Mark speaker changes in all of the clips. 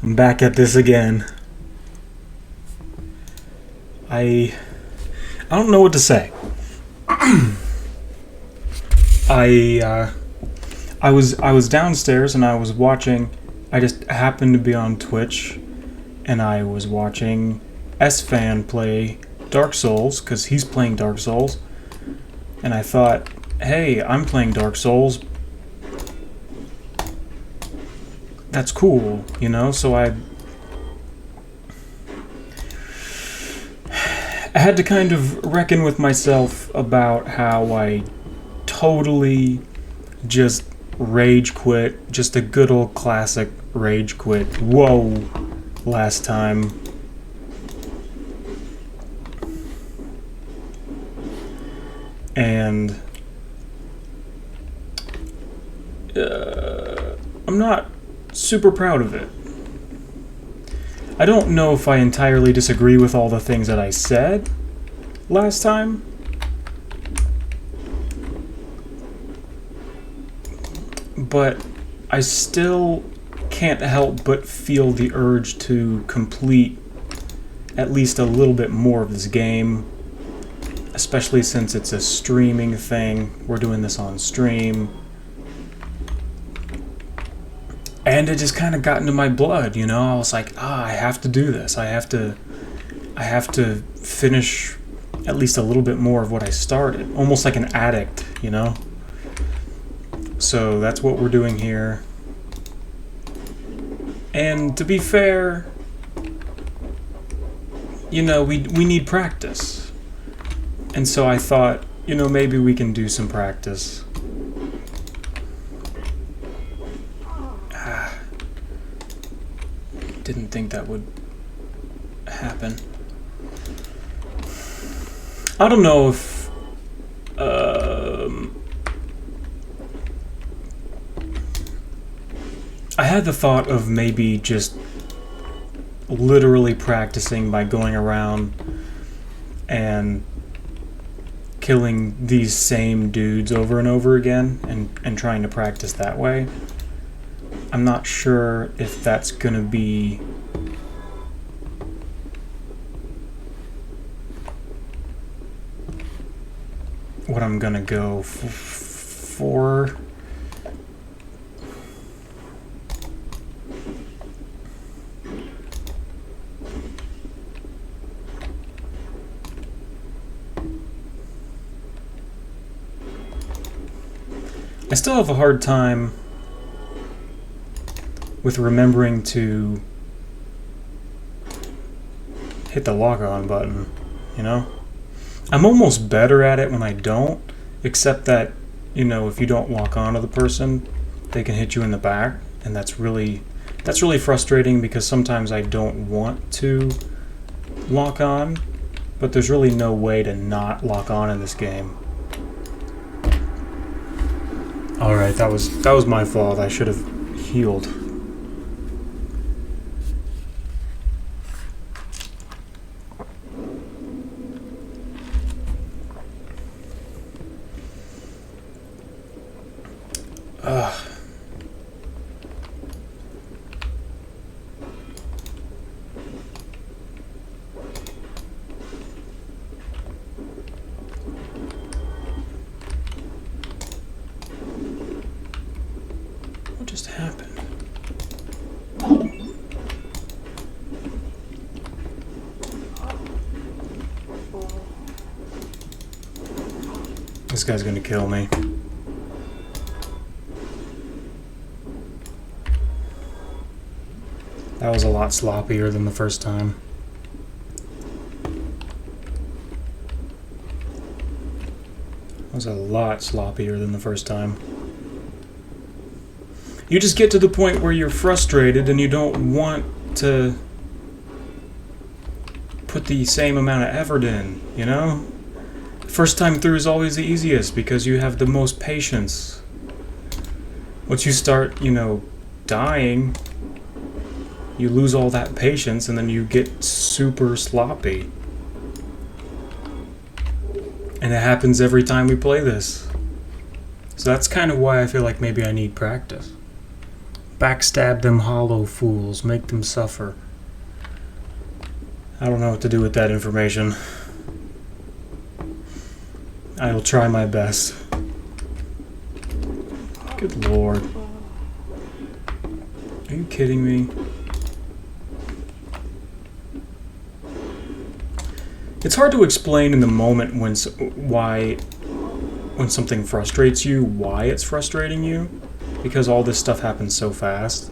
Speaker 1: I'm back at this again. I don't know what to say. I was downstairs and I was watching. I just happened to be on Twitch, and I was watching SFan play Dark Souls because he's playing Dark Souls, and I thought, hey, I'm playing Dark Souls. That's cool, you know. So I had to kind of reckon with myself about how I totally just rage quit, just a good old classic rage quit. Whoa, last time. And I'm not super proud of it. I don't know if I entirely disagree with all the things that I said last time. But I still can't help but feel the urge to complete at least a little bit more of this game, especially since it's a streaming thing. We're doing this on stream. And it just kind of got into my blood, you know? I was like, I have to do this. I have to finish at least a little bit more of what I started. Almost like an addict, you know? So that's what we're doing here. And to be fair, you know, we need practice. And so I thought, you know, maybe we can do some practice. Didn't think that would happen. I don't know if I had the thought of maybe just literally practicing by going around and killing these same dudes over and over again and trying to practice that way. I'm not sure if that's gonna be what I'm gonna go for. I still have a hard time with remembering to hit the lock on button, you know? I'm almost better at it when I don't, except that, you know, if you don't lock on to the person, they can hit you in the back, and that's really frustrating because sometimes I don't want to lock on, but there's really no way to not lock on in this game. Alright, that was my fault. I should have healed. What just happened? This guy's gonna kill me. That was a lot sloppier than the first time. That was a lot sloppier than the first time. You just get to the point where you're frustrated and you don't want to put the same amount of effort in, you know? First time through is always the easiest because you have the most patience. Once you start, you know, dying, you lose all that patience and then you get super sloppy. And it happens every time we play this. So that's kind of why I feel like maybe I need practice. Backstab them hollow fools, make them suffer. I don't know what to do with that information. I will try my best. Good lord. Are you kidding me? It's hard to explain in the moment when something frustrates you, why it's frustrating you, because all this stuff happens so fast.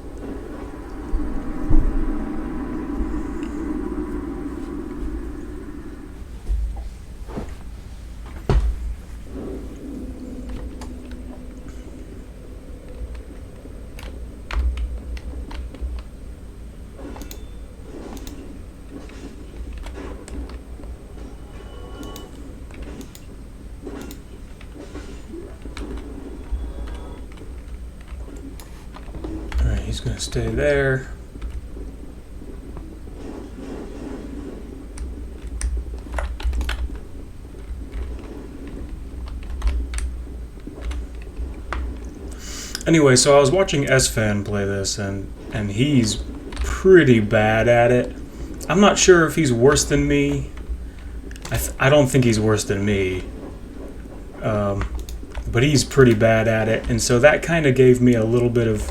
Speaker 1: He's gonna stay there. Anyway, so I was watching S-Fan play this, and he's pretty bad at it. I'm not sure if he's worse than me. I don't think he's worse than me. But he's pretty bad at it, and so that kind of gave me a little bit of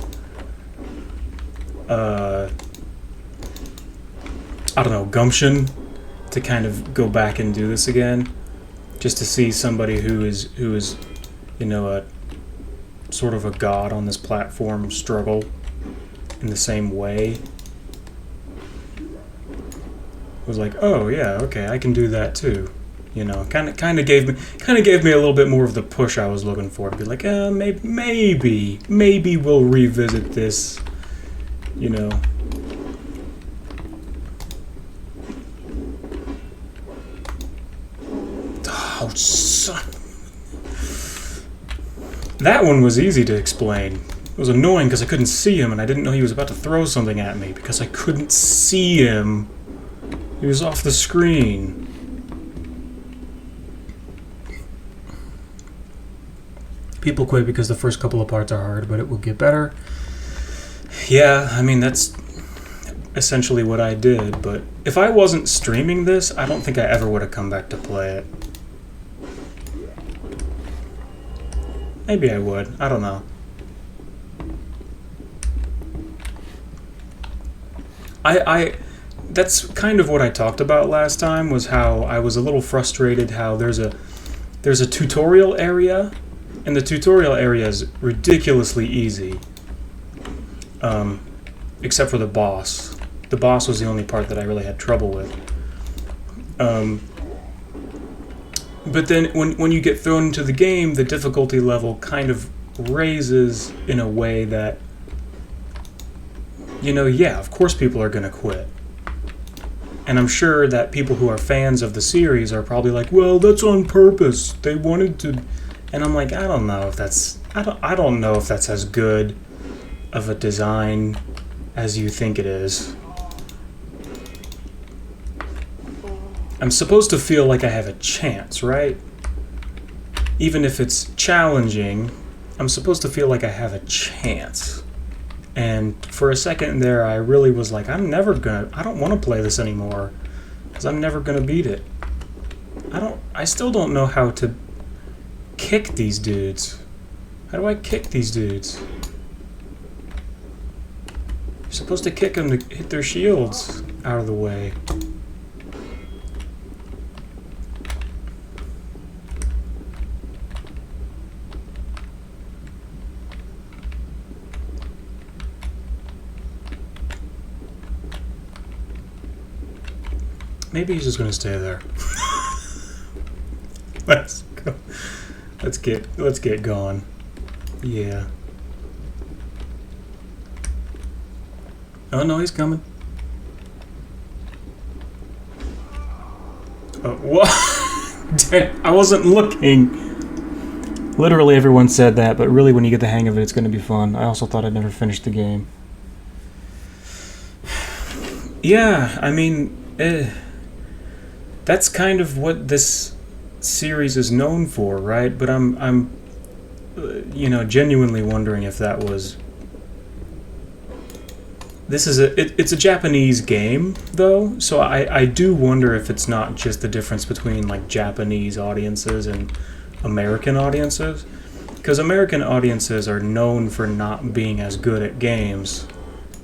Speaker 1: I don't know, gumption to kind of go back and do this again, just to see somebody who is you know, a sort of a god on this platform struggle in the same way. It was like, oh yeah, okay, I can do that too. You know, kind of gave me a little bit more of the push I was looking for, to be like, maybe we'll revisit this. You know. Oh, son. That one was easy to explain. It was annoying because I couldn't see him, and I didn't know he was about to throw something at me because I couldn't see him. He was off the screen. People quit because the first couple of parts are hard, but it will get better. Yeah, I mean, that's essentially what I did, but if I wasn't streaming this, I don't think I ever would have come back to play it. Maybe I would. I don't know. That's kind of what I talked about last time, was how I was a little frustrated how there's a tutorial area, and the tutorial area is ridiculously easy. Except for the boss. The boss was the only part that I really had trouble with. But then when you get thrown into the game, the difficulty level kind of raises in a way that, you know, yeah, of course people are going to quit. And I'm sure that people who are fans of the series are probably like, well, that's on purpose. They wanted to... And I'm like, I don't know if that's as good of a design as you think it is. I'm supposed to feel like I have a chance, right? Even if it's challenging, I'm supposed to feel like I have a chance. And for a second there, I really was like, I don't want to play this anymore, because I'm never gonna beat it. I still don't know how to kick these dudes. How do I kick these dudes? You're supposed to kick them to hit their shields out of the way. Maybe he's just gonna stay there. Let's go. Let's get going. Yeah. Oh no, he's coming. Oh, what? I wasn't looking. Literally everyone said that, but really when you get the hang of it, it's going to be fun. I also thought I'd never finish the game. Yeah, I mean, that's kind of what this series is known for, right? But I'm you know, genuinely wondering if that was it's a Japanese game though, so I do wonder if it's not just the difference between like Japanese audiences and American audiences, because American audiences are known for not being as good at games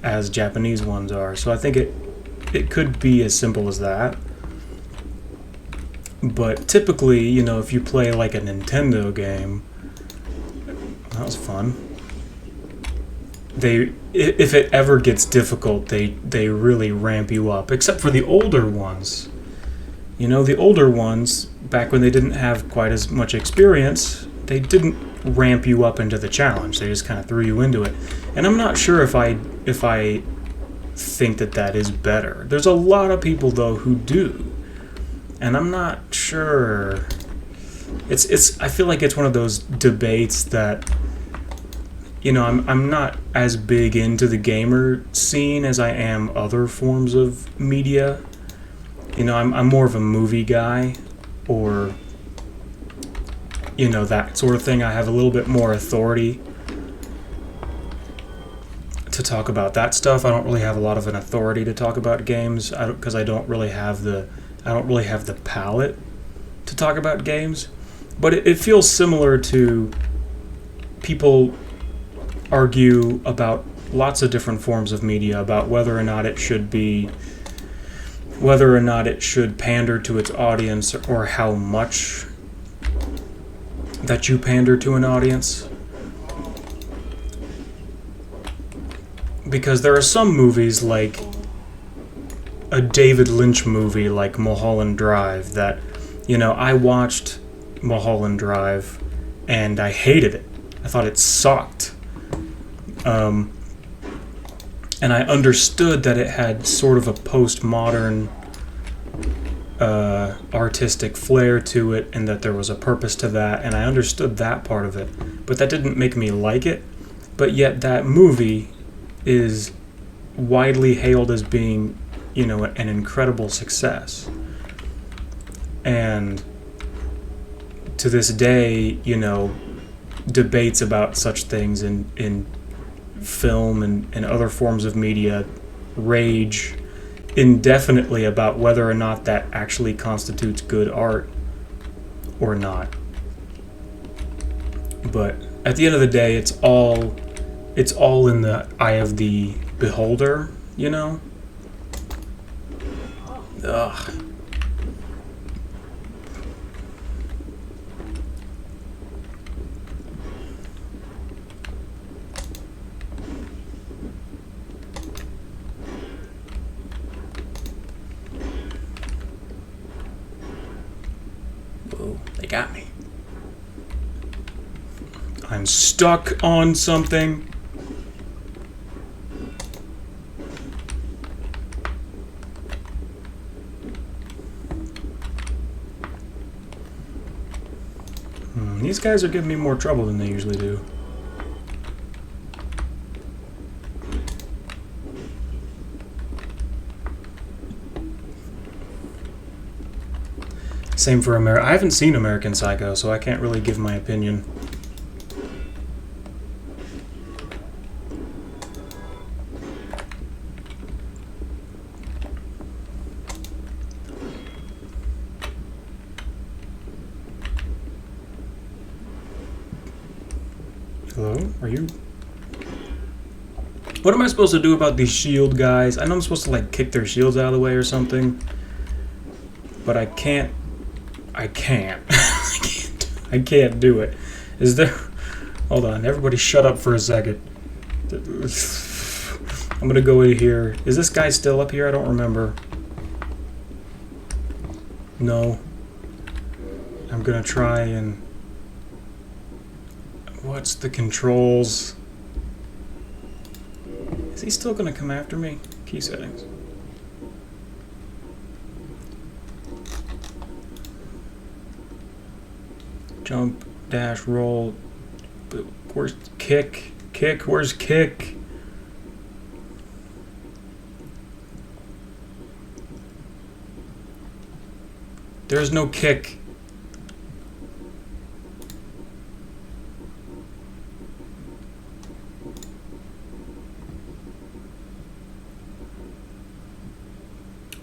Speaker 1: as Japanese ones are. So I think it could be as simple as that. But typically, you know, if you play like a Nintendo game, that was fun. If it ever gets difficult, they really ramp you up. Except for the older ones. You know, the older ones, back when they didn't have quite as much experience, they didn't ramp you up into the challenge. They just kind of threw you into it. And I'm not sure if I think that is better. There's a lot of people though who do. And I'm not sure. I feel like it's one of those debates that, you know, I'm not as big into the gamer scene as I am other forms of media. You know, I'm more of a movie guy, or, you know, that sort of thing. I have a little bit more authority to talk about that stuff. I don't really have a lot of an authority to talk about games because I don't really have the palate to talk about games. But it feels similar to people argue about lots of different forms of media, about whether or not it should pander to its audience, or how much that you pander to an audience. Because there are some movies, like a David Lynch movie like Mulholland Drive, that, you know, I watched Mulholland Drive and I hated it. I thought it sucked. And I understood that it had sort of a postmodern artistic flair to it, and that there was a purpose to that, and I understood that part of it. But that didn't make me like it. But yet that movie is widely hailed as being, you know, an incredible success. And to this day, you know, debates about such things in film and other forms of media rage indefinitely about whether or not that actually constitutes good art or not. But at the end of the day, it's all in the eye of the beholder, you know? Ugh. Whoa, they got me. I'm stuck on something. These guys are giving me more trouble than they usually do. Same for I haven't seen American Psycho, so I can't really give my opinion. Hello? Are you... What am I supposed to do about these shield guys? I know I'm supposed to, like, kick their shields out of the way or something. But I can't... I can't do it. Is there... Hold on, everybody shut up for a second. I'm gonna go in here. Is this guy still up here? I don't remember. No. I'm gonna try and... What's the controls? Is he still gonna come after me? Key settings. Jump, dash, roll. Where's kick? Kick, where's kick? There's no kick.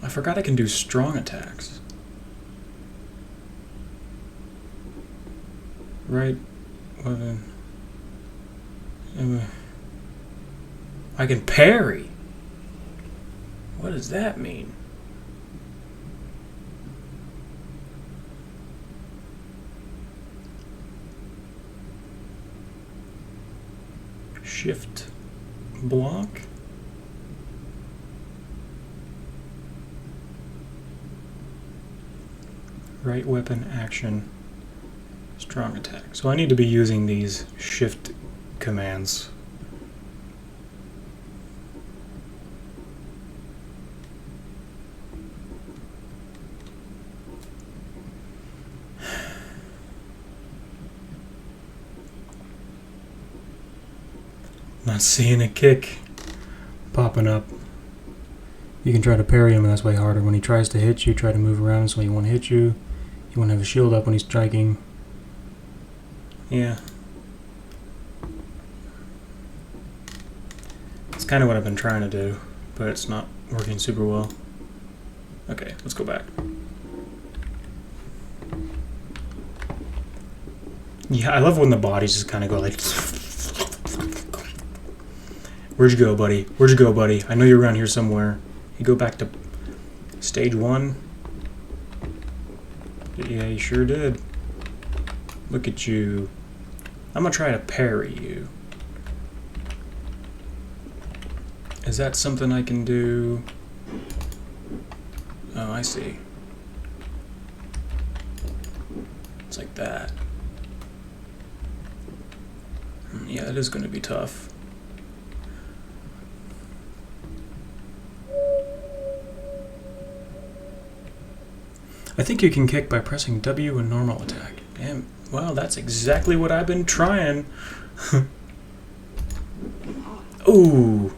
Speaker 1: I forgot I can do strong attacks. Right weapon. I can parry. What does that mean? Shift block. Right weapon action. Strong attack. So I need to be using these shift commands. Not seeing a kick popping up. You can try to parry him, and that's way harder. When he tries to hit you, try to move around so he won't hit you. You want to have a shield up when he's striking. Yeah. It's kind of what I've been trying to do, but it's not working super well. Okay, let's go back. Yeah, I love when the bodies just kind of go like... Where'd you go, buddy? Where'd you go, buddy? I know you're around here somewhere. You go back to stage 1? Yeah, you sure did. Look at you. I'm gonna try to parry you. Is that something I can do? Oh, I see. It's like that. Yeah, that is gonna be tough. I think you can kick by pressing W and normal attack. Damn, well, that's exactly what I've been trying. Ooh.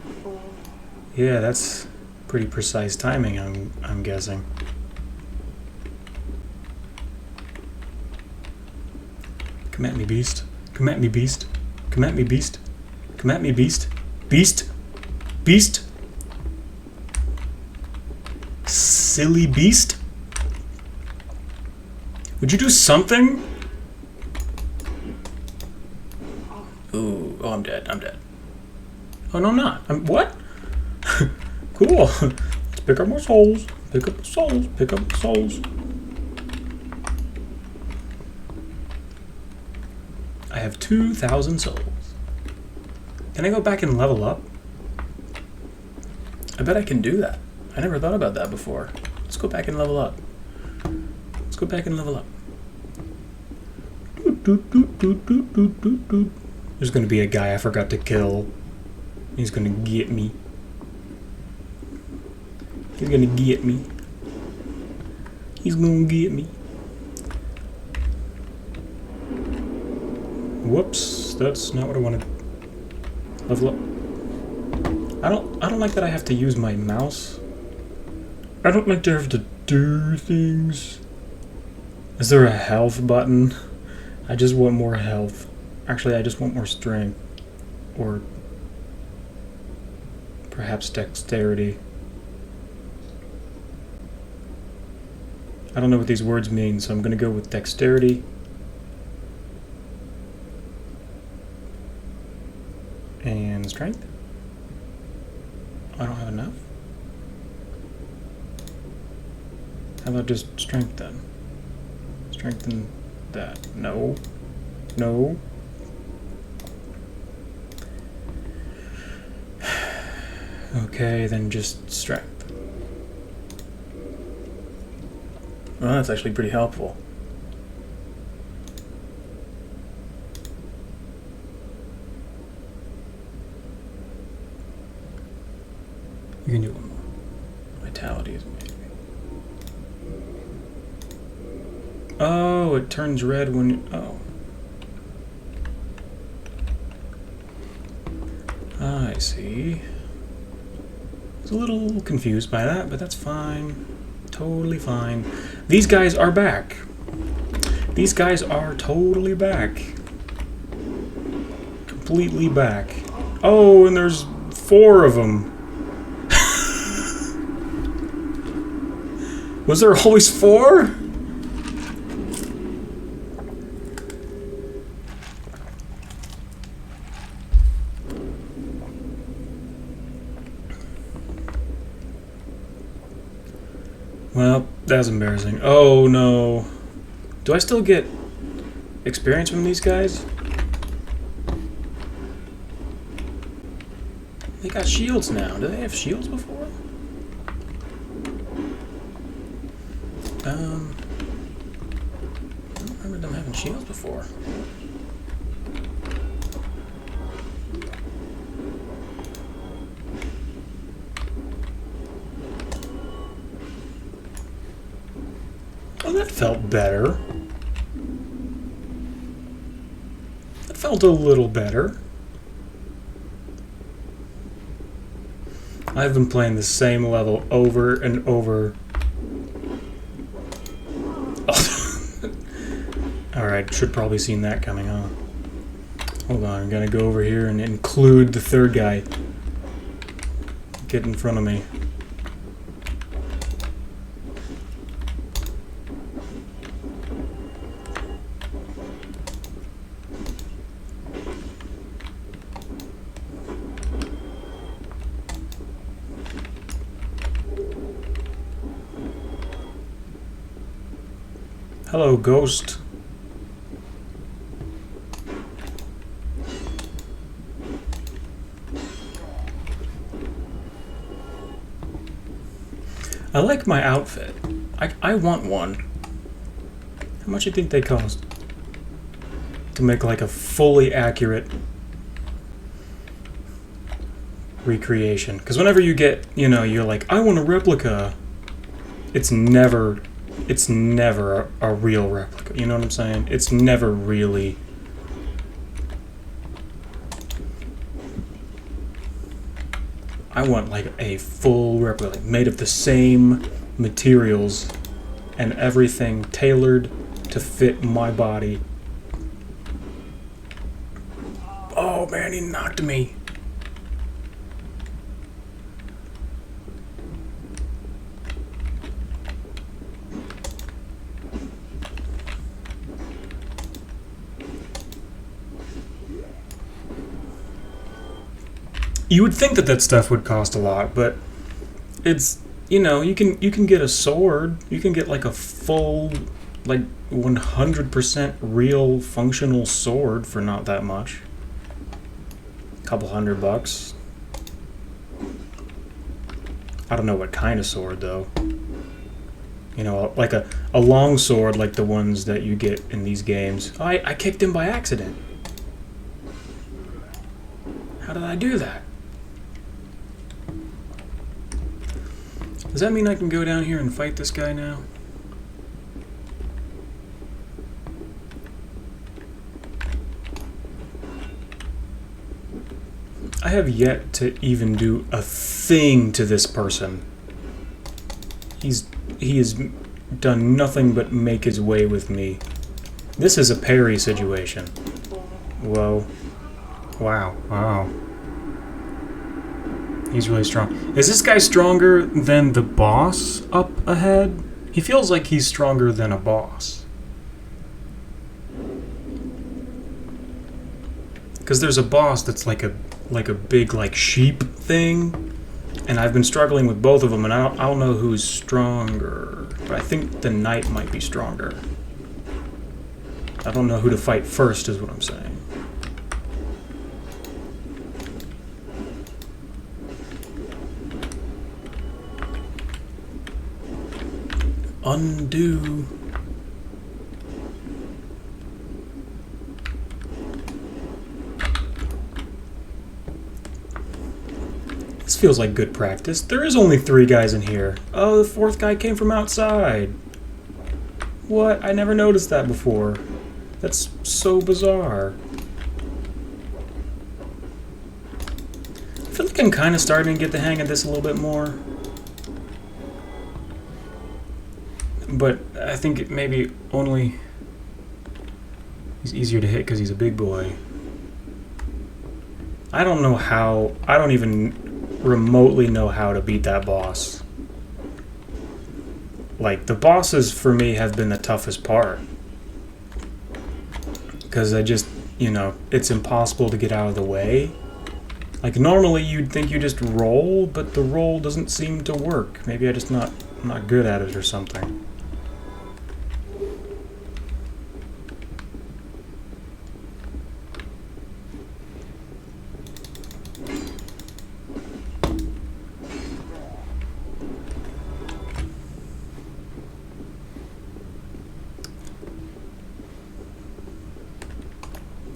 Speaker 1: Yeah, that's pretty precise timing, I'm guessing. Come at me, beast. Come at me, beast. Come at me, beast. Come at me, beast. Beast. Beast. Silly beast. Would you do something? Ooh, oh, I'm dead. I'm dead. Oh, no, I'm not. What? Cool. Let's pick up more souls. Pick up the souls. Pick up the souls. I have 2,000 souls. Can I go back and level up? I bet I can do that. I never thought about that before. Let's go back and level up. Let's go back and level up. There's gonna be a guy I forgot to kill. He's gonna get me. He's gonna get me. He's gonna get me. Whoops, that's not what I wanted. Level up. I don't like that I have to use my mouse. I don't like to have to do things. Is there a health button? I just want more health. Actually, I just want more strength. Or perhaps dexterity. I don't know what these words mean, so I'm going to go with dexterity. And strength. I don't have enough. How about just strength then? Strengthen that. No. No. Okay, then just strength. Well, that's actually pretty helpful. You can do one more. Vitality is maybe. Oh, it turns red when you... Oh. I see. I was a little confused by that, but that's fine. Totally fine. These guys are back. These guys are totally back. Completely back. Oh, and there's 4 of them. Was there always 4? Well, that's embarrassing. Oh no. Do I still get experience from these guys? They got shields now. Do they have shields before? I don't remember them having shields before. Oh, that felt better. That felt a little better. I've been playing the same level over and over. Alright, should probably seen that coming, huh? Hold on, I'm gonna go over here and include the third guy. Get in front of me. Hello, ghost. I like my outfit. I want one. How much do you think they cost? To make like a fully accurate recreation. Because whenever you get, you know, you're like, I want a replica. It's never a real replica. You know what I'm saying? It's never really. I want like a full replica, like made of the same materials and everything tailored to fit my body. Oh man, he knocked me. You would think that that stuff would cost a lot, but it's, you know, you can get a sword. You can get like a full, like 100% real functional sword for not that much. A couple $100. I don't know what kind of sword though. You know, like a long sword like the ones that you get in these games. Oh, I kicked him by accident. How did I do that? Does that mean I can go down here and fight this guy now? I have yet to even do a thing to this person. He has done nothing but make his way with me. This is a parry situation. Whoa. Wow. Wow. He's really strong. Is this guy stronger than the boss up ahead? He feels like he's stronger than a boss. Because there's a boss that's like a big like sheep thing, and I've been struggling with both of them, and I don't know who's stronger. But I think the knight might be stronger. I don't know who to fight first, is what I'm saying. Undo. This feels like good practice. There is only 3 guys in here. Oh, the 4th guy came from outside. What? I never noticed that before. That's so bizarre. I feel like I'm kind of starting to get the hang of this a little bit more. But I think it maybe only... He's easier to hit because he's a big boy. I don't know how... I don't even remotely know how to beat that boss. Like, the bosses for me have been the toughest part. Because I just, you know, it's impossible to get out of the way. Like, normally you'd think you just roll, but the roll doesn't seem to work. Maybe I'm just not good at it or something.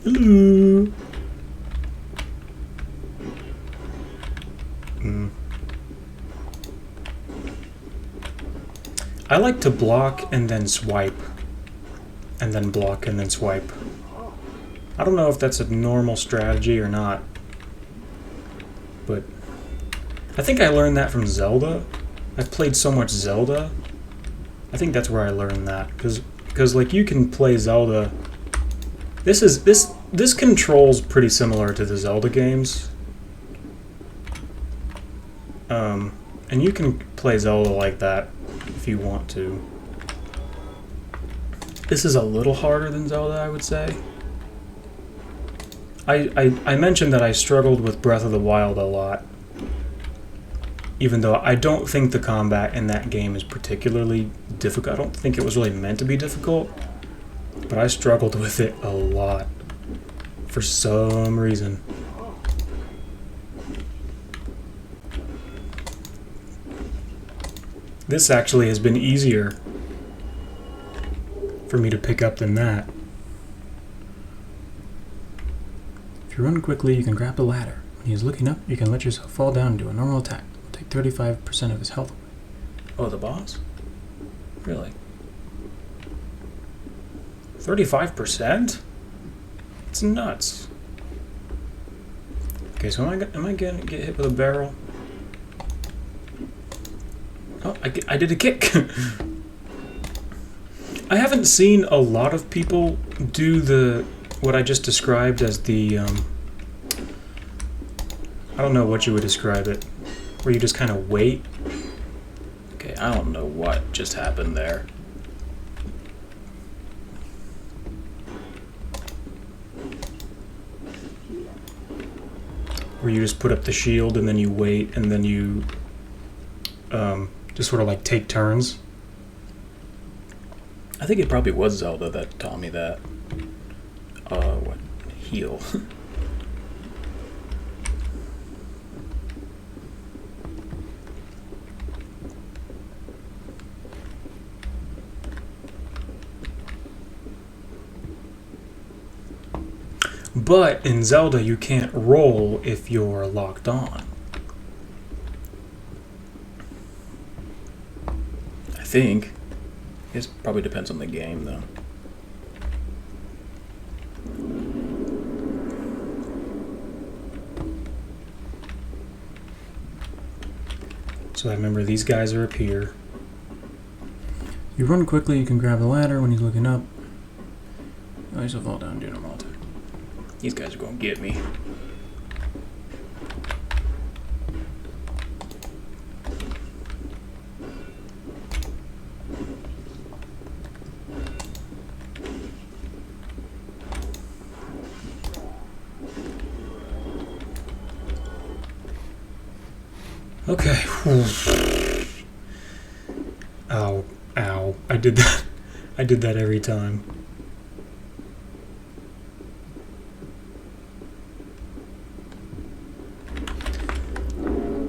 Speaker 1: Hello. I like to block and then swipe. And then block and then swipe. I don't know if that's a normal strategy or not. But I think I learned that from Zelda. I've played so much Zelda. I think that's where I learned that. Because like, you can play Zelda. This control's pretty similar to the Zelda games. And you can play Zelda like that if you want to. This is a little harder than Zelda, I would say. I mentioned that I struggled with Breath of the Wild a lot. Even though I don't think the combat in that game is particularly difficult. I don't think it was really meant to be difficult. But I struggled with it a lot. For some reason. This actually has been easier for me to pick up than that. If you run quickly, you can grab the ladder. When he is looking up, you can let yourself fall down and do a normal attack. It will take 35% of his health away. Oh, the boss? Really? 35%? It's nuts. Okay, so am I gonna get hit with a barrel? Oh, I did a kick. I haven't seen a lot of people do what I just described as the I don't know what you would describe it, where you just kind of wait. Okay, I don't know what just happened there. Where you just put up the shield and then you wait and then you just sort of like take turns. I think it probably was Zelda that taught me that. What? Heal. But in Zelda, you can't roll if you're locked on. I think. It probably depends on the game, though. So I remember these guys are up here. You run quickly, you can grab the ladder when he's looking up. I just fall down and do normal attack. These guys are gonna get me. Okay. Ow. Ow. I did that. I did that every time.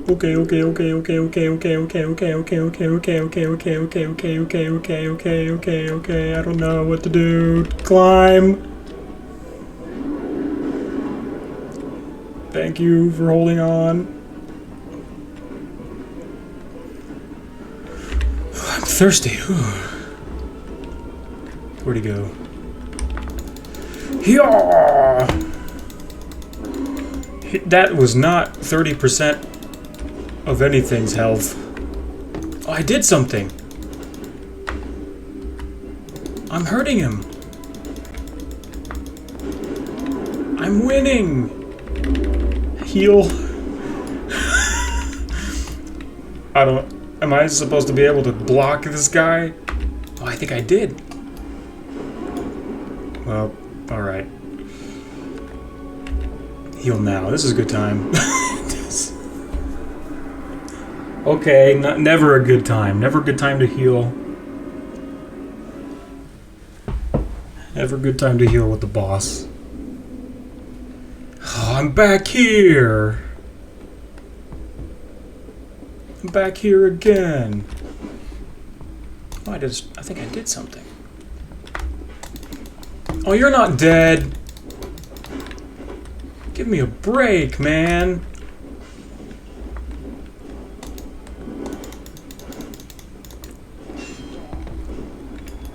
Speaker 1: Okay, okay, okay, okay, okay, okay, okay, okay, okay, okay, okay, okay, okay, okay, okay, okay, okay, okay, okay, okay, I don't know what to do. Climb! Thank you for holding on. I'm thirsty. Where'd he go? Yeah! That was not 30% of anything's health. Oh, I did something. I'm hurting him. I'm winning. Heal. I Am I supposed to be able to block this guy? Oh, I think I did. Well, alright. Heal now. This is a good time. Okay, never a good time. Never a good time to heal. Never a good time to heal with the boss. Oh, I'm back here. I'm back here again. Oh, I think I did something. Oh, you're not dead. Give me a break, man.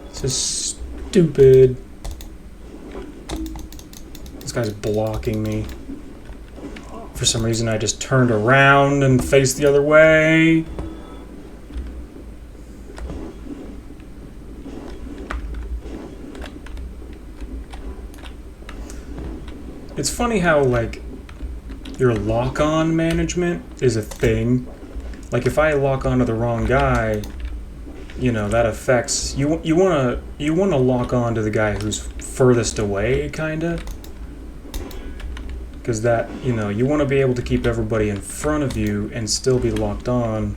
Speaker 1: This is stupid. This guy's blocking me. For some reason, I just turned around and faced the other way. It's funny how, like, your lock-on management is a thing. Like, if I lock onto the wrong guy, you know, that affects... You wanna lock on to the guy who's furthest away, kinda. Because that, you know, you want to be able to keep everybody in front of you and still be locked on.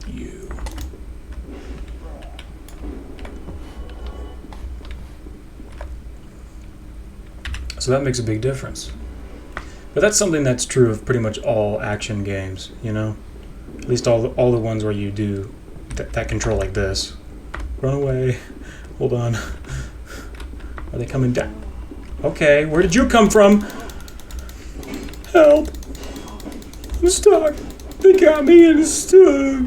Speaker 1: You. So that makes a big difference. But that's something that's true of pretty much all action games, you know? At least all the ones where you do that control like this. Run away. Hold on. Are they coming down? Okay, where did you come from? Help! I'm stuck. They got me and stuck.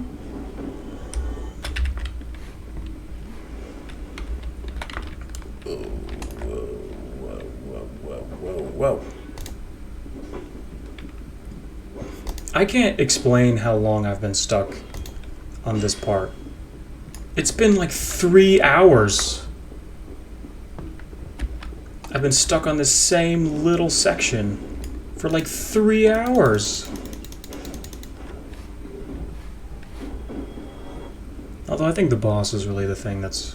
Speaker 1: Whoa. I can't explain how long I've been stuck on this part. It's been like 3 hours. I've been stuck on this same little section for like 3 hours. Although I think the boss is really the thing that's...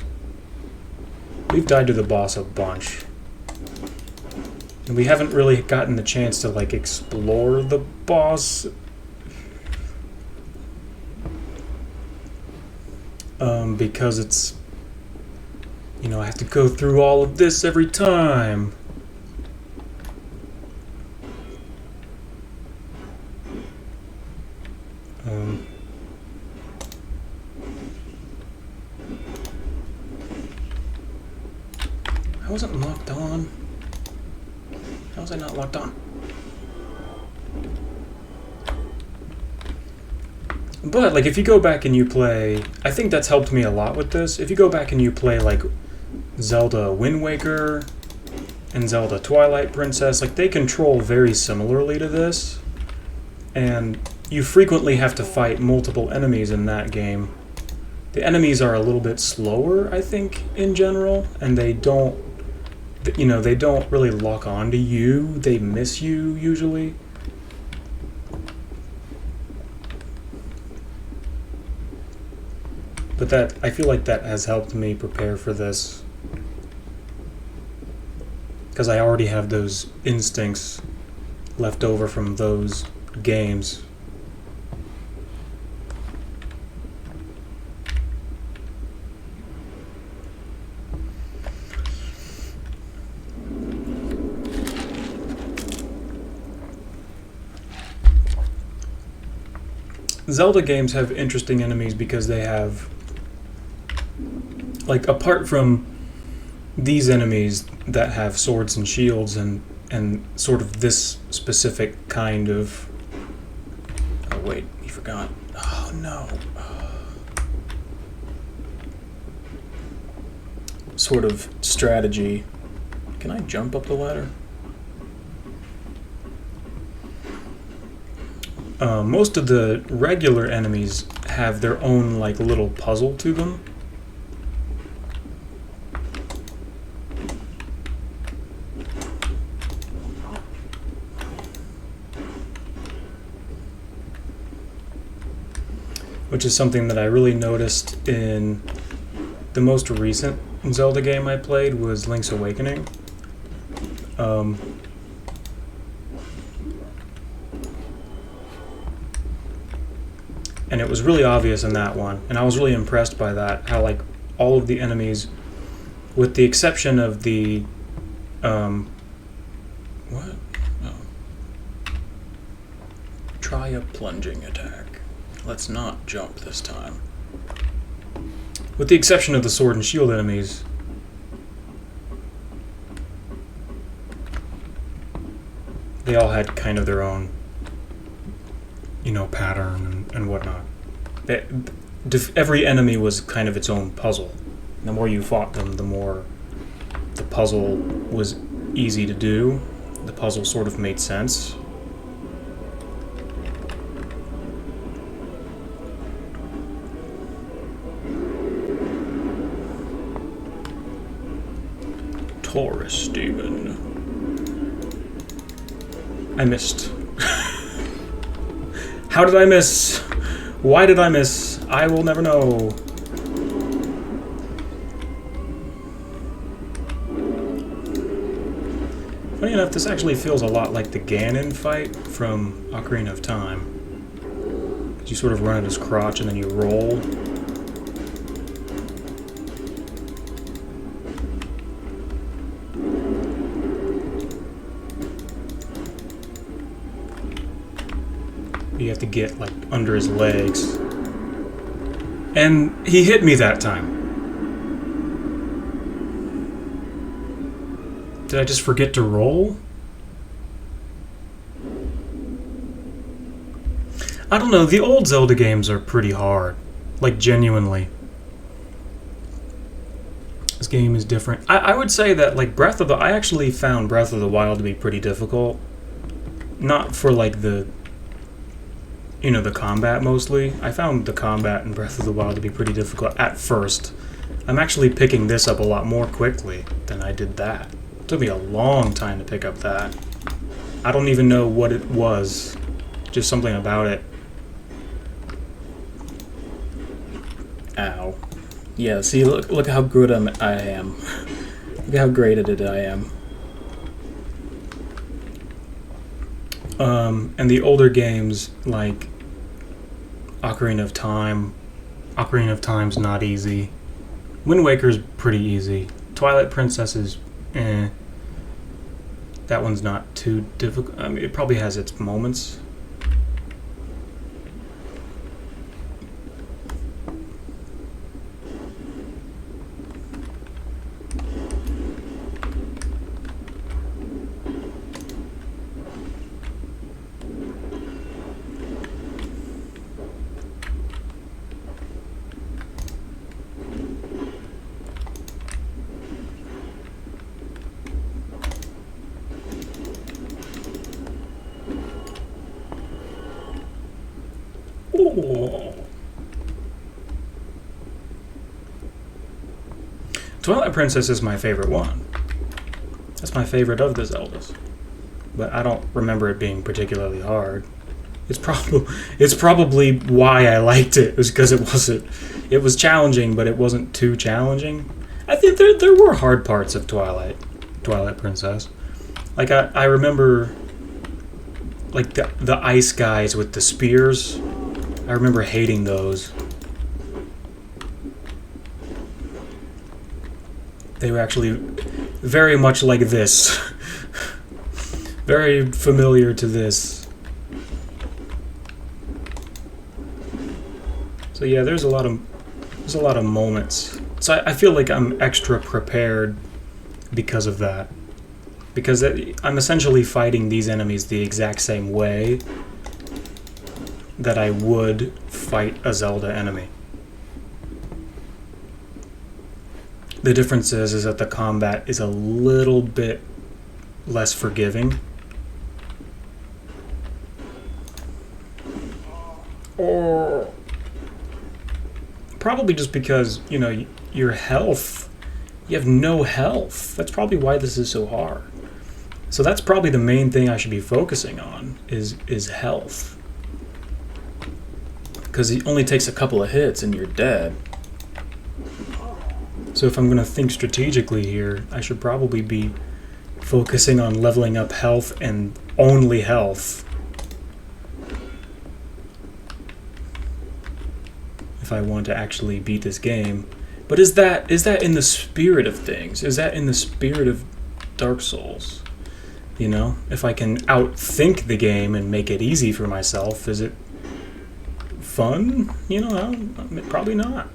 Speaker 1: We've died to the boss a bunch. And we haven't really gotten the chance to, like, explore the boss. Because it's... You know, I have to go through all of this every time. I wasn't locked on. How was I not locked on? But, like, if you go back and you play... I think that's helped me a lot with this. If you go back and you play, like, Zelda Wind Waker and Zelda Twilight Princess, like, they control very similarly to this. And you frequently have to fight multiple enemies in that game. The enemies are a little bit slower, I think, in general, and they don't... You know, they don't really lock on to you. They miss you, usually. But that, I feel like that has helped me prepare for this. Because I already have those instincts left over from those games. Zelda games have interesting enemies because they have, like, apart from these enemies that have swords and shields and sort of this specific kind of... Oh wait, you forgot. Oh no. Sort of strategy. Can I jump up the ladder? Most of the regular enemies have their own, like, little puzzle to them. which is something that I really noticed in the most recent Zelda game I played was Link's Awakening. And it was really obvious in that one, and I was really impressed by that, how like all of the enemies, with the exception of the what? Oh. Try a plunging attack. Let's not jump this time. With the exception of the sword and shield enemies, they all had kind of their own, you know, pattern and whatnot. Every enemy was kind of its own puzzle. The more you fought them, the more the puzzle was easy to do. The puzzle sort of made sense. Taurus Demon. I missed. How did I miss? Why did I miss? I will never know. Funny enough, this actually feels a lot like the Ganon fight from Ocarina of Time. You sort of run at his crotch and then you roll. You have to get like under his legs. And he hit me that time. Did I just forget to roll? I don't know, the old Zelda games are pretty hard. Like, genuinely. This game is different. I would say that, like, I actually found Breath of the Wild to be pretty difficult. Not for, like, the combat mostly. I found the combat in Breath of the Wild to be pretty difficult at first. I'm actually picking this up a lot more quickly than I did that. It took me a long time to pick up that. I don't even know what it was. Just something about it. Ow. Yeah, see, look how good I am. Look how great at it I am. And the older games, like Ocarina of Time's not easy. Wind Waker's pretty easy. Twilight Princess is, that one's not too difficult. I mean, it probably has its moments. Twilight Princess is my favorite one. That's my favorite of the Zeldas. But I don't remember it being particularly hard. It's probably why I liked it, was because it was challenging, but it wasn't too challenging. I think there were hard parts of Twilight Princess. Like I remember like the ice guys with the spears. I remember hating those. They were actually very much like this. Very familiar to this. So yeah, there's a lot of moments. So I feel like I'm extra prepared because of that. Because I'm essentially fighting these enemies the exact same way that I would fight a Zelda enemy. The difference is that the combat is a little bit less forgiving. Or probably just because, your health, you have no health. That's probably why this is so hard. So that's probably the main thing I should be focusing on is health. because it only takes a couple of hits and you're dead. So if I'm going to think strategically here, I should probably be focusing on leveling up health and only health. If I want to actually beat this game. But is that in the spirit of things? Is that in the spirit of Dark Souls? You know, if I can outthink the game and make it easy for myself, is it fun? You know, probably not.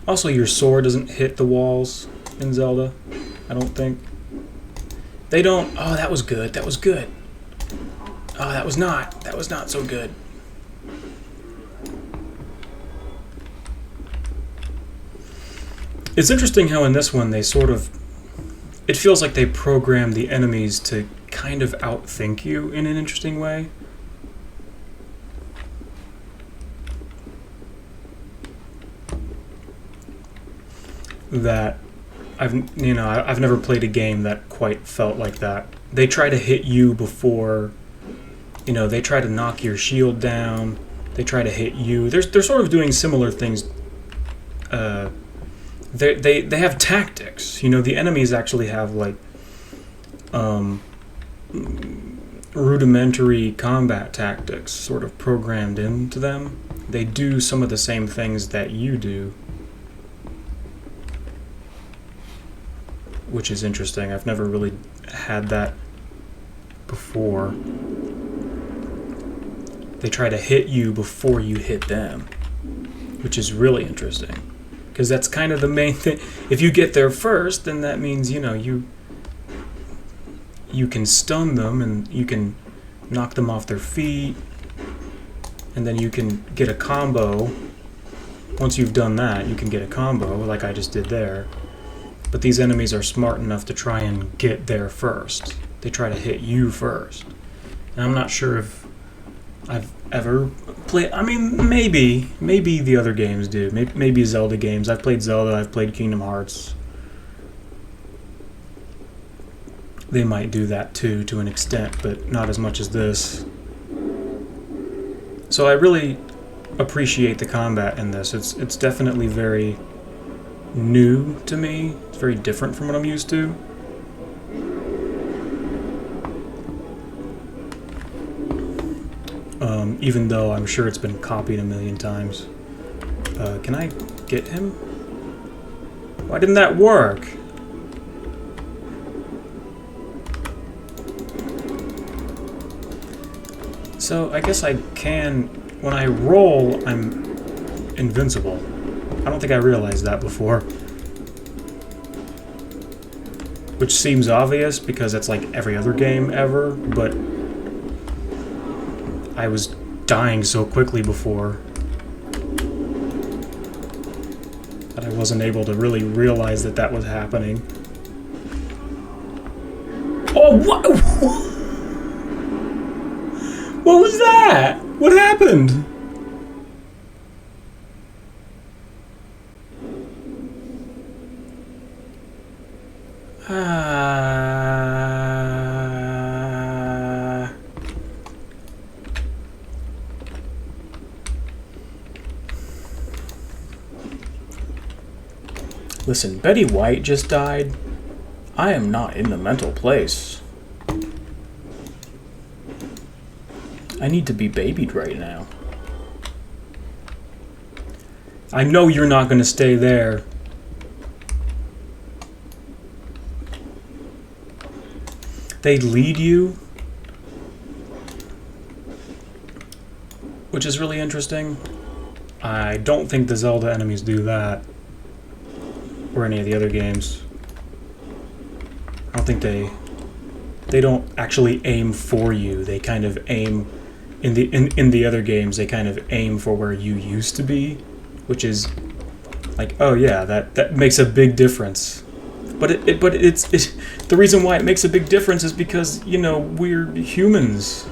Speaker 1: Also, your sword doesn't hit the walls in Zelda, I don't think. They don't. Oh, that was good. That was good. Oh, that was not. That was not so good. It's interesting how in this one they sort of... It feels like they program the enemies to kind of outthink you in an interesting way. That I've never played a game that quite felt like that. They try to hit you before, you know, they try to knock your shield down. They try to hit you. They're sort of doing similar things. They have tactics. You know, the enemies actually have like rudimentary combat tactics sort of programmed into them. They do some of the same things that you do, which is interesting. I've never really had that before. They try to hit you before you hit them, which is really interesting. Because that's kind of the main thing. If you get there first, then that means, you know, you can stun them and you can knock them off their feet, and then you can get a combo. Once you've done that, you can get a combo like I just did there. But these enemies are smart enough to try and get there first. They try to hit you first. And I'm not sure if I've ever played... I mean, maybe the other games do. Maybe Zelda games. I've played Zelda, I've played Kingdom Hearts. They might do that too, to an extent, but not as much as this. So I really appreciate the combat in this. It's definitely very new to me. It's very different from what I'm used to. Even though I'm sure it's been copied a million times. Can I get him? Why didn't that work? So I guess I can... When I roll, I'm invincible. I don't think I realized that before. Which seems obvious because it's like every other game ever, but I was dying so quickly before that I wasn't able to really realize that that was happening. Oh, what? What was that? What happened? Listen, Betty White just died. I am not in the mental place. I need to be babied right now. I know you're not going to stay there. They lead you, which is really interesting. I don't think the Zelda enemies do that, or any of the other games. I don't think they don't actually aim for you. They kind of aim in the other games. They kind of aim for where you used to be, which is like, oh yeah, that makes a big difference. But it's the reason why it makes a big difference is because, you know, we're humans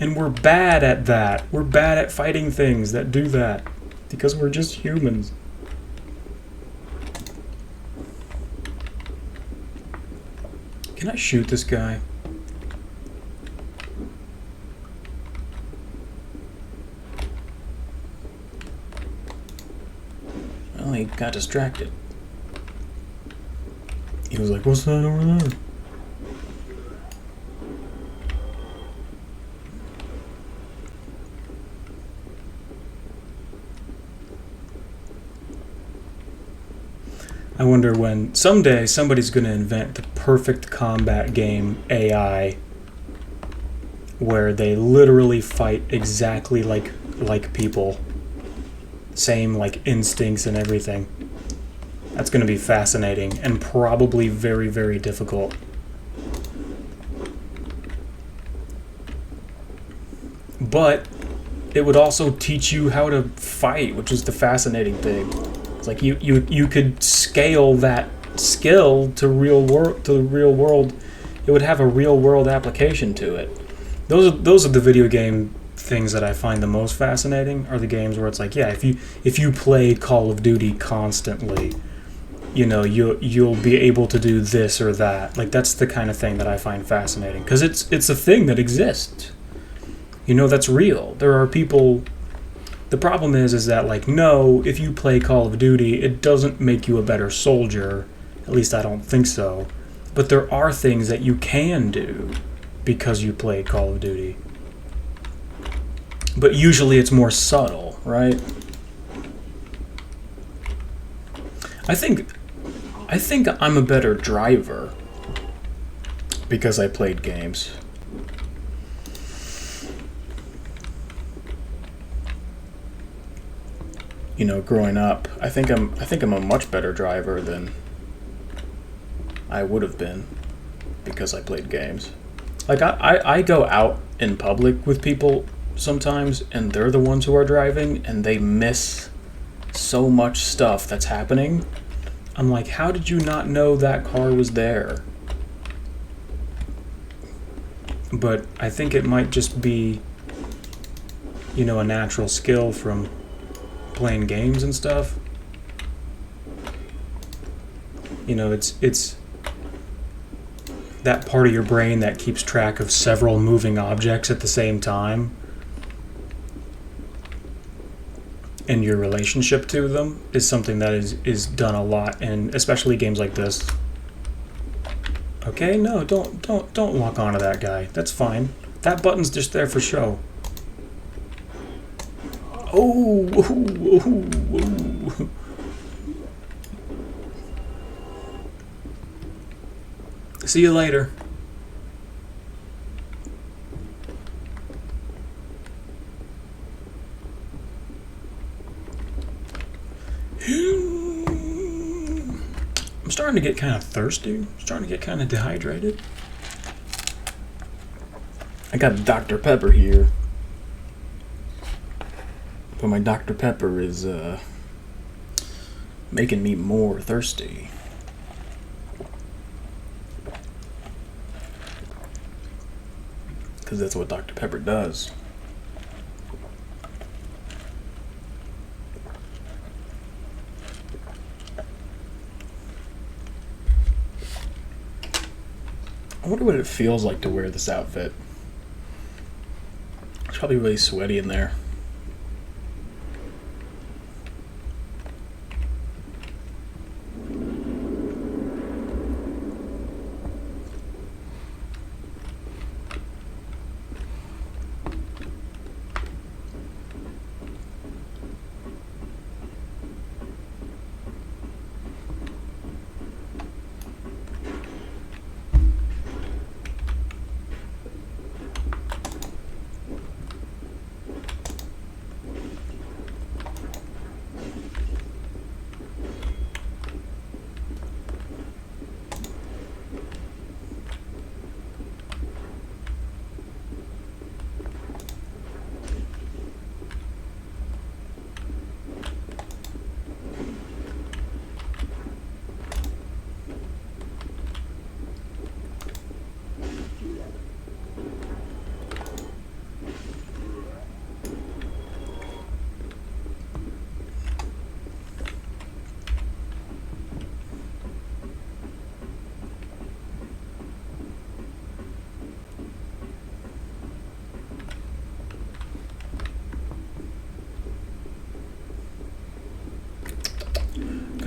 Speaker 1: and we're bad at that. We're bad at fighting things that do that because we're just humans. Can I shoot this guy? Well, he got distracted. He was like, what's that over there? I wonder when someday somebody's going to invent the perfect combat game AI where they literally fight exactly like people. Same like instincts and everything. That's going to be fascinating and probably very, very difficult. But it would also teach you how to fight, which is the fascinating thing. It's like you could scale that skill to the real world. It would have a real world application to it. Those are the video game things that I find the most fascinating. Are the games where it's like, yeah, if you play Call of Duty constantly, you know, you'll be able to do this or that. Like, that's the kind of thing that I find fascinating because it's a thing that exists. You know, that's real. There are people. The problem is that, like, no, if you play Call of Duty, it doesn't make you a better soldier. At least I don't think so. But there are things that you can do because you play Call of Duty. But usually it's more subtle, right? I think I'm a better driver because I played games. You know, growing up, I think I'm a much better driver than I would have been because I played games. Like, I go out in public with people sometimes, and they're the ones who are driving, and they miss so much stuff that's happening. I'm like, how did you not know that car was there? But I think it might just be, you know, a natural skill from playing games and stuff. You know, it's that part of your brain that keeps track of several moving objects at the same time and your relationship to them is something that is done a lot, and especially games like this. Okay, no, don't lock onto that guy. That's fine. That button's just there for show. Oh, oh, oh, oh. See you later. I'm starting to get kind of thirsty. I'm starting to get kind of dehydrated. I got Dr. Pepper here. But my Dr. Pepper is making me more thirsty. Because that's what Dr. Pepper does. I wonder what it feels like to wear this outfit. It's probably really sweaty in there.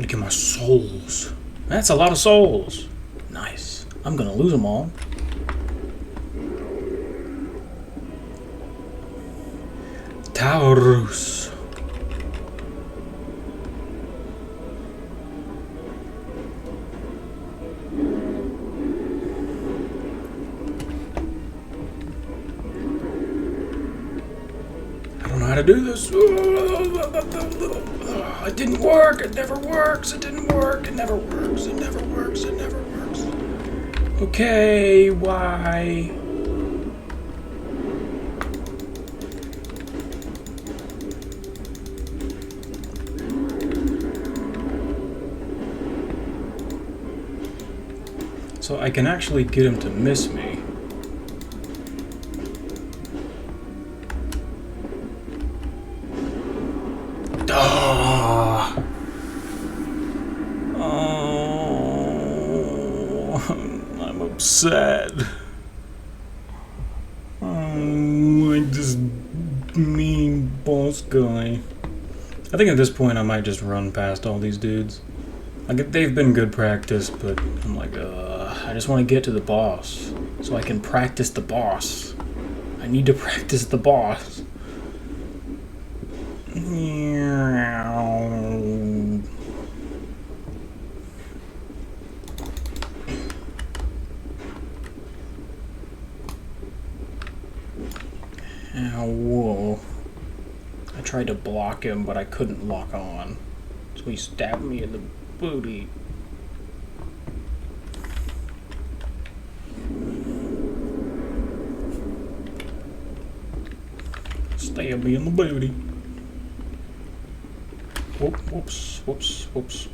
Speaker 1: Making my souls. That's a lot of souls. Nice. I'm gonna lose them all. Taurus. I don't know how to do this. It didn't work. It never works. It didn't work. It never works. It never works. It never works. Okay, why? So I can actually get him to miss me. Oh, I'm upset. Oh, like this mean boss guy. I think at this point I might just run past all these dudes. Like, they've been good practice, but I'm like, I just want to get to the boss so I can practice the boss. I need to practice the boss. Whoa. I tried to block him, but I couldn't lock on. So he stabbed me in the booty. Stab me in the booty. Whoops, whoops, whoops, whoops.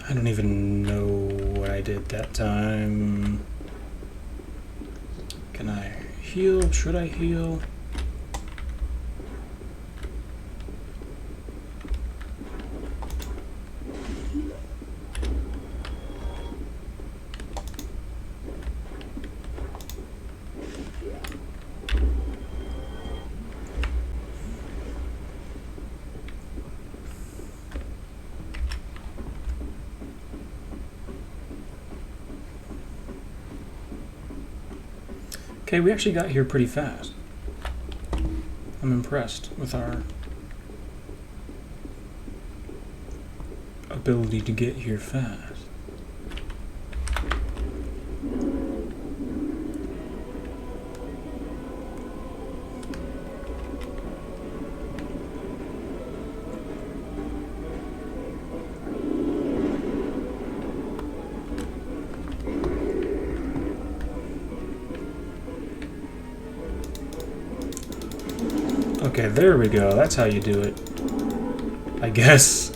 Speaker 1: I don't even know what I did that time. Can I heal? Should I heal? Okay, we actually got here pretty fast. I'm impressed with our ability to get here fast. Okay, there we go. That's how you do it. I guess.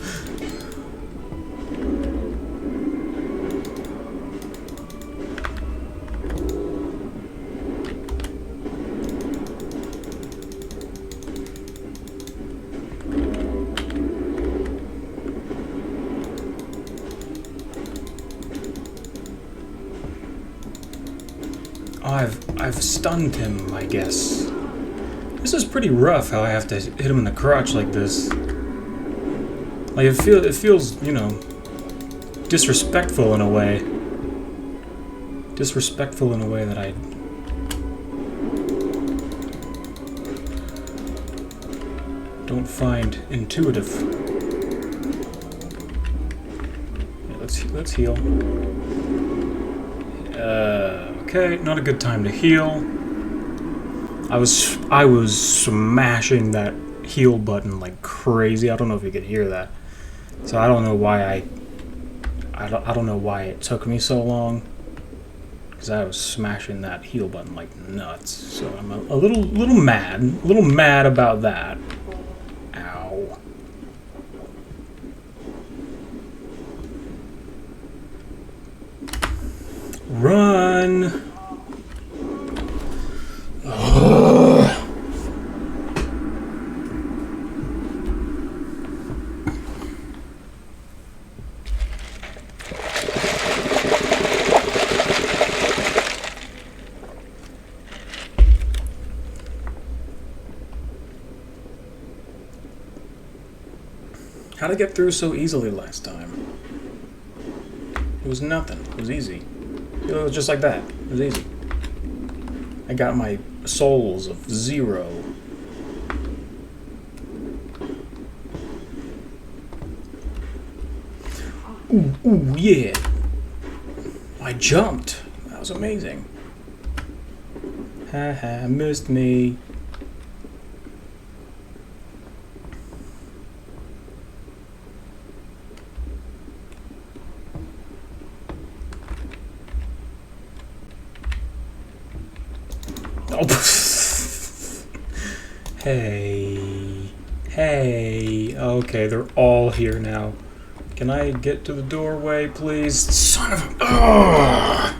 Speaker 1: Oh, I've stunned him, I guess. This is pretty rough how I have to hit him in the crotch like this. Like, it feels, you know, disrespectful in a way. Disrespectful in a way that I don't find intuitive. Yeah, let's heal. Okay, not a good time to heal. I was smashing that heal button like crazy. I don't know if you could hear that. So I don't know why I don't know why it took me so long, because I was smashing that heal button like nuts. So I'm a little mad about that. Ow. Run! How'd I get through so easily last time? It was nothing. It was easy. It was just like that. It was easy. I got my souls of 0. Ooh, yeah. I jumped. That was amazing. Haha, missed me. Hey. Hey. Okay, they're all here now. Can I get to the doorway, please? Son of a... Ugh.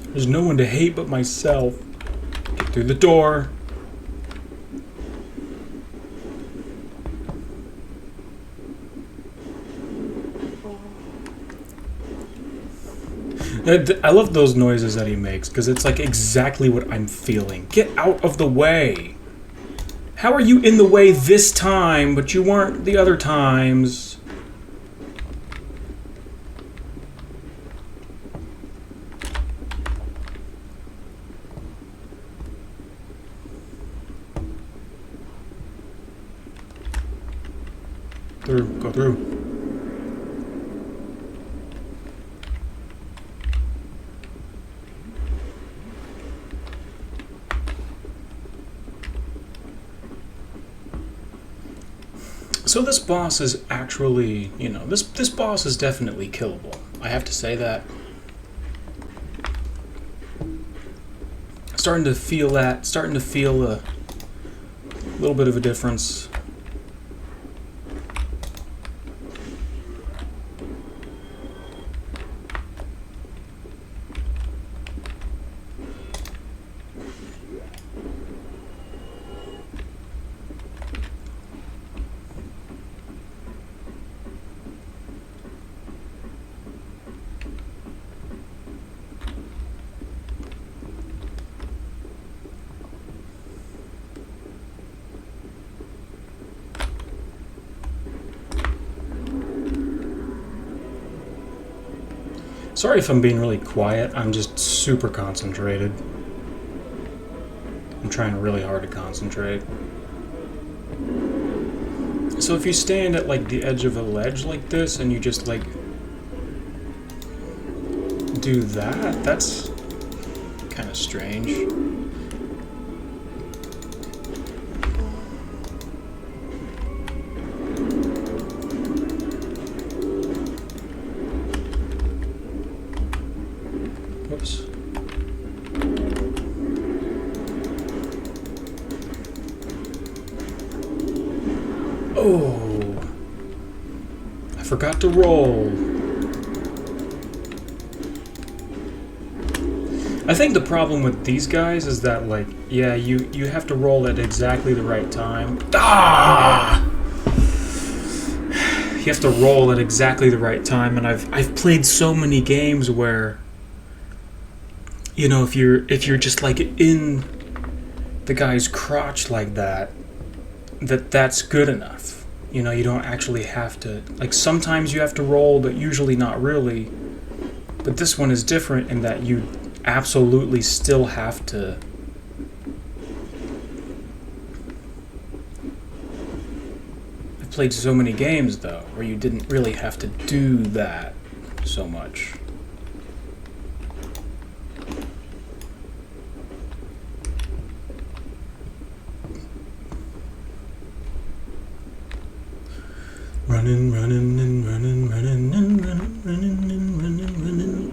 Speaker 1: There's no one to hate but myself. Get through the door. I love those noises that he makes because it's like exactly what I'm feeling. Get out of the way. How are you in the way this time, but you weren't the other times? Go through. So this boss is actually, you know, this boss is definitely killable. I have to say that. Starting to feel that. Starting to feel a little bit of a difference. Sorry if I'm being really quiet, I'm just super concentrated. I'm trying really hard to concentrate. So if you stand at like the edge of a ledge like this and you just like do that, that's kind of strange. Whoops. Oh, I forgot to roll. I think the problem with these guys is that, like, yeah, you have to roll at exactly the right time. Ah! You have to roll at exactly the right time, and I've played so many games where, you know, if you're just like in the guy's crotch like that, that's good enough. You know, you don't actually have to, like, sometimes you have to roll, but usually not really. But this one is different in that you absolutely still have to. I've played so many games though where you didn't really have to do that so much. running, running, and running, running, and running, running, and running, running.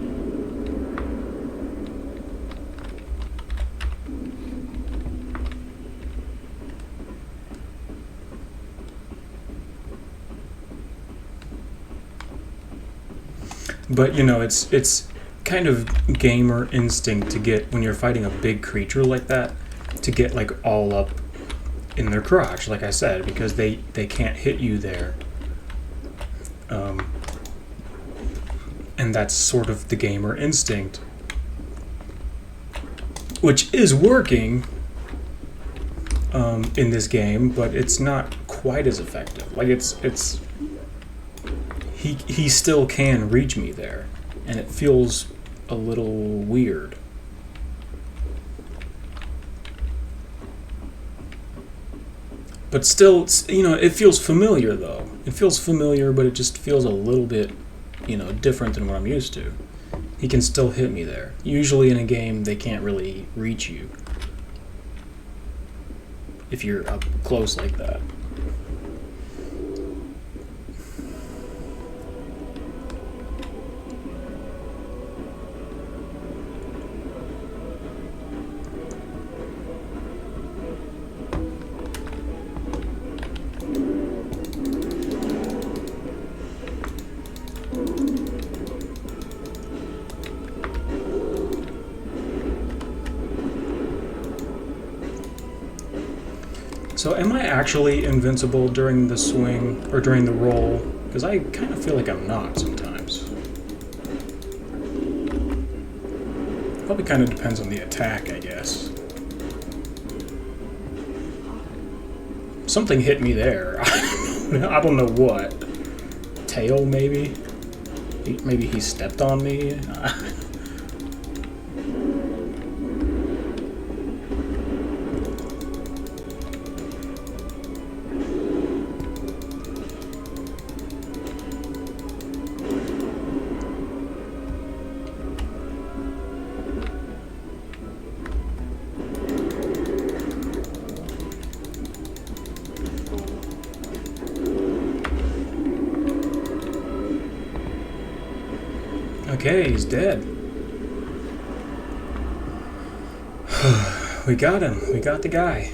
Speaker 1: But you know, it's kind of gamer instinct to get, when you're fighting a big creature like that, to get like all up in their crotch, like I said, because they can't hit you there. And that's sort of the gamer instinct, which is working in this game, but it's not quite as effective. Like he still can reach me there, and it feels a little weird. But still, you know, it feels familiar though. It feels familiar, but it just feels a little bit, you know, different than what I'm used to. He can still hit me there. Usually in a game, they can't really reach you if you're up close like that. So am I actually invincible during the swing, or during the roll? Because I kind of feel like I'm not sometimes. Probably kind of depends on the attack, I guess. Something hit me there. I don't know what. Tail, maybe? Maybe he stepped on me? Okay, he's dead. We got him. We got the guy.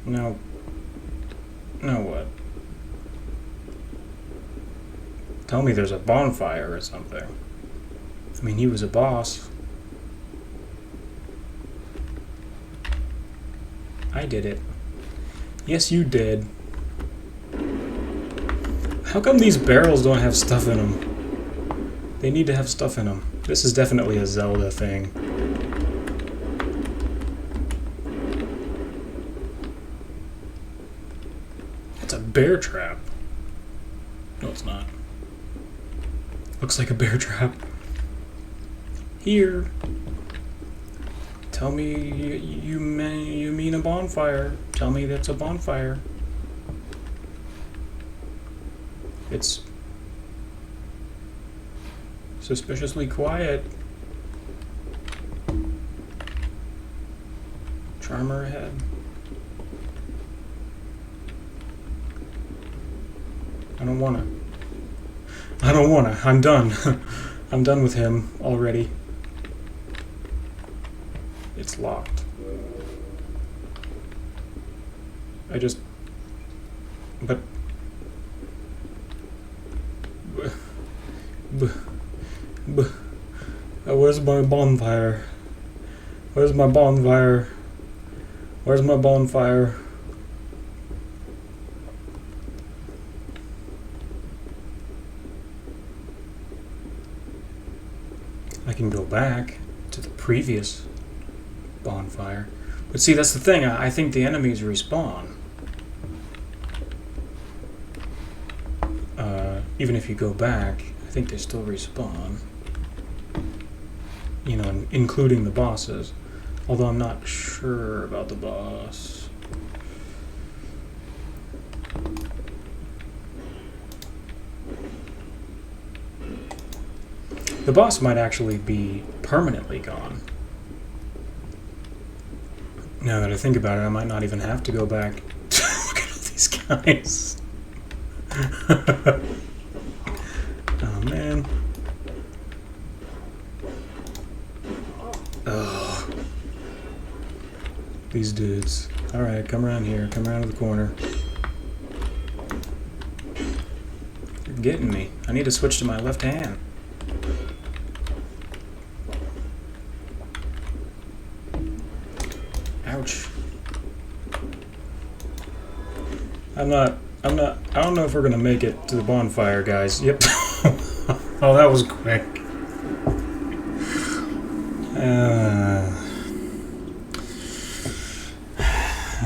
Speaker 1: Now what? Tell me there's a bonfire or something. I mean, he was a boss. I did it. Yes, you did. How come these barrels don't have stuff in them? They need to have stuff in them. This is definitely a Zelda thing. It's a bear trap. No, it's not. Looks like a bear trap. Here. Tell me you mean a bonfire. Tell me that's a bonfire. It's suspiciously quiet. Charmer ahead. I don't wanna. I'm done. I'm done with him already. It's locked. But where's my bonfire? Where's my bonfire? Where's my bonfire? I can go back to the previous bonfire. But see, that's the thing. I think the enemies respawn. Even if you go back, I think they still respawn. You know, including the bosses. Although I'm not sure about the boss. The boss might actually be permanently gone. Now that I think about it, I might not even have to go back. Look at all these guys. Nice. Oh, man. Oh. These dudes. Alright, come around here. Come around to the corner. You're getting me. I need to switch to my left hand. Ouch. I don't know if we're gonna make it to the bonfire, guys. Yep. Oh, that was quick.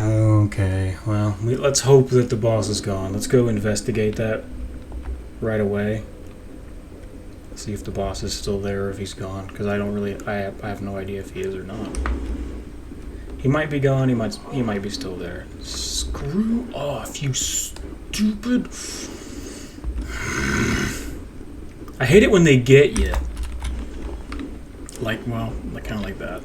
Speaker 1: Okay, well, let's hope that the boss is gone. Let's go investigate that right away. See if the boss is still there or if he's gone. Because I have no idea if he is or not. He might be gone, he might be still there. Screw off, you stupid... I hate it when they get you. Like, well, kind of like that.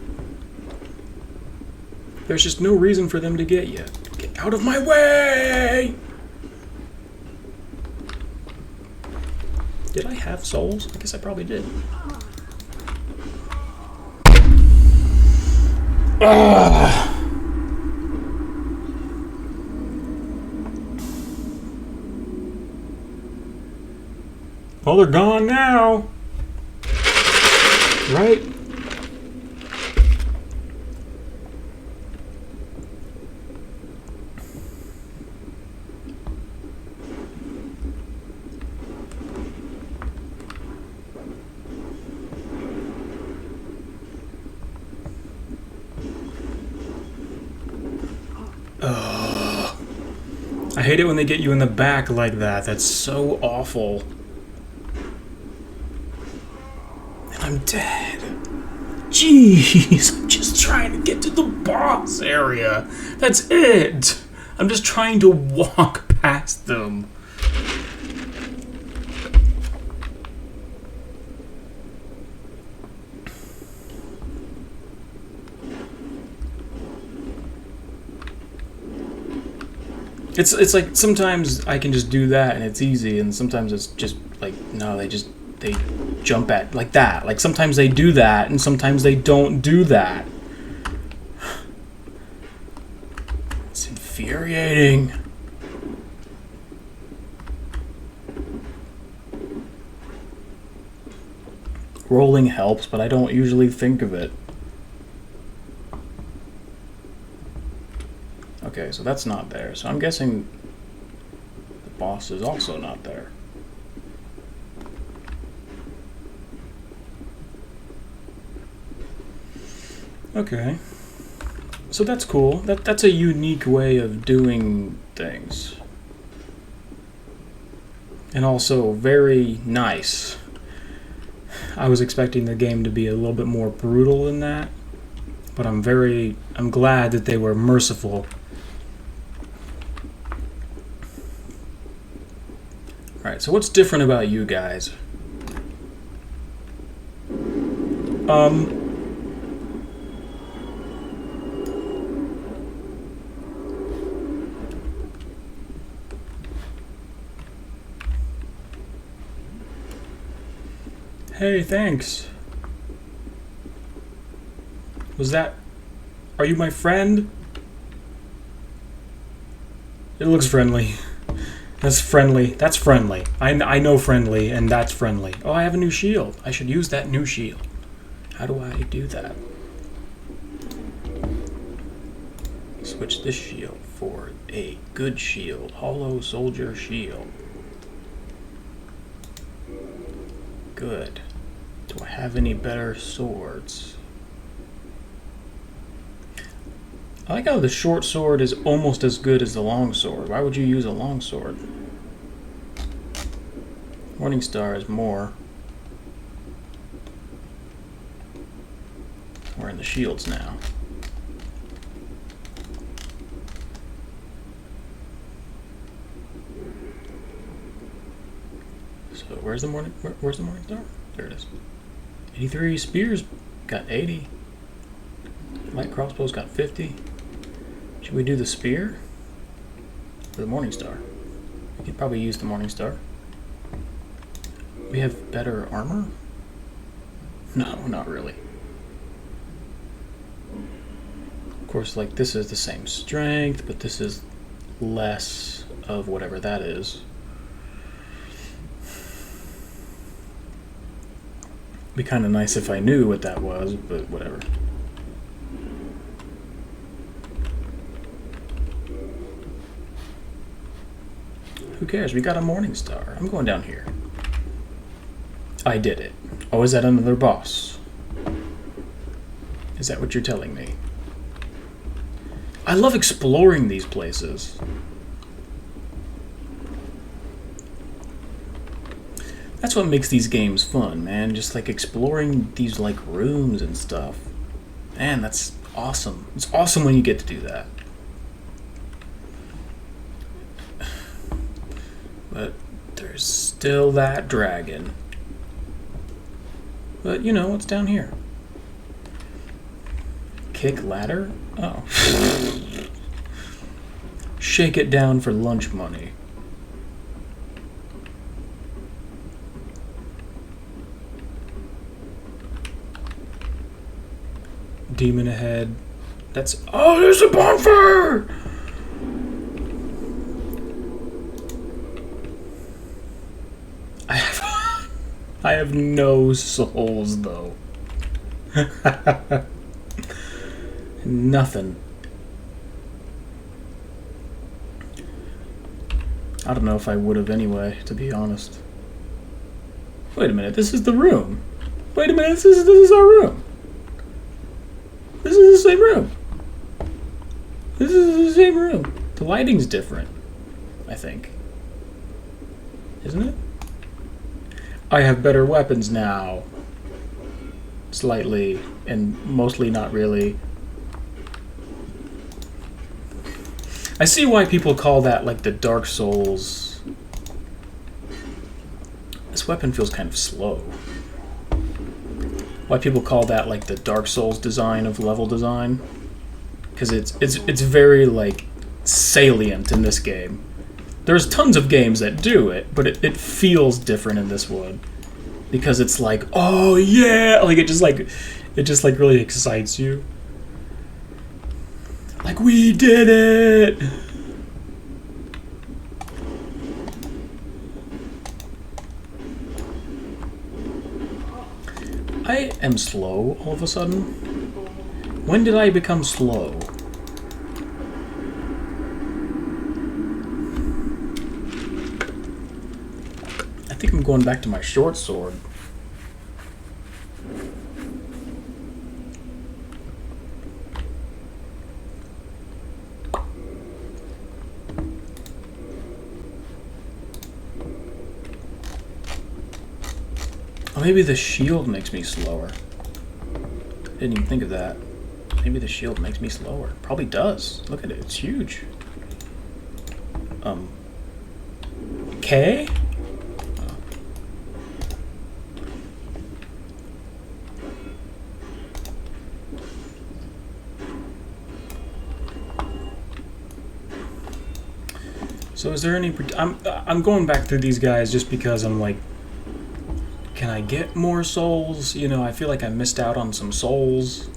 Speaker 1: There's just no reason for them to get you. Get out of my way! Did I have souls? I guess I probably did. Ugh. Well, they're gone now. Right? Ugh. I hate it when they get you in the back like that. That's so awful. And I'm dead. Jeez, I'm just trying to get to the boss area. That's it. I'm just trying to walk past them. It's like sometimes I can just do that and it's easy, and sometimes it's just like, no, they jump at like that. Like sometimes they do that and sometimes they don't do that. It's infuriating. Rolling helps, but I don't usually think of it. Okay, so that's not there. So I'm guessing the boss is also not there. Okay. So that's cool. That's a unique way of doing things. And also very nice. I was expecting the game to be a little bit more brutal than that, but I'm glad that they were merciful. Alright, so what's different about you guys? Hey, thanks. Are you my friend? It looks friendly. That's friendly. That's friendly. I know friendly, and that's friendly. Oh, I have a new shield. I should use that new shield. How do I do that? Switch this shield for a good shield. Hollow soldier shield. Good. Do I have any better swords? I like how the short sword is almost as good as the long sword. Why would you use a long sword? Morningstar is more. We're in the shields now. So where's the Morningstar? There it is. 83. Spears got 80. Light crossbows got 50. Should we do the spear? The Morning Star. We could probably use the Morning Star. We have better armor? No, not really. Of course, like, this is the same strength, but this is less of whatever that is. Be kind of nice if I knew what that was, but whatever. Who cares? We got a Morning Star. I'm going down here. I did it. Oh, is that another boss? Is that what you're telling me? I love exploring these places. That's what makes these games fun, man. Just like exploring these like rooms and stuff. Man, that's awesome. It's awesome when you get to do that. But there's still that dragon. But you know what's down here? Kick ladder? Oh. Shake it down for lunch money. Demon ahead. That's... Oh, there's a bonfire! I have no souls, though. Nothing. I don't know if I would have anyway, to be honest. Wait a minute, this is the room. Wait a minute, this is our room. This is the same room. This is the same room. The lighting's different, I think. Isn't it? I have better weapons now. Slightly, and mostly not really. I see why people call that like the Dark Souls. This weapon feels kind of slow. Why people call that like the Dark Souls design of level design. Because it's very like salient in this game. There's tons of games that do it, but it feels different in this one. Because it's like, oh yeah, like it just like really excites you. Like, we did it! I am slow all of a sudden. When did I become slow? I think I'm going back to my short sword. Oh, maybe the shield makes me slower. Didn't even think of that. Maybe the shield makes me slower. Probably does. Look at it. It's huge. K? Oh. So is there any... I'm going back through these guys just because I'm like... Can I get more souls? You know, I feel like I missed out on some souls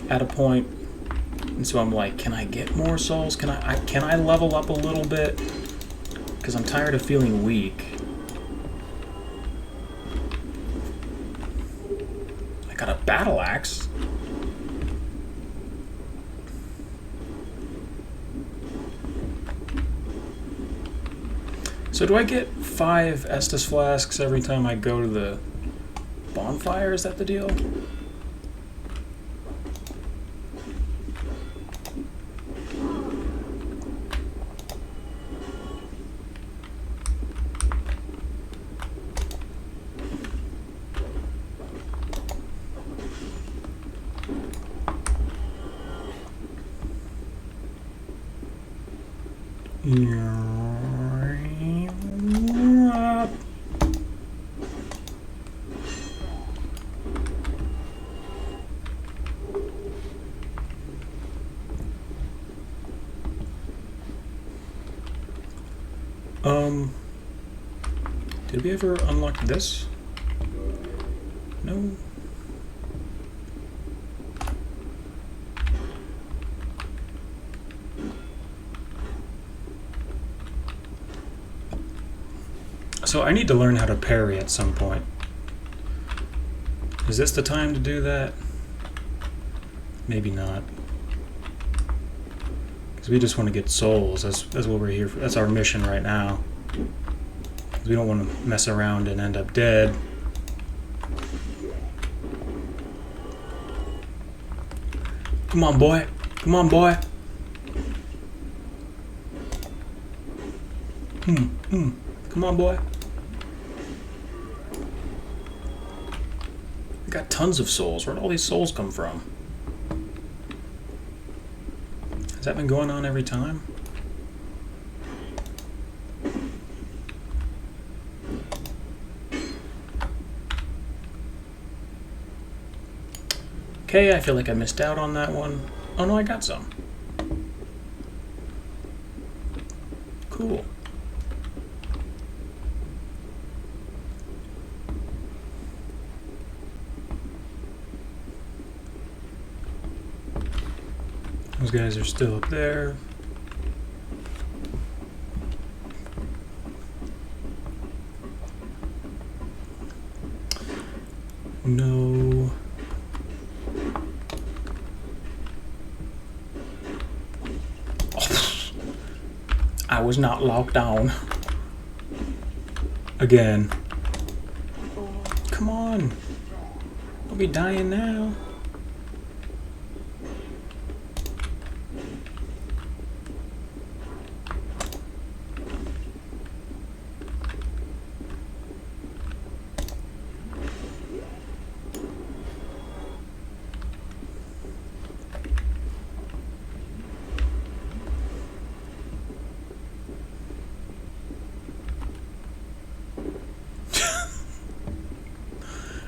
Speaker 1: at a point. And so I'm like, can I get more souls? Can I level up a little bit? Because I'm tired of feeling weak. I got a battle axe. So do I get 5 Estus flasks every time I go to the bonfire? Is that the deal? Did we ever unlock this? No. So I need to learn how to parry at some point. Is this the time to do that? Maybe not. Because we just want to get souls. That's what we're here for. That's our mission right now. We don't want to mess around and end up dead. Come on, boy. Come on, boy. Come on, boy. We got tons of souls. Where'd all these souls come from? Has that been going on every time? Okay, I feel like I missed out on that one. Oh no, I got some. Cool. Those guys are still up there. No. Oh. I was not locked on. Again. Come on. Don't be dying now.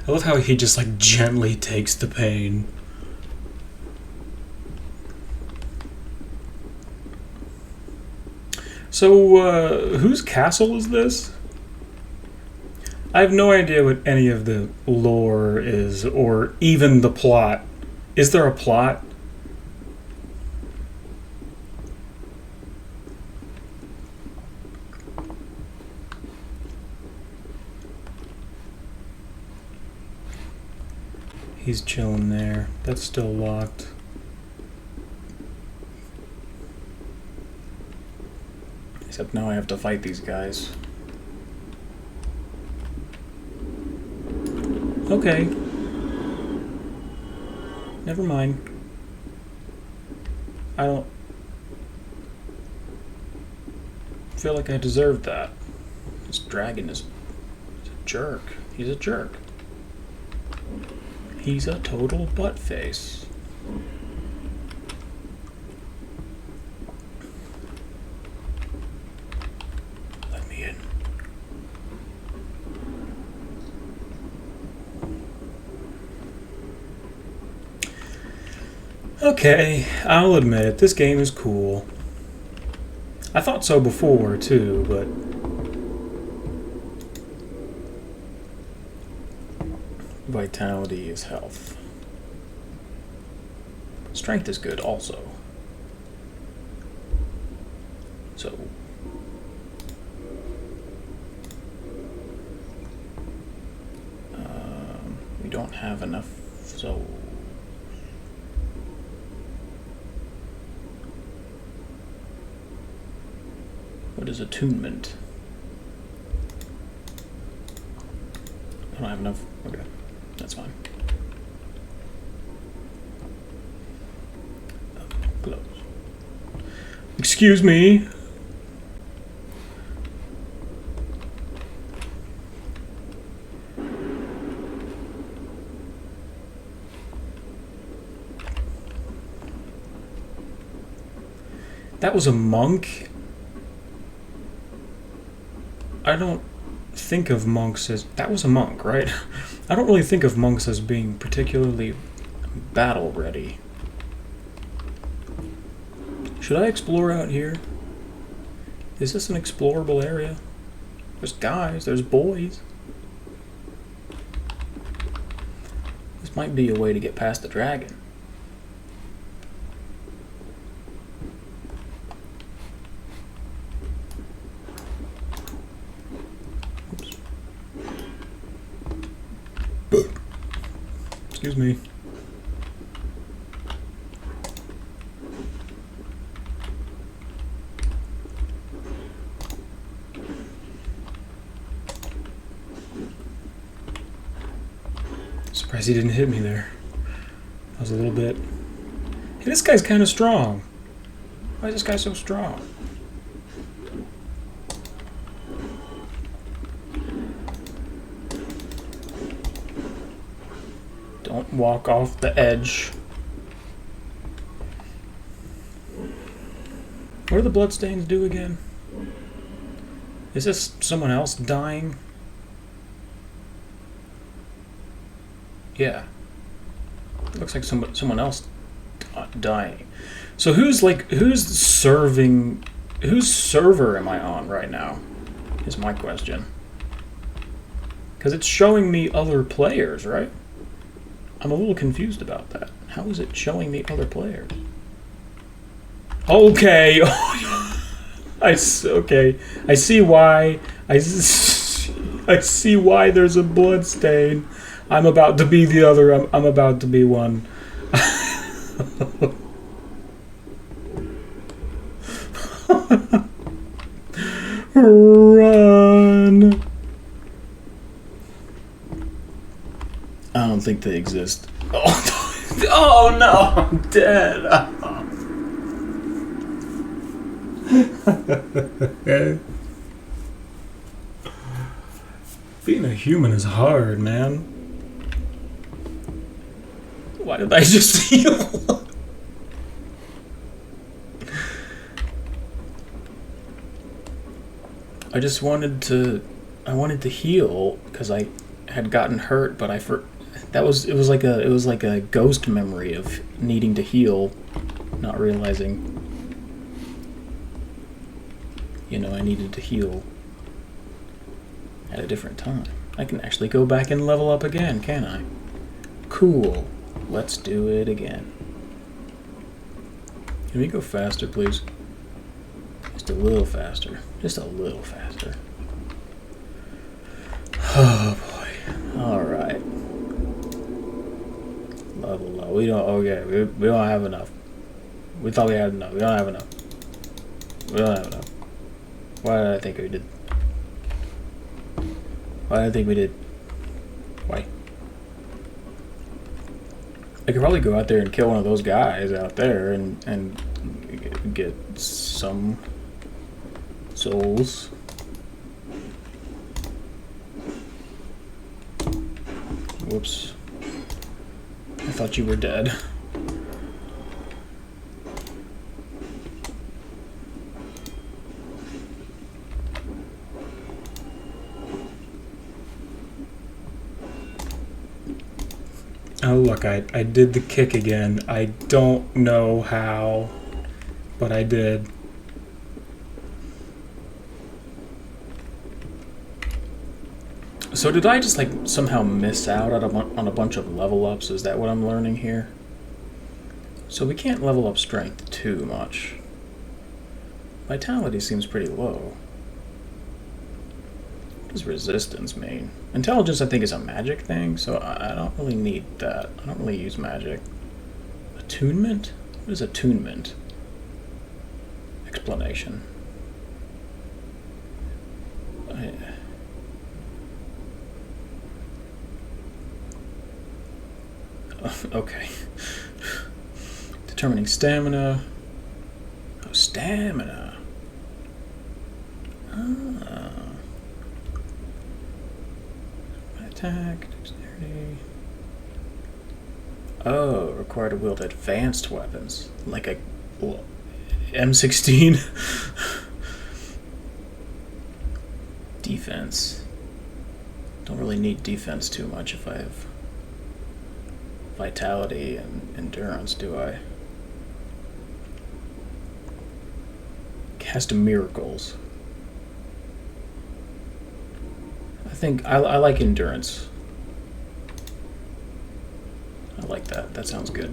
Speaker 1: I love how he just like gently takes the pain. So, whose castle is this? I have no idea what any of the lore is, or even the plot. Is there a plot? He's chilling there. That's still locked. Except now I have to fight these guys. Okay. Never mind. I don't feel like I deserved that. This dragon is a jerk. He's a jerk. He's a total butt face. Let me in. Okay, I'll admit it, this game is cool. I thought so before, too, but vitality is health. Strength is good also. So we don't have enough, so what is attunement? I don't have enough. Okay. That's fine. Close. Excuse me. That was a monk? I don't think of monks as... That was a monk, right? I don't really think of monks as being particularly battle ready. Should I explore out here? Is this an explorable area? There's guys, there's boys. This might be a way to get past the dragon. Oops. Excuse me. Surprised he didn't hit me there. I was a little bit... Hey, this guy's kind of strong. Why is this guy so strong? Don't walk off the edge. What do the bloodstains do again? Is this someone else dying? Yeah. Looks like someone else dying. So whose server am I on right now? Is my question. Because it's showing me other players, right? I'm a little confused about that. How is it showing me other players? Okay. Okay. I see why. I see why there's a blood stain. I'm about to be the other. I'm about to be one. Run. I don't think they exist. Oh no, I'm dead. Being a human is hard, man. Why did I just heal? I just wanted to heal because I had gotten hurt, but it was like a ghost memory of needing to heal, not realizing, I needed to heal at a different time. I can actually go back and level up again, can I? Cool. Let's do it again. Can we go faster, please? Just a little faster. Just a little faster. Oh boy. Alright. Level up. We don't have enough. We thought we had enough. We don't have enough. We don't have enough. Why did I think we did? Why I could probably go out there and kill one of those guys out there and get some souls. Whoops. I thought you were dead. Oh look, I did the kick again. I don't know how, but I did. So did I just somehow miss out on a bunch of level ups? Is that what I'm learning here? So we can't level up strength too much. Vitality seems pretty low. What does resistance mean? Intelligence, I think, is a magic thing, so I don't really need that. I don't really use magic. Attunement? What is attunement? Explanation. Okay. Determining stamina. Oh, stamina. Ah. Attack, dexterity. Oh, required to wield advanced weapons. Like a M16. Defense. Don't really need defense too much if I have vitality and endurance, do I? Cast miracles. think I like endurance. I like that. That sounds good.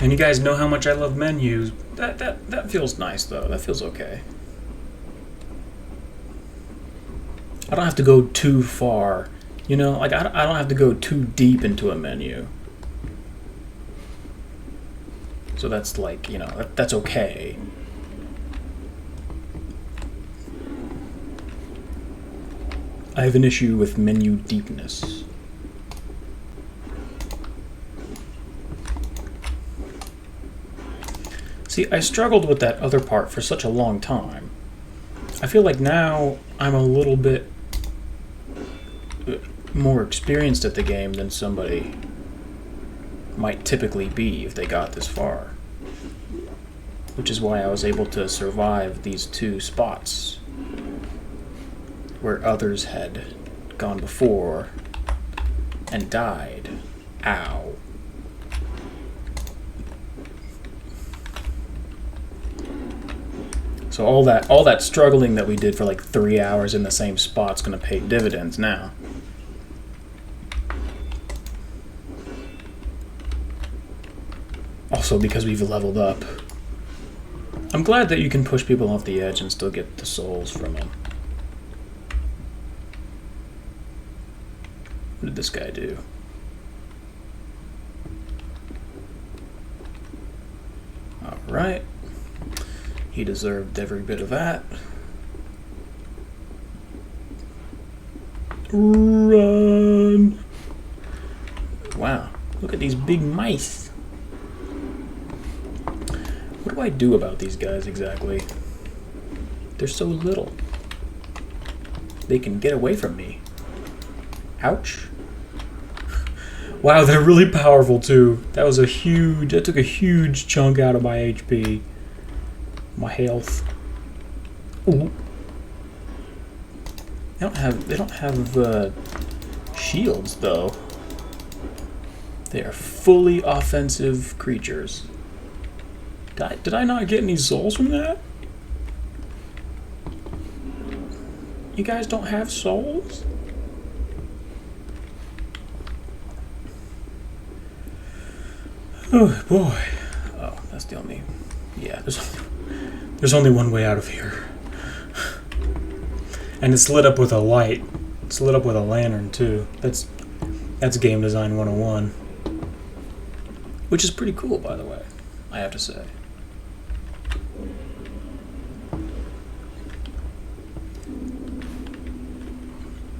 Speaker 1: And you guys know how much I love menus. That feels nice though. That feels okay. I don't have to go too far. You know, like I don't have to go too deep into a menu. So that's like, you know, that's okay. I have an issue with menu deepness. See, I struggled with that other part for such a long time. I feel like now I'm a little bit more experienced at the game than somebody might typically be if they got this far. Which is why I was able to survive these two spots where others had gone before and died. Ow. So all that struggling that we did for like 3 hours in the same spot's gonna pay dividends now. Also because we've leveled up. I'm glad that you can push people off the edge and still get the souls from them. What did this guy do? Alright. He deserved every bit of that. Run! Wow, look at these big mice. What do I do about these guys exactly? They're so little. They can get away from me. Ouch. Wow, they're really powerful too. That took a huge chunk out of my HP. My health. Ooh. They don't have shields though. They are fully offensive creatures. Did I not get any souls from that? You guys don't have souls? Oh boy. Oh, that's the only. Yeah, there's only one way out of here. And it's lit up with a light. It's lit up with a lantern too. That's game design 101. Which is pretty cool, by the way, I have to say.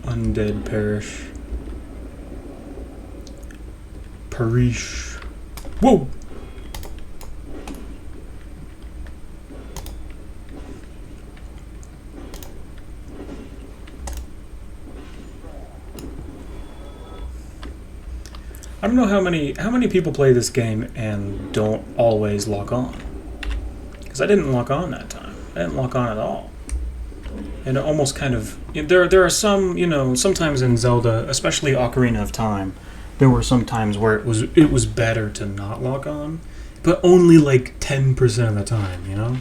Speaker 1: Undead perish. Perish. Whoa! I don't know how many people play this game and don't always lock on. Because I didn't lock on that time. I didn't lock on at all. And it almost kind of... There are some, you know, sometimes in Zelda, especially Ocarina of Time, there were some times where it was better to not lock on. But only like 10% of the time, you know?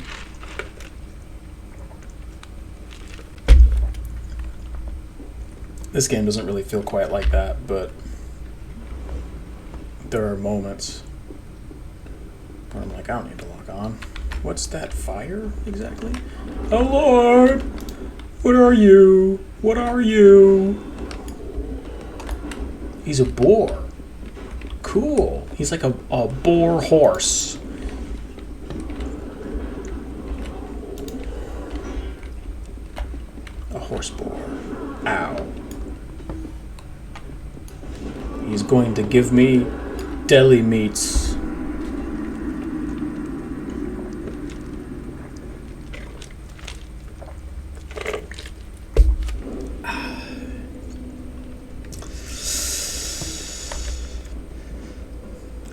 Speaker 1: This game doesn't really feel quite like that, but... there are moments where I'm like, I don't need to lock on. What's that fire exactly? Oh Lord! What are you? What are you? He's a boar. Cool. He's like a boar horse. A horse boar. Ow. He's going to give me deli meats.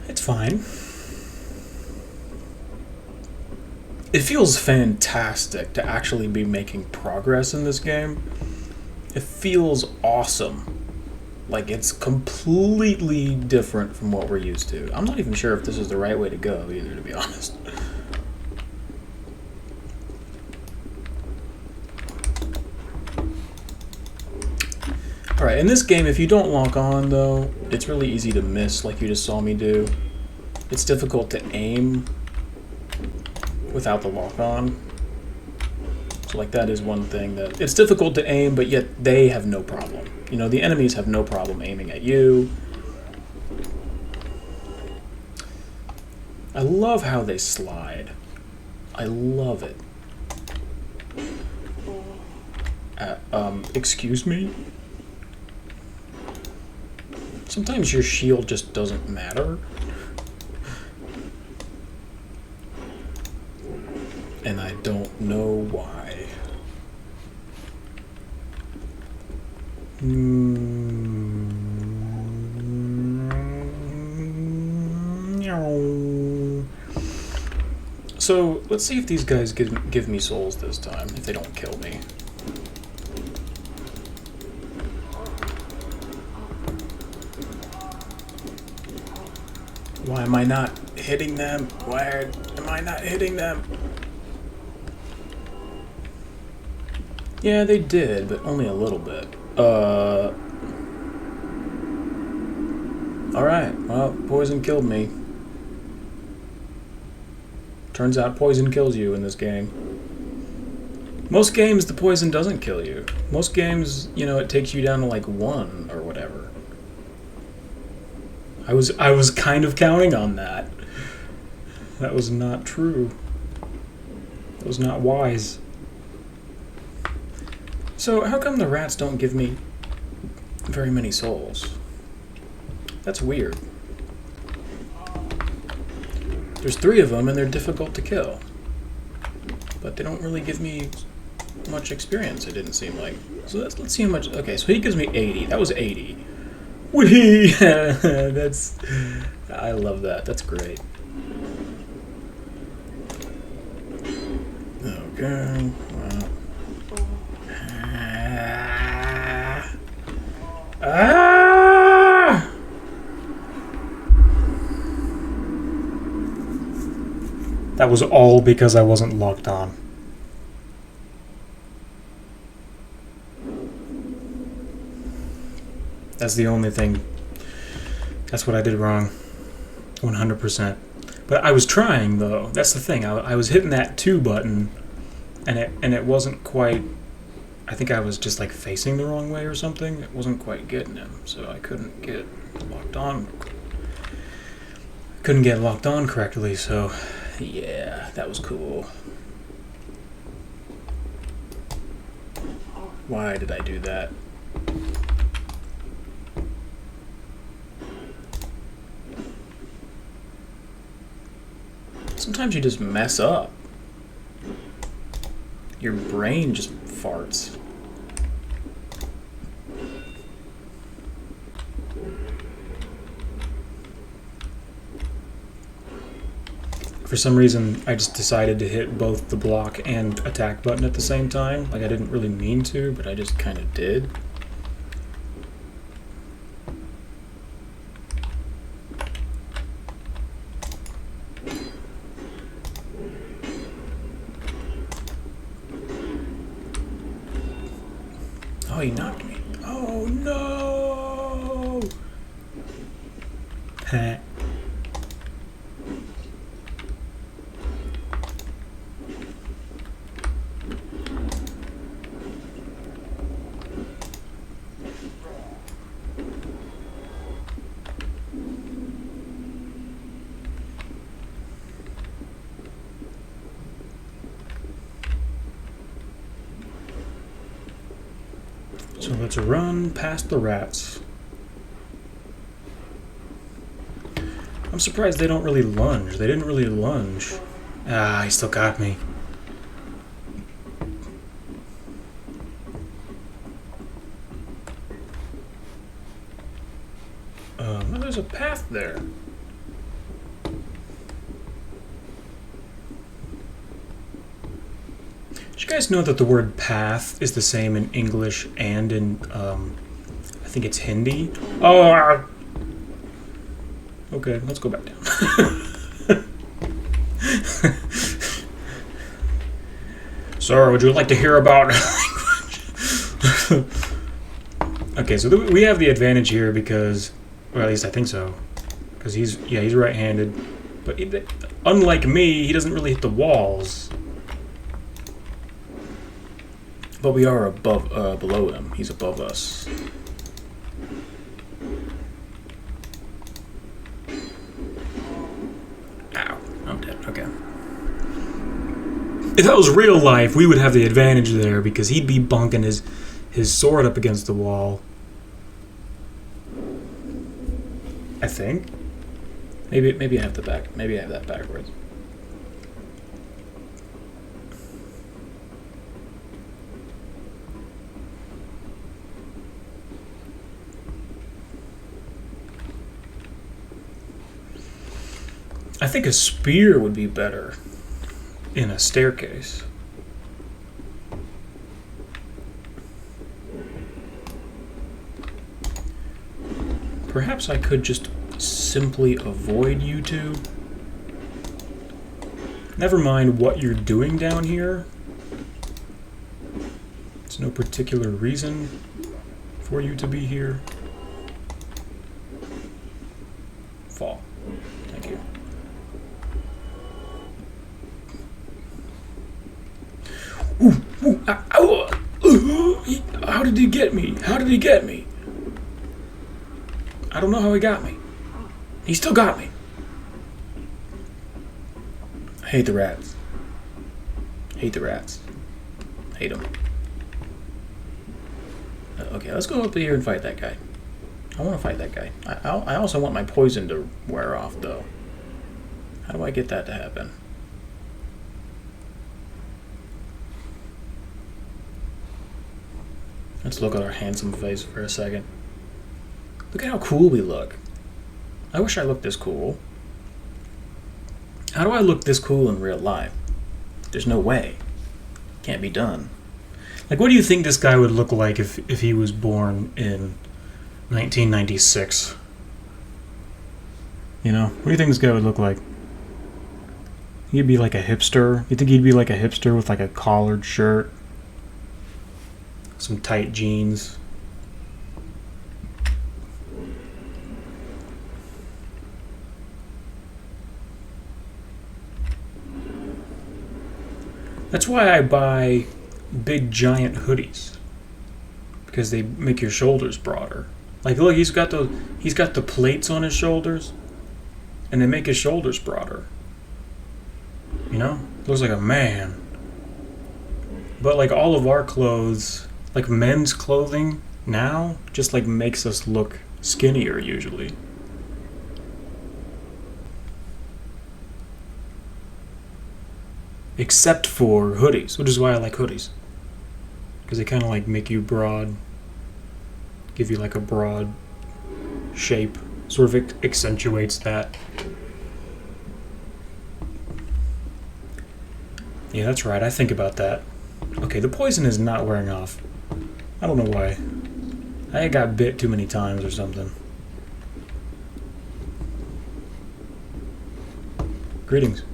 Speaker 1: It's fine. It feels fantastic to actually be making progress in this game. It feels awesome. Like, it's completely different from what we're used to. I'm not even sure if this is the right way to go, either, to be honest. Alright, in this game, if you don't lock on, though, it's really easy to miss, like you just saw me do. It's difficult to aim without the lock on. So, like, that is one thing that... It's difficult to aim, but yet they have no problem. You know, the enemies have no problem aiming at you. I love how they slide. I love it. Excuse me? Sometimes your shield just doesn't matter. And I don't know why. So, let's see if these guys give me souls this time, if they don't kill me. Why am I not hitting them? Why am I not hitting them? Yeah, they did, but only a little bit. Alright, well, poison killed me. Turns out poison kills you in this game. Most games, the poison doesn't kill you. Most games, you know, it takes you down to like 1 or whatever. I was kind of counting on that. That was not true. That was not wise. So, how come the rats don't give me very many souls? That's weird. There's 3 of them and they're difficult to kill. But they don't really give me much experience, it didn't seem like. So let's see how much... Okay, so he gives me 80. That was 80. Whee! That's... I love that. That's great. Okay. Well. Ah! That was all because I wasn't locked on. That's the only thing. That's what I did wrong. 100%. But I was trying, though. That's the thing. I was hitting that 2 button, and it wasn't quite... I think I was just like facing the wrong way or something. It wasn't quite getting him, so I couldn't get locked on. Couldn't get locked on correctly, so yeah, that was cool. Why did I do that? Sometimes you just mess up. Your brain just farts. For some reason, I just decided to hit both the block and attack button at the same time. Like, I didn't really mean to, but I just kind of did. Oh, he knocked me. Oh, no! Heh. So let's run past the rats. I'm surprised they don't really lunge. They didn't really lunge. Ah, he still got me. There's a path there. Did you guys know that the word path is the same in English and in, I think it's Hindi? Oh! Okay, let's go back down. Sir, would you like to hear about language? Okay, so we have the advantage here because, or at least I think so, because he's right-handed, but unlike me, he doesn't really hit the walls. But we are below him. He's above us. Ow, I'm dead. Okay. If that was real life, we would have the advantage there because he'd be bunking his sword up against the wall. I think. Maybe I have maybe I have that backwards. I think a spear would be better in a staircase. Perhaps I could just simply avoid you two. Never mind what you're doing down here. There's no particular reason for you to be here. Fall. Thank you. Ooh, ooh, ow, ow. How did he get me? How did he get me? I don't know how he got me. He still got me. I hate the rats. Hate the rats. Hate them. Okay, let's go up here and fight that guy. I want to fight that guy. I also want my poison to wear off, though. How do I get that to happen? Let's look at our handsome face for a second. Look at how cool we look. I wish I looked this cool. How do I look this cool in real life? There's no way. Can't be done. Like, what do you think this guy would look like if he was born in 1996? You know? What do you think this guy would look like? He'd be like a hipster? You think he'd be like a hipster with like a collared shirt? Some tight jeans? That's why I buy big giant hoodies, because they make your shoulders broader. Like, look, he's got the plates on his shoulders, and they make his shoulders broader. You know, looks like a man. But like all of our clothes, like men's clothing now, just like makes us look skinnier usually. Except for hoodies, which is why I like hoodies. Because they kind of like make you broad, give you like a broad shape, sort of accentuates that. Yeah, that's right, I think about that. Okay, the poison is not wearing off. I don't know why. I got bit too many times or something. Greetings.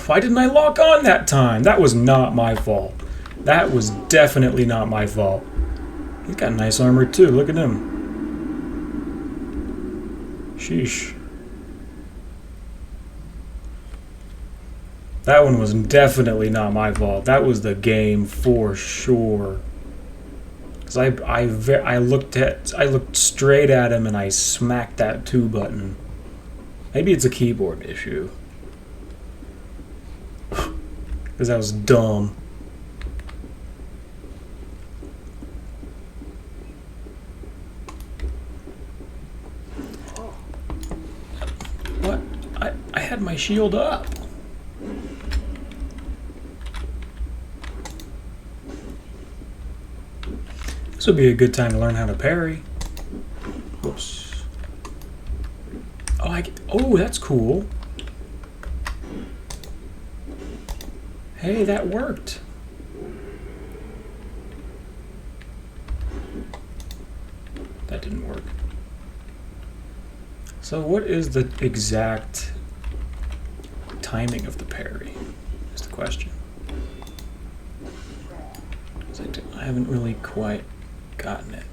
Speaker 1: Why didn't I lock on that time? That was not my fault. That was definitely not my fault. He's got nice armor too. Look at him. Sheesh. That one was definitely not my fault. That was the game for sure. Cause I looked straight at him and I smacked that 2 button. Maybe it's a keyboard issue. Because that was dumb. What? I had my shield up. This would be a good time to learn how to parry. Whoops. Oh, that's cool. Hey, that worked. That didn't work. So what is the exact timing of the parry? Is the question. I haven't really quite gotten it.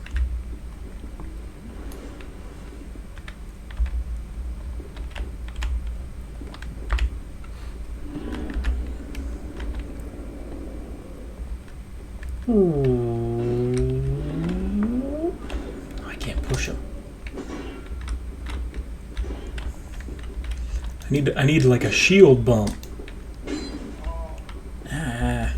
Speaker 1: I can't push him. I need like a shield bump. Ah.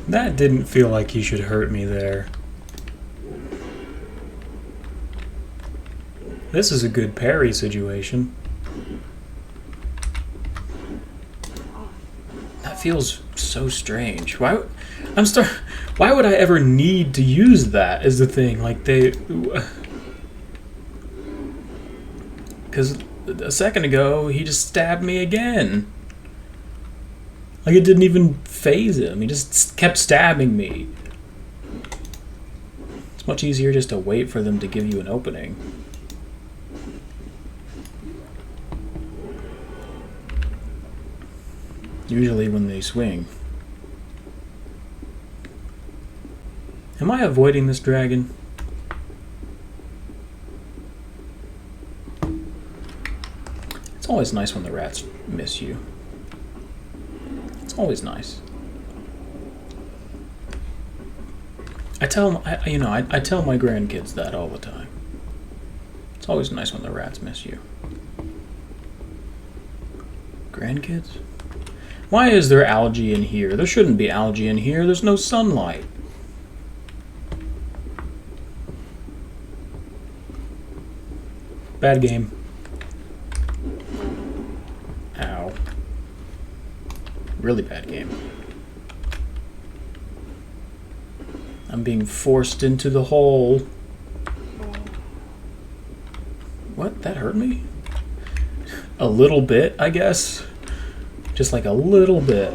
Speaker 1: That didn't feel like he should hurt me there. This is a good parry situation. That feels so strange. Why would I ever need to use that is the thing. Like because a second ago he just stabbed me again. Like it didn't even phase him. He just kept stabbing me. It's much easier just to wait for them to give you an opening. Usually when they swing. Am I avoiding this dragon? It's always nice when the rats miss you. It's always nice. I tell my grandkids that all the time. It's always nice when the rats miss you. Grandkids? Why is there algae in here? There shouldn't be algae in here. There's no sunlight. Bad game. Ow. Really bad game. I'm being forced into the hole. What? That hurt me? A little bit, I guess. Just like a little bit.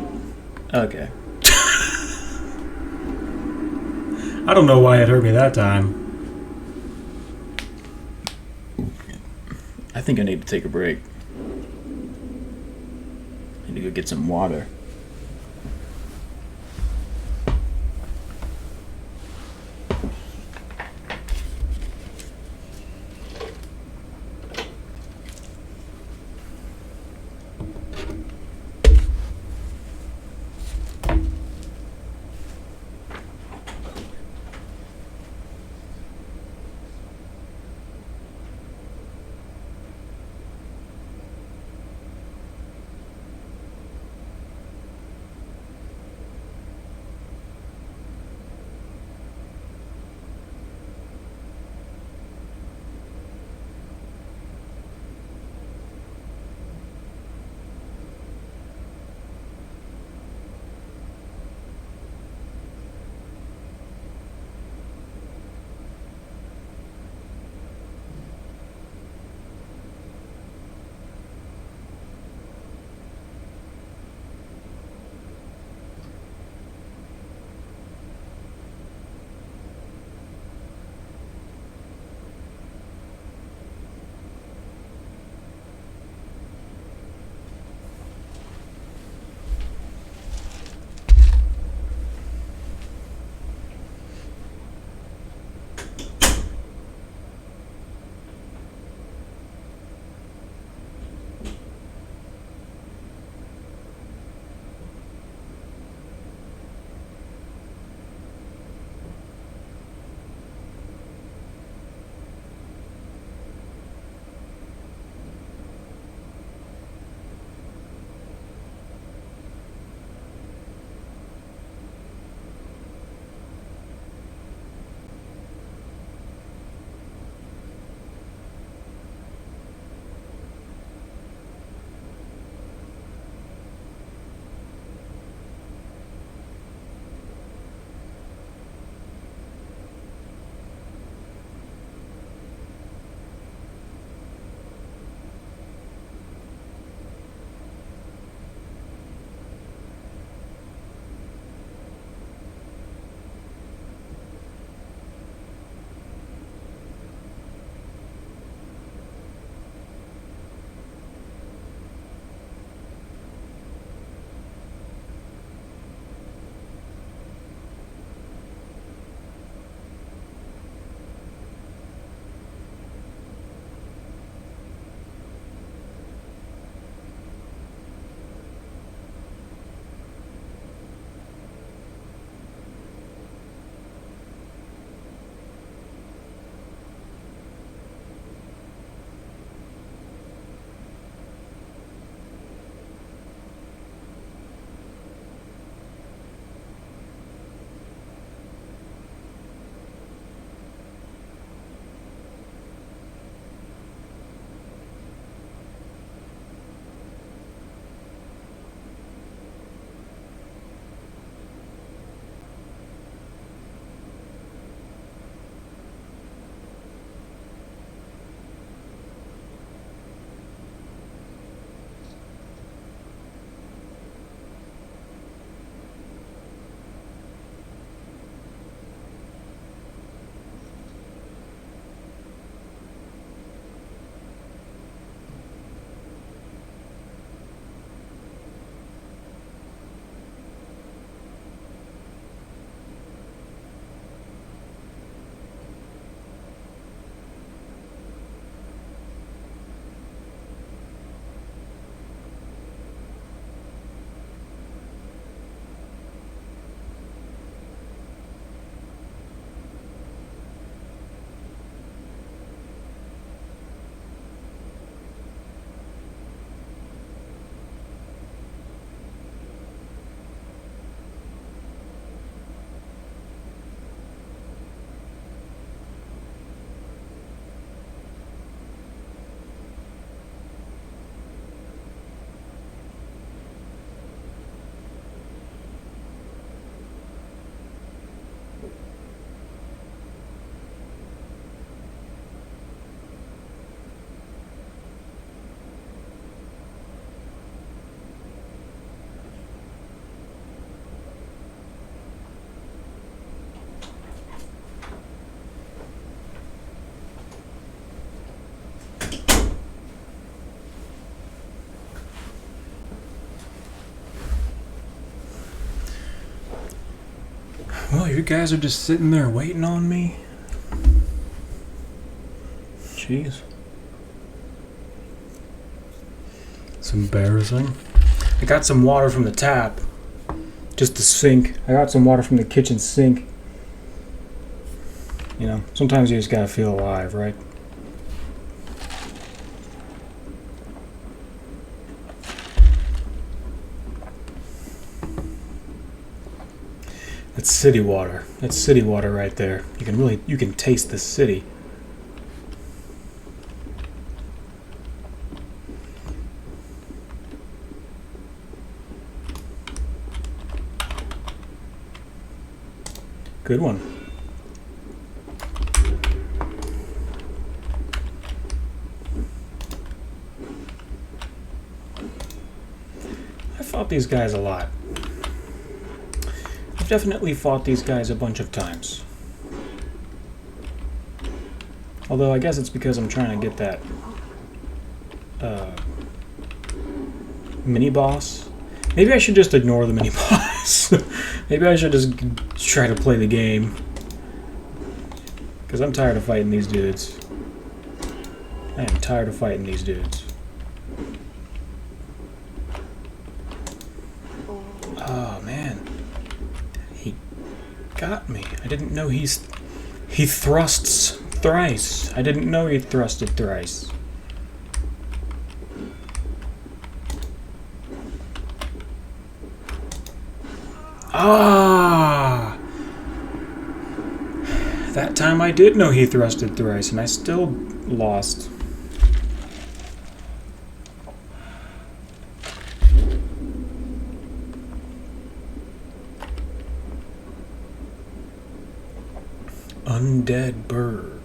Speaker 1: Okay. I don't know why it hurt me that time. I think I need to take a break. I need to go get some water. Well, you guys are just sitting there waiting on me. Jeez. It's embarrassing. I got some water from the tap. Just the sink. I got some water from the kitchen sink. You know, sometimes you just gotta feel alive, right? That's city water. That's city water right there. You can taste the city. Good one. I fought these guys a lot. I've definitely fought these guys a bunch of times. Although I guess it's because I'm trying to get that mini boss. Maybe I should just ignore the mini boss. Maybe I should just try to play the game. Because I'm tired of fighting these dudes. I am tired of fighting these dudes. Oh man. He got me. I didn't know he thrusts thrice. I didn't know he thrusted thrice. Ah! That time I did know he thrusted thrice, and I still lost. Undead Burg.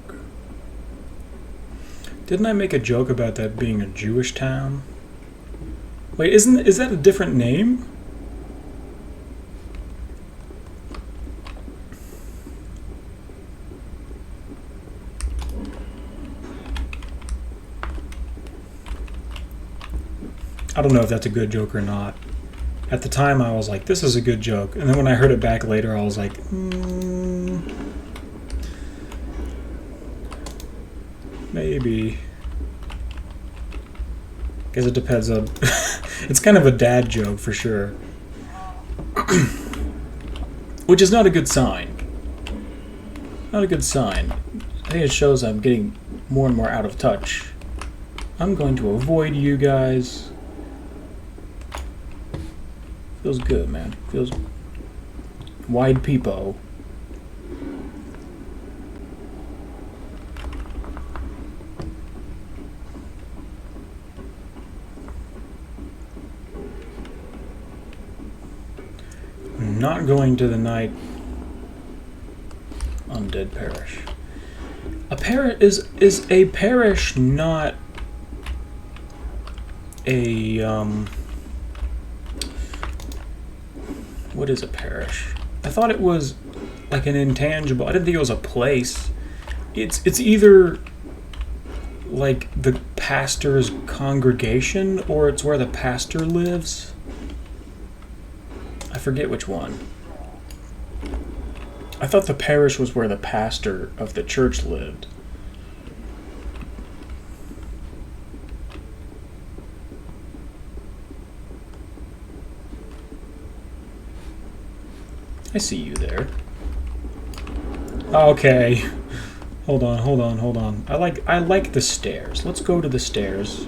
Speaker 1: Didn't I make a joke about that being a Jewish town? Wait, is that a different name? I don't know if that's a good joke or not. At the time, I was like, this is a good joke. And then when I heard it back later, I was like, maybe. Guess it depends on... It's kind of a dad joke, for sure. Which is not a good sign. Not a good sign. I think it shows I'm getting more and more out of touch. I'm going to avoid you guys. Feels good, man. Feels wide peepo. I'm not going to the night undead parish. A parish is a parish not a what is a parish? I thought it was like an intangible. I didn't think it was a place. It's either like the pastor's congregation or it's where the pastor lives. I forget which one. I thought the parish was where the pastor of the church lived. I see you there. Okay. Hold on. I like the stairs. Let's go to the stairs.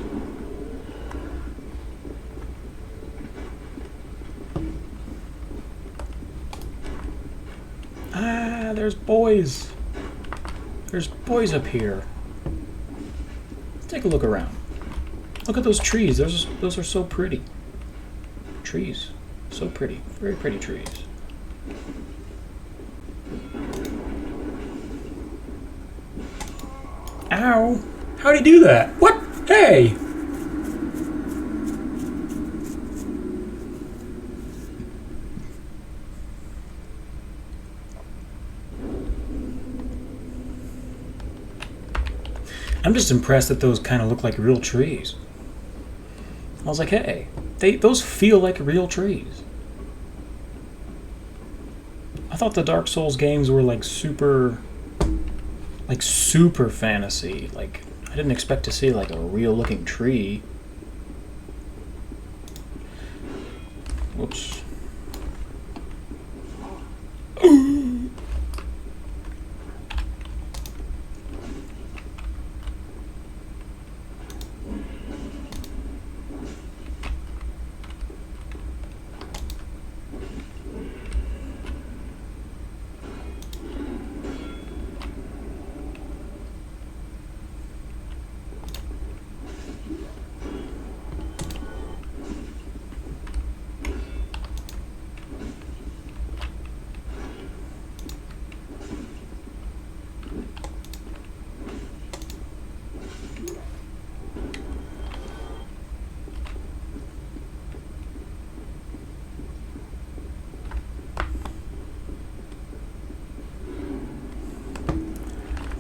Speaker 1: Ah, there's boys. There's boys up here. Let's take a look around. Look at those trees. Those are so pretty. Trees. So pretty. Very pretty trees. Ow! How'd he do that? What? Hey! I'm just impressed that those kind of look like real trees. I was like, hey, those feel like real trees. I thought the Dark Souls games were like super fantasy. Like, I didn't expect to see like a real looking tree. Whoops.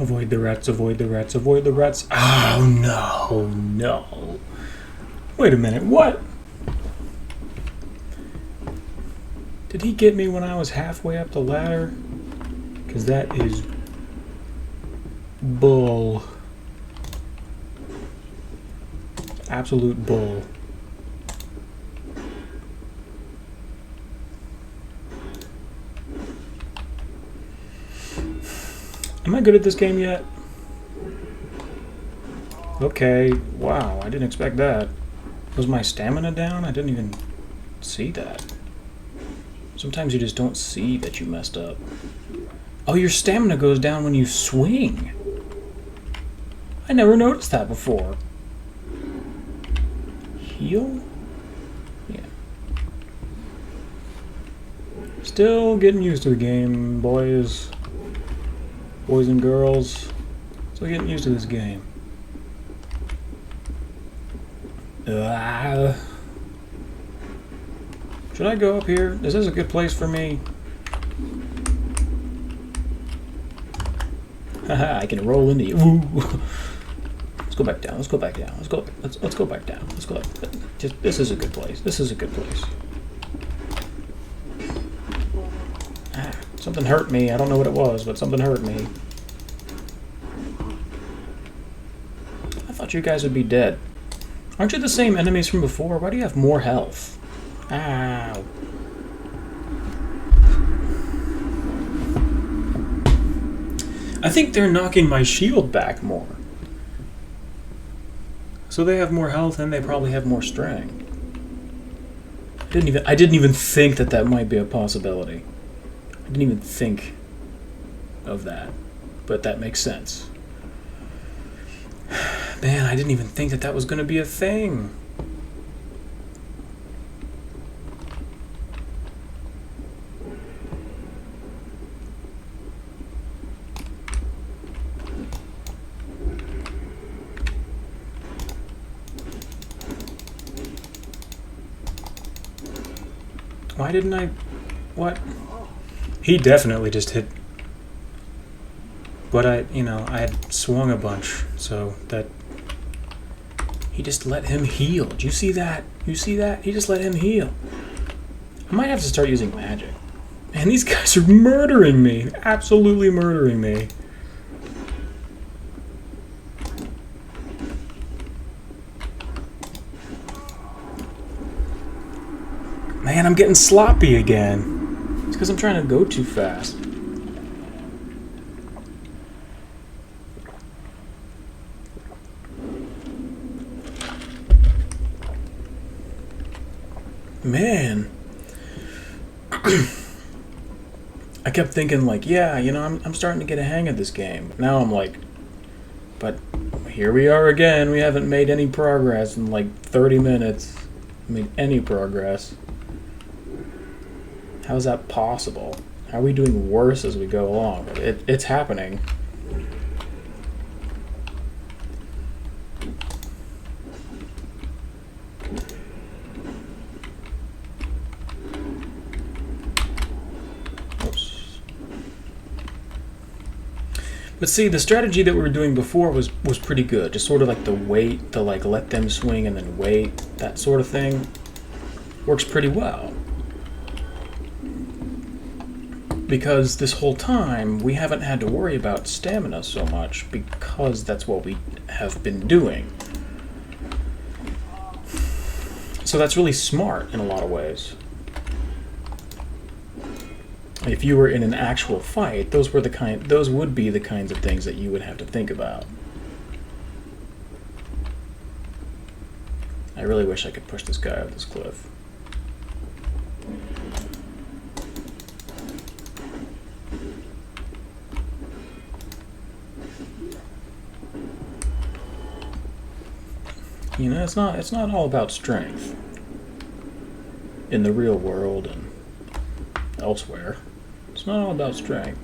Speaker 1: Avoid the rats, avoid the rats, avoid the rats. Oh no, no. Wait a minute, what? Did he get me when I was halfway up the ladder? Because that is bull. Absolute bull. Am I good at this game yet? Okay, wow, I didn't expect that. Was my stamina down? I didn't even see that. Sometimes you just don't see that you messed up. Oh, your stamina goes down when you swing. I never noticed that before. Heal? Yeah. Still getting used to the game, boys. Boys and girls. Still getting used to this game. Should I go up here? Is this a good place for me? Haha, I can roll into you. Ooh. Let's go back down. Let's go back down. Let's go back down. Let's go. This is a good place. This is a good place. Something hurt me. I don't know what it was, but something hurt me. I thought you guys would be dead. Aren't you the same enemies from before? Why do you have more health? Ow. I think they're knocking my shield back more. So they have more health and they probably have more strength. I didn't even think that might be a possibility. I didn't even think of that, but that makes sense. Man, I didn't even think that was going to be a thing. Why didn't I... What? He definitely just hit... But I had swung a bunch, so that... He just let him heal. Do you see that? You see that? He just let him heal. I might have to start using magic. Man, these guys are murdering me. Absolutely murdering me. Man, I'm getting sloppy again. It's because I'm trying to go too fast. Man. I kept thinking like, yeah, I'm starting to get a hang of this game. Now I'm like, but here we are again. We haven't made any progress in like 30 minutes. Made any progress. How is that possible? How are we doing worse as we go along? It's happening. Oops. But see, the strategy that we were doing before was pretty good. Just sort of like the wait, the like let them swing and then wait, that sort of thing. Works pretty well. Because this whole time, we haven't had to worry about stamina so much, because that's what we have been doing. So that's really smart in a lot of ways. If you were in an actual fight, those would be the kinds of things that you would have to think about. I really wish I could push this guy off this cliff. You know, it's not all about strength in the real world and elsewhere. It's not all about strength.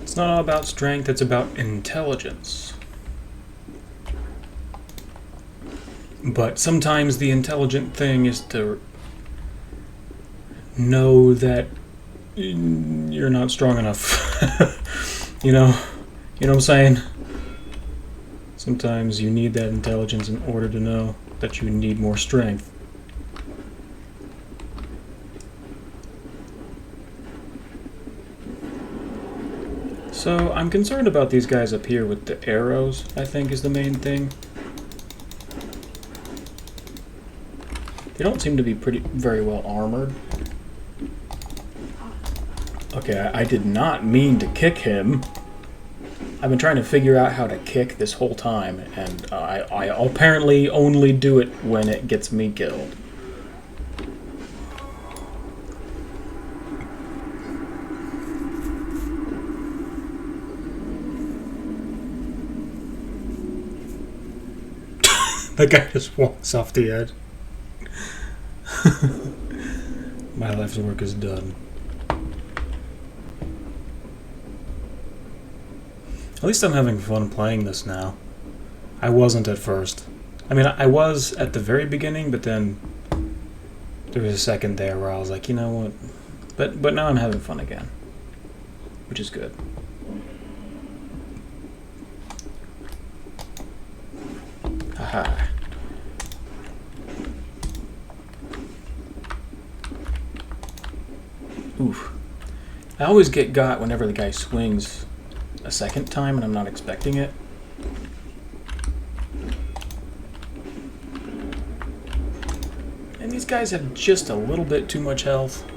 Speaker 1: It's not all about strength, it's about intelligence. But sometimes the intelligent thing is to know that you're not strong enough. You know what I'm saying? Sometimes you need that intelligence in order to know that you need more strength. So I'm concerned about these guys up here with the arrows, I think is the main thing. They don't seem to be very well armored. Okay, I did not mean to kick him. I've been trying to figure out how to kick this whole time, and I apparently only do it when it gets me killed. That guy just walks off the edge. My life's work is done. At least I'm having fun playing this now. I wasn't at first. I mean, I was at the very beginning, but then there was a second there where I was like, you know what? But now I'm having fun again, which is good. Haha. Oof. I always get got whenever the guy swings a second time and I'm not expecting it. And these guys have just a little bit too much health.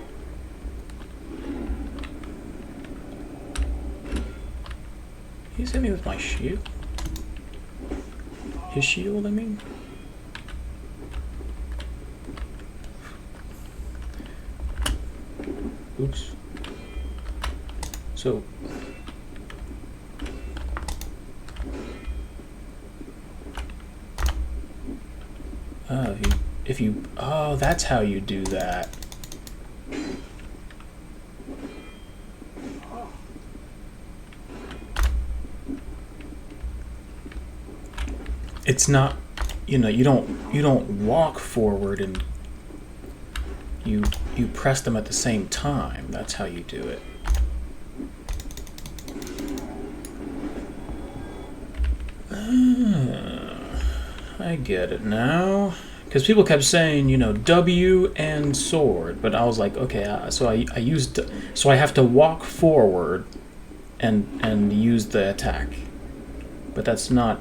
Speaker 1: He's hit me with my shield. His shield, I mean. Oops. So. Oh, that's how you do that. It's not, you don't walk forward and you press them at the same time. That's how you do it. I get it now. Because people kept saying, W and sword, but I was like, okay, so I have to walk forward and use the attack. But that's not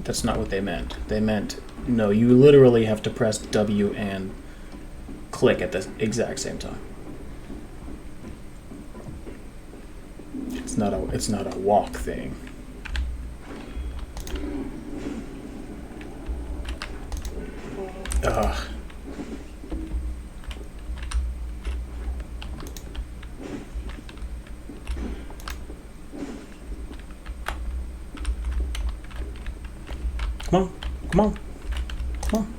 Speaker 1: what they meant. They meant, no, you literally have to press W and click at the exact same time. It's not a walk thing. Ugh. Come on, come on, come on.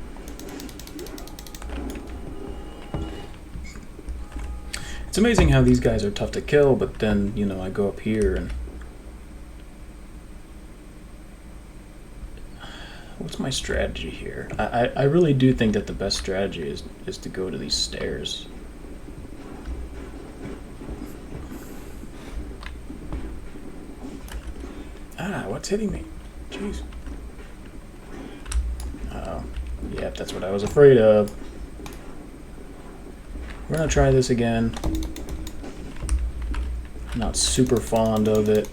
Speaker 1: It's amazing how these guys are tough to kill, but then, I go up here and
Speaker 2: what's my strategy here? I really do think that the best strategy is to go to these stairs. Ah, what's hitting me? Jeez. Uh-oh. Yep, that's what I was afraid of. We're gonna try this again. Not super fond of it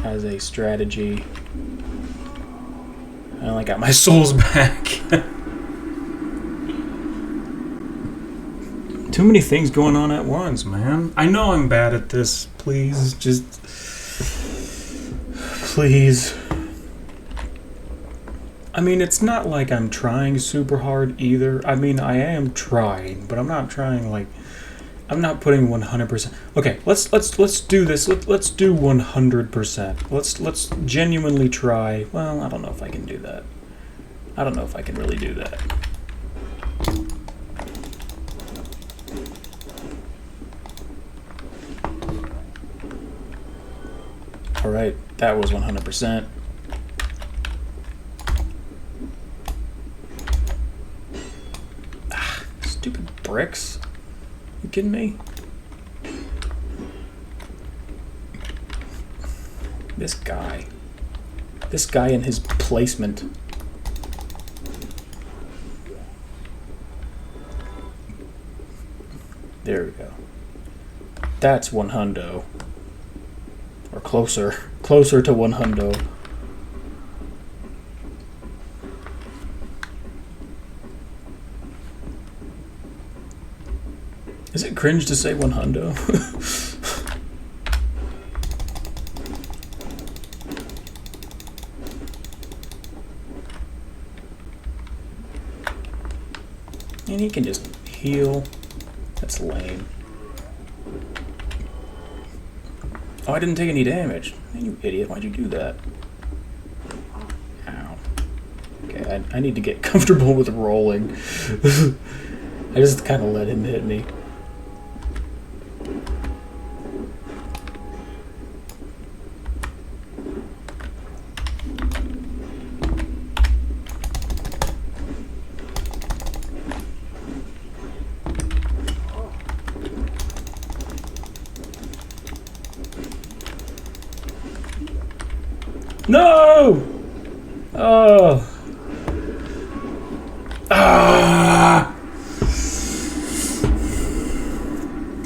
Speaker 2: as a strategy. I only got my souls back. Too many things going on at once, man. I know I'm bad at this. Please, just... Please. I mean, it's not like I'm trying super hard either. I mean, I am trying, but I'm not trying like... I'm not putting 100%. Okay, let's do this. Let's do 100%. Let's genuinely try. Well, I don't know if I can do that. I don't know if I can really do that. All right, that was 100%. Ah, stupid bricks. You kidding me? This guy and his placement. There we go. That's 100. Or closer to 100. Is it cringe to say 100? And he can just heal. That's lame. Oh, I didn't take any damage. Man, you idiot. Why'd you do that? Ow. Okay, I need to get comfortable with rolling. I just kind of let him hit me. No! Oh. Ah!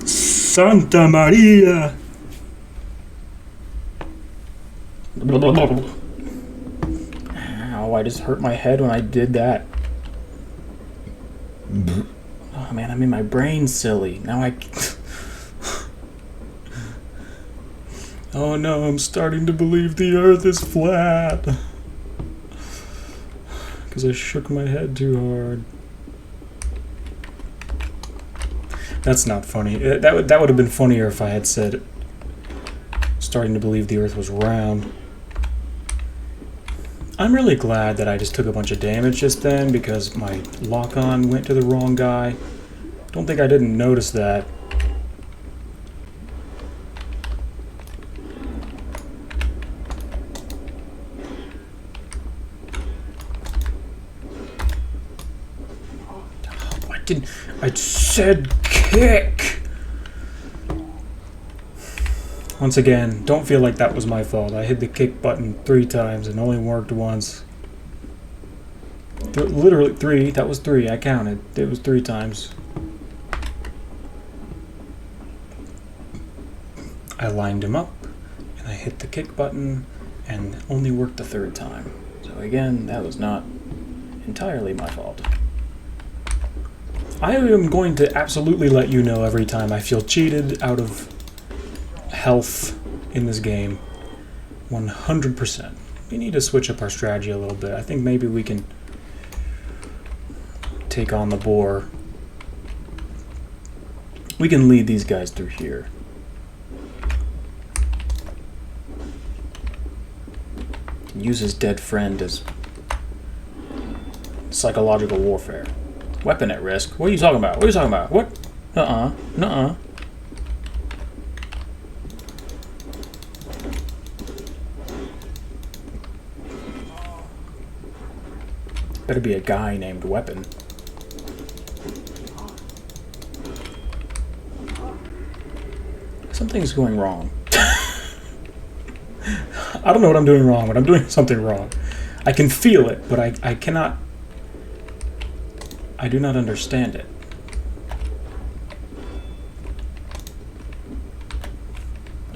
Speaker 2: Santa Maria! Ow, I just hurt my head when I did that. Oh man, I made my brain silly. Now I... Oh no, I'm starting to believe the earth is flat. Because I shook my head too hard. That's not funny. That would have been funnier if I had said starting to believe the earth was round. I'm really glad that I just took a bunch of damage just then because my lock-on went to the wrong guy. Don't think I didn't notice that. I said kick! Once again, don't feel like that was my fault. I hit the kick button 3 times and only worked once. Literally 3. That was 3. I counted. It was 3 times. I lined him up and I hit the kick button and only worked the 3rd time. So again, that was not entirely my fault. I am going to absolutely let you know every time I feel cheated out of health in this game. 100%. We need to switch up our strategy a little bit. I think maybe we can take on the boar. We can lead these guys through here. Use his dead friend as psychological warfare. Weapon at risk? What are you talking about? What are you talking about? What? Nuh-uh. Better be a guy named Weapon. Something's going wrong. I don't know what I'm doing wrong, but I'm doing something wrong. I can feel it, but I cannot... I do not understand it.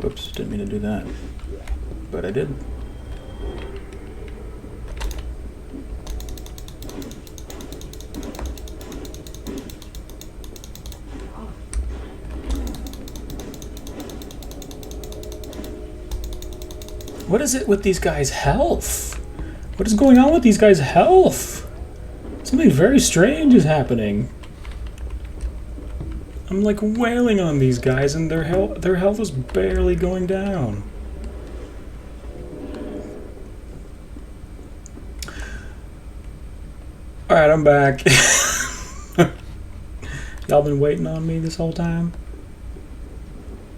Speaker 2: Whoops, didn't mean to do that. But I did. What is it with these guys' health? What is going on with these guys' health? Something very strange is happening. I'm like wailing on these guys and their health is barely going down. Alright, I'm back. Y'all been waiting on me this whole time?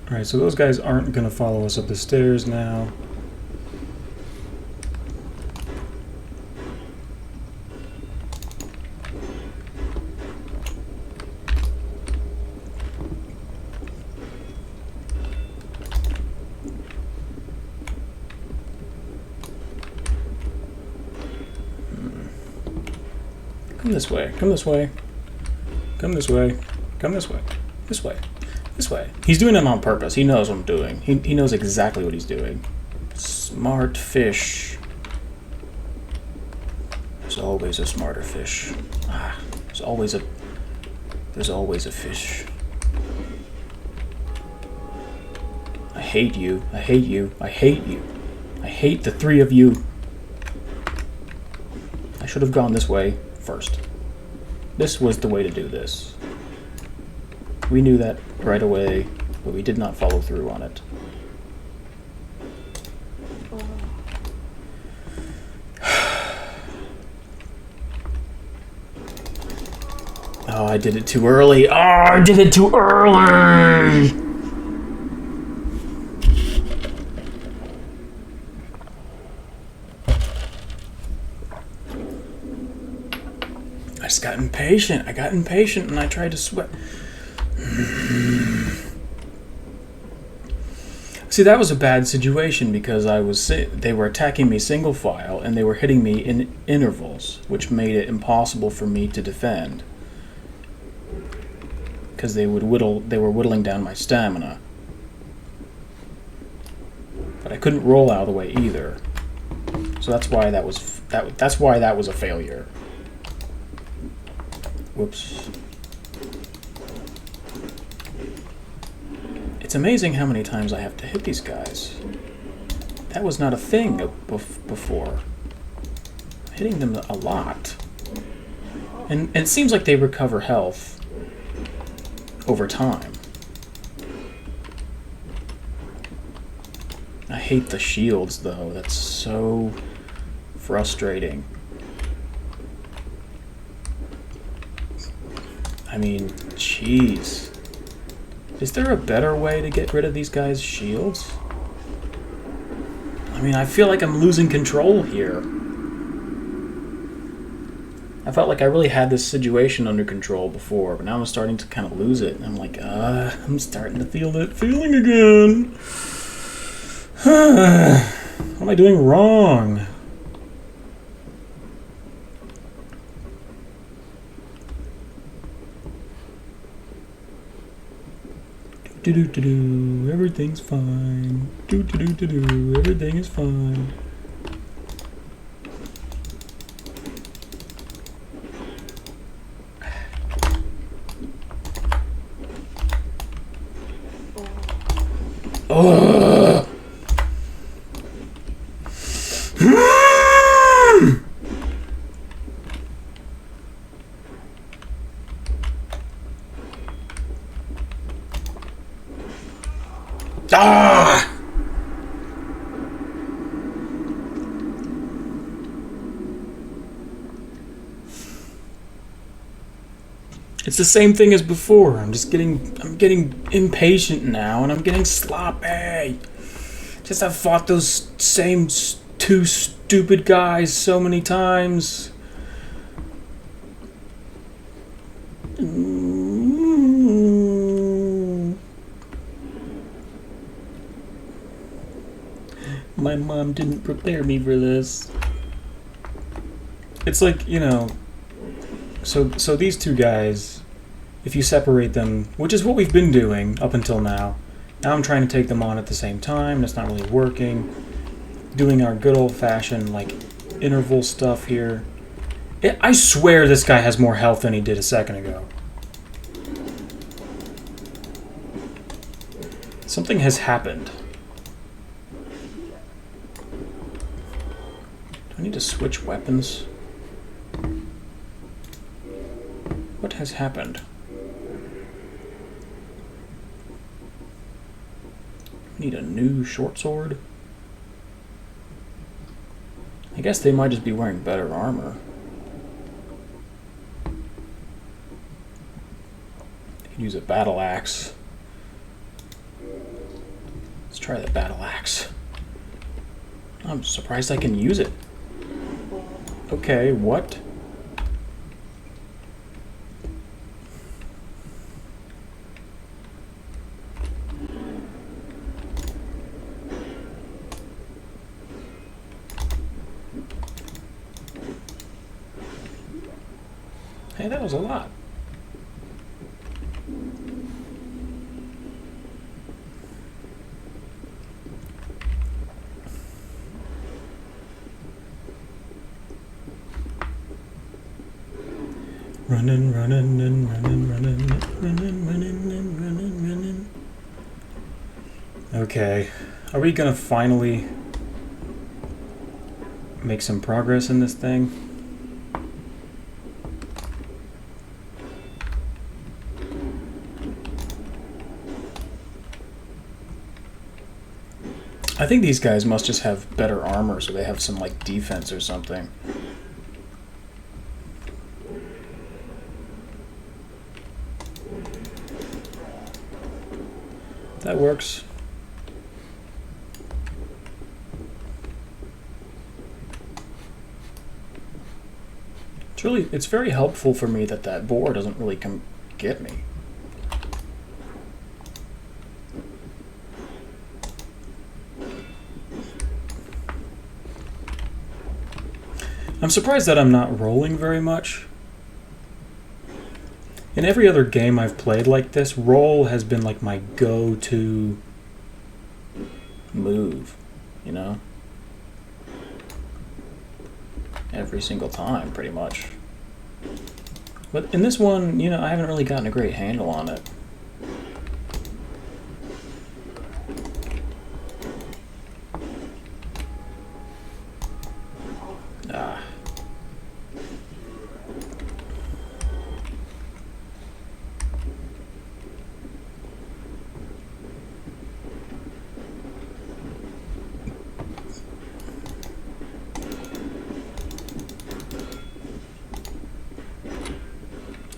Speaker 2: Alright, so those guys aren't gonna follow us up the stairs now. Come this way, come this way, come this way, come this way, this way, this way. He's doing it on purpose. He knows what I'm doing. He knows exactly what he's doing. Smart fish. There's always a smarter fish. There's always a fish. I hate you. I hate you. I hate you. I hate the three of you. I should have gone this way first. This was the way to do this. We knew that right away, but we did not follow through on it. Oh, I did it too early. Oh, I did it too early! I just got impatient. I got impatient and I tried to sweat. See, that was a bad situation because they were attacking me single file and they were hitting me in intervals, which made it impossible for me to defend. Because they were whittling down my stamina. But I couldn't roll out of the way either. So that's why that was a failure. Whoops. It's amazing how many times I have to hit these guys. That was not a thing before. I'm hitting them a lot. And it seems like they recover health over time. I hate the shields, though. That's so frustrating. I mean, jeez. Is there a better way to get rid of these guys' shields? I mean, I feel like I'm losing control here. I felt like I really had this situation under control before, but now I'm starting to kind of lose it. And I'm like, I'm starting to feel that feeling again. What am I doing wrong? Do-do-do-do, everything's fine. Do-do-do-do-do, everything is fine. Ugh. Ah! It's the same thing as before. I'm getting impatient now, and I'm getting sloppy. Just I've fought those same two stupid guys so many times. My mom didn't prepare me for this. It's like, you know, so these two guys, if you separate them, which is what we've been doing up until now, now I'm trying to take them on at the same time. It's not really working. Doing our good old-fashioned, like, interval stuff here. I swear this guy has more health than he did a second ago. Something has happened. Do I need to switch weapons? What has happened? Need a new short sword? I guess they might just be wearing better armor. Could use a battle axe. Let's try the battle axe. I'm surprised I can use it. Okay, what? Hey, that was a lot. Running, running, and running, running, running, running, and running, running. Okay, are we gonna finally make some progress in this thing? I think these guys must just have better armor, so they have some, like, defense or something. That works. It's very helpful for me that that boar doesn't really come get me. I'm surprised that I'm not rolling very much. In every other game I've played like this, roll has been like my go-to move, you know? Every single time, pretty much. But in this one, you know, I haven't really gotten a great handle on it. Ah.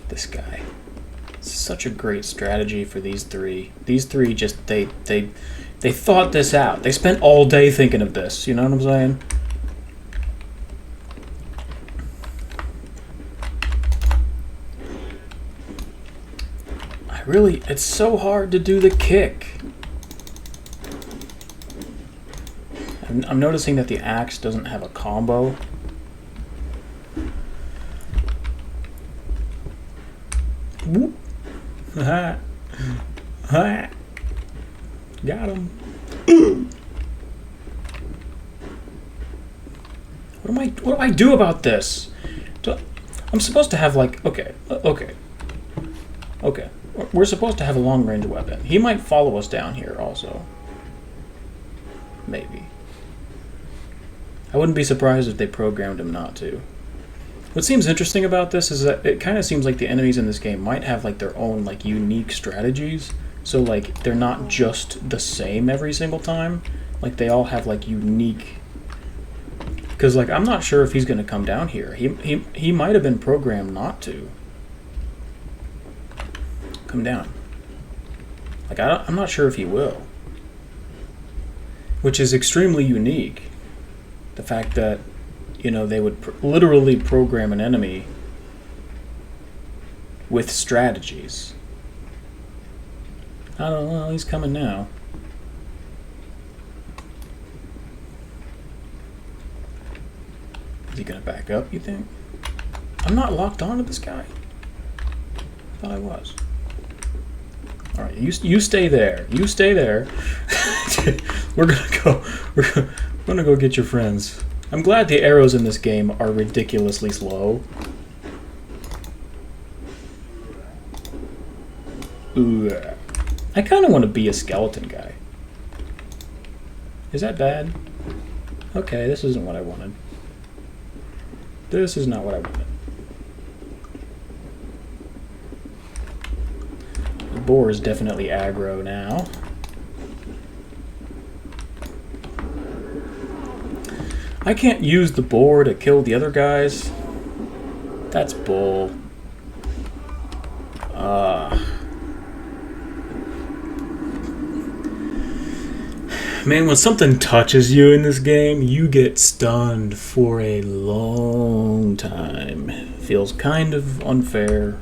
Speaker 2: This guy. It's such a great strategy for these three. These three just, they thought this out. They spent all day thinking of this, you know what I'm saying? It's so hard to do the kick. I'm noticing that the axe doesn't have a combo. Whoop. Ha ha. Got him. What do I do about this? I'm supposed to have, like, okay. We're supposed to have a long-range weapon. He might follow us down here also. Maybe. I wouldn't be surprised if they programmed him not to. What seems interesting about this is that it kind of seems like the enemies in this game might have, like, their own, like, unique strategies. So, like, they're not just the same every single time. Like, they all have, like, unique... Because, like, I'm not sure if he's going to come down here. He might have been programmed not to. Come down. Like, I'm not sure if he will. Which is extremely unique. The fact that, you know, they would literally program an enemy with strategies. I don't know, he's coming now. Is he gonna back up, you think? I'm not locked onto this guy. I thought I was. Alright, you stay there. You stay there. We're gonna go get your friends. I'm glad the arrows in this game are ridiculously slow. Ooh. I kinda wanna be a skeleton guy. Is that bad? Okay, this isn't what I wanted. This is not what I wanted. The boar is definitely aggro now. I can't use the boar to kill the other guys. That's bull. Man, when something touches you in this game, you get stunned for a long time. Feels kind of unfair.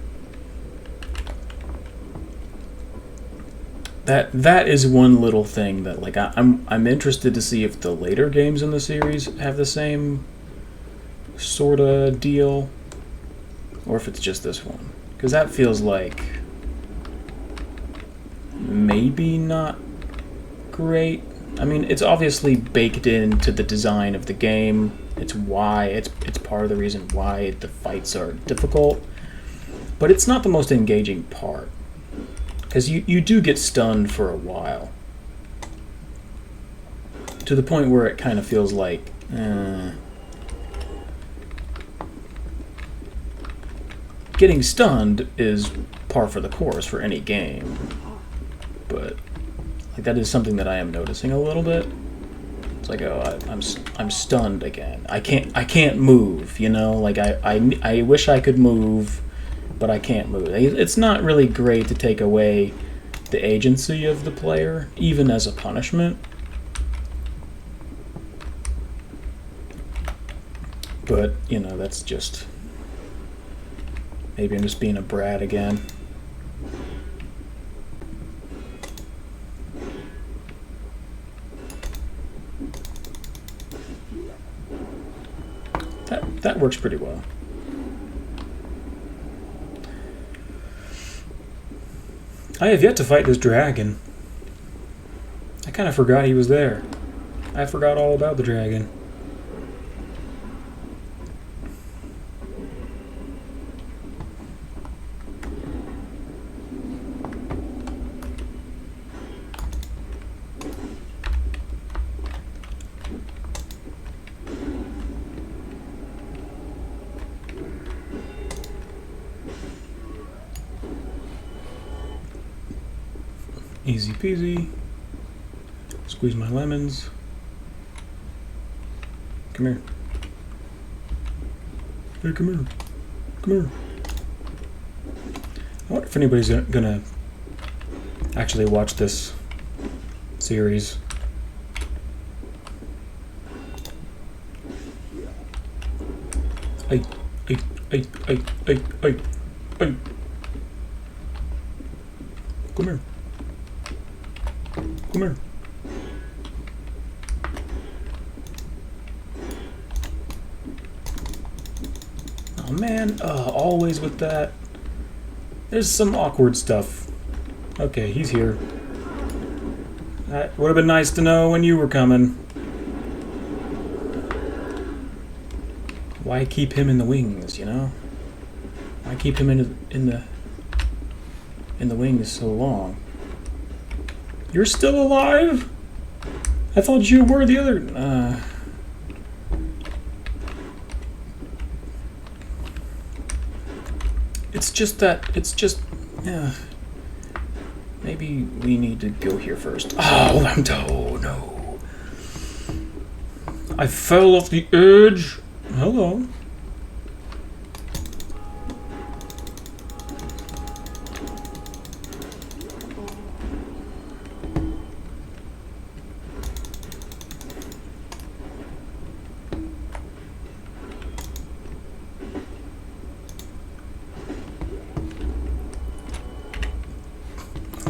Speaker 2: That is one little thing that, like, I'm interested to see if the later games in the series have the same sort of deal, or if it's just this one, because that feels like maybe not great. I mean, it's obviously baked into the design of the game. It's part of the reason why the fights are difficult, but it's not the most engaging part. Because you do get stunned for a while. To the point where it kind of feels like... Getting stunned is par for the course for any game. But like, that is something that I am noticing a little bit. It's like, oh, I'm stunned again. I can't move, you know? Like, I wish I could move, but I can't move. It's not really great to take away the agency of the player, even as a punishment. But, you know, that's just... Maybe I'm just being a brat again. That works pretty well. I have yet to fight this dragon. I kind of forgot he was there. I forgot all about the dragon. Easy peasy. Squeeze my lemons. Come here. Hey, come here. Come here. I wonder if anybody's gonna actually watch this series. Ay. Come here. Come here. Oh man, always with that. There's some awkward stuff. Okay, he's here. That would have been nice to know when you were coming. Why keep him in the wings, you know? Why keep him in the wings so long? You're still alive? I thought you were the other... It's just... Maybe we need to go here first. Oh, no. I fell off the edge. Hello.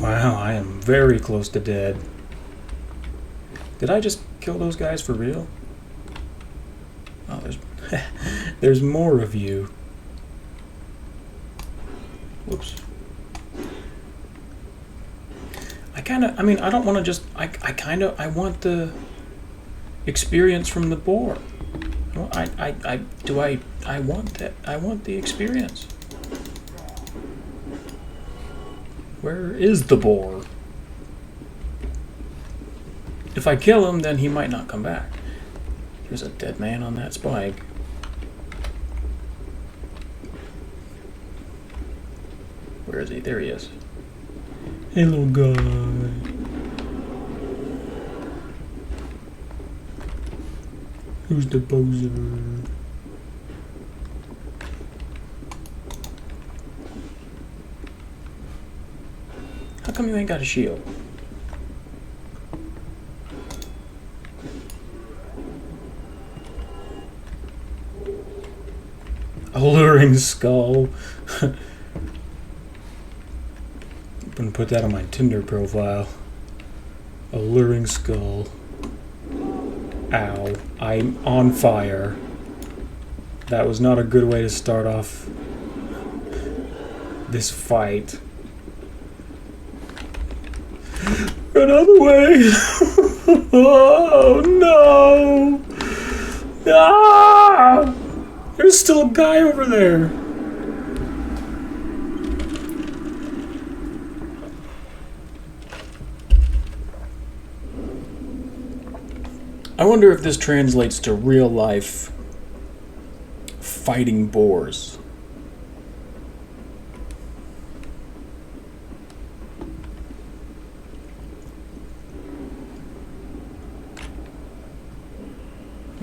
Speaker 1: Wow, I am very close to dead. Did I just kill those guys for real? Oh, there's more of you. Whoops. I mean, I don't want to just, I want the experience from the boar. Well, I want that. I want the experience. Where is the boar? If I kill him, then he might not come back. There's a dead man on that spike. Where is he? There he is. Hey, little guy. Who's the bozer? How come you ain't got a shield? Alluring skull. I'm gonna put that on my Tinder profile. Alluring skull. Ow. I'm on fire. That was not a good way to start off this fight. Run out of the way! Oh no! Ah! There's still a guy over there. I wonder if this translates to real life fighting boars.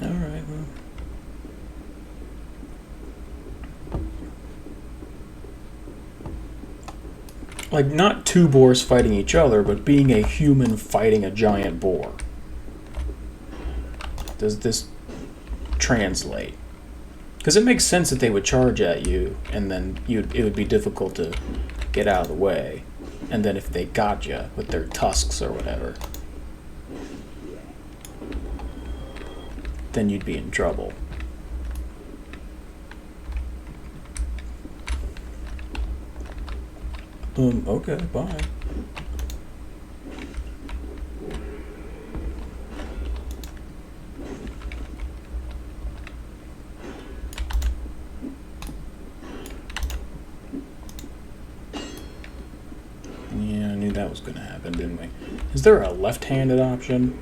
Speaker 1: Alright, well. Like, not two boars fighting each other, but being a human fighting a giant boar. Does this translate? Because it makes sense that they would charge at you, and then it would be difficult to get out of the way. And then if they got you with their tusks or whatever, then you'd be in trouble. Okay, bye. Yeah, I knew that was gonna happen, didn't we? Is there a left-handed option?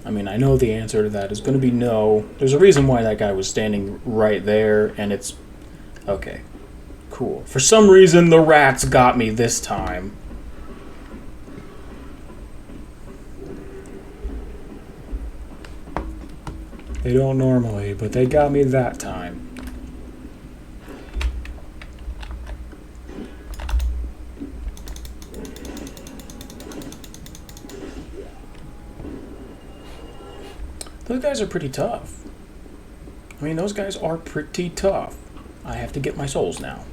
Speaker 1: I mean, I know the answer to that is going to be no. There's a reason why that guy was standing right there, and it's... Okay. Cool. For some reason, the rats got me this time. They don't normally, but they got me that time. Those guys are pretty tough. I mean, those guys are pretty tough. I have to get my souls now.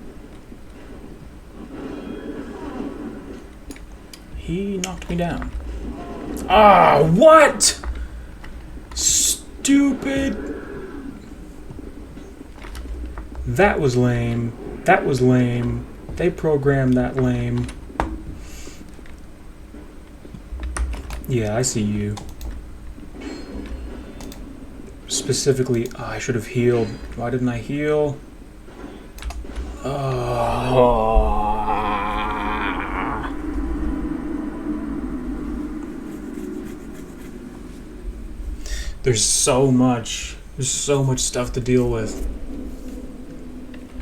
Speaker 1: He knocked me down. Ah, what? Stupid. That was lame. That was lame. They programmed that lame. Yeah, I see you. Specifically, I should have healed. Why didn't I heal? There's so much stuff to deal with.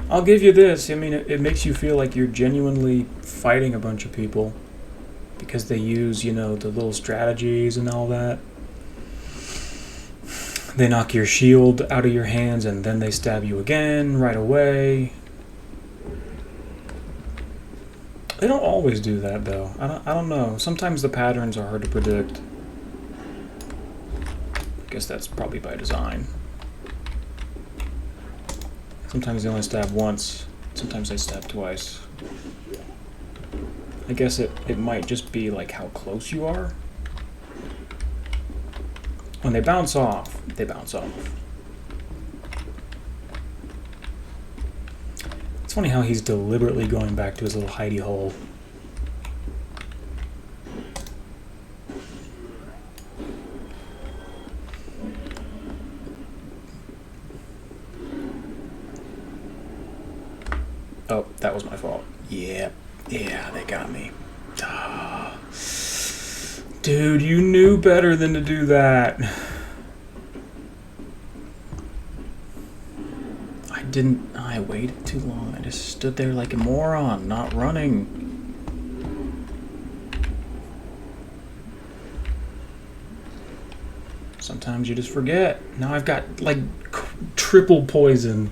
Speaker 1: I'll give you this. I mean, it makes you feel like you're genuinely fighting a bunch of people because they use, you know, the little strategies and all that. They knock your shield out of your hands and then they stab you again right away. They don't always do that though. I don't know. Sometimes the patterns are hard to predict. I guess that's probably by design. Sometimes they only stab once. Sometimes they stab twice. I guess it might just be like how close you are. When they bounce off, they bounce off. It's funny how he's deliberately going back to his little hidey hole. Oh, that was my fault. Yeah, they got me. Ah. Dude, you knew better than to do that. I waited too long. I just stood there like a moron, not running. Sometimes you just forget. Now I've got like triple poison.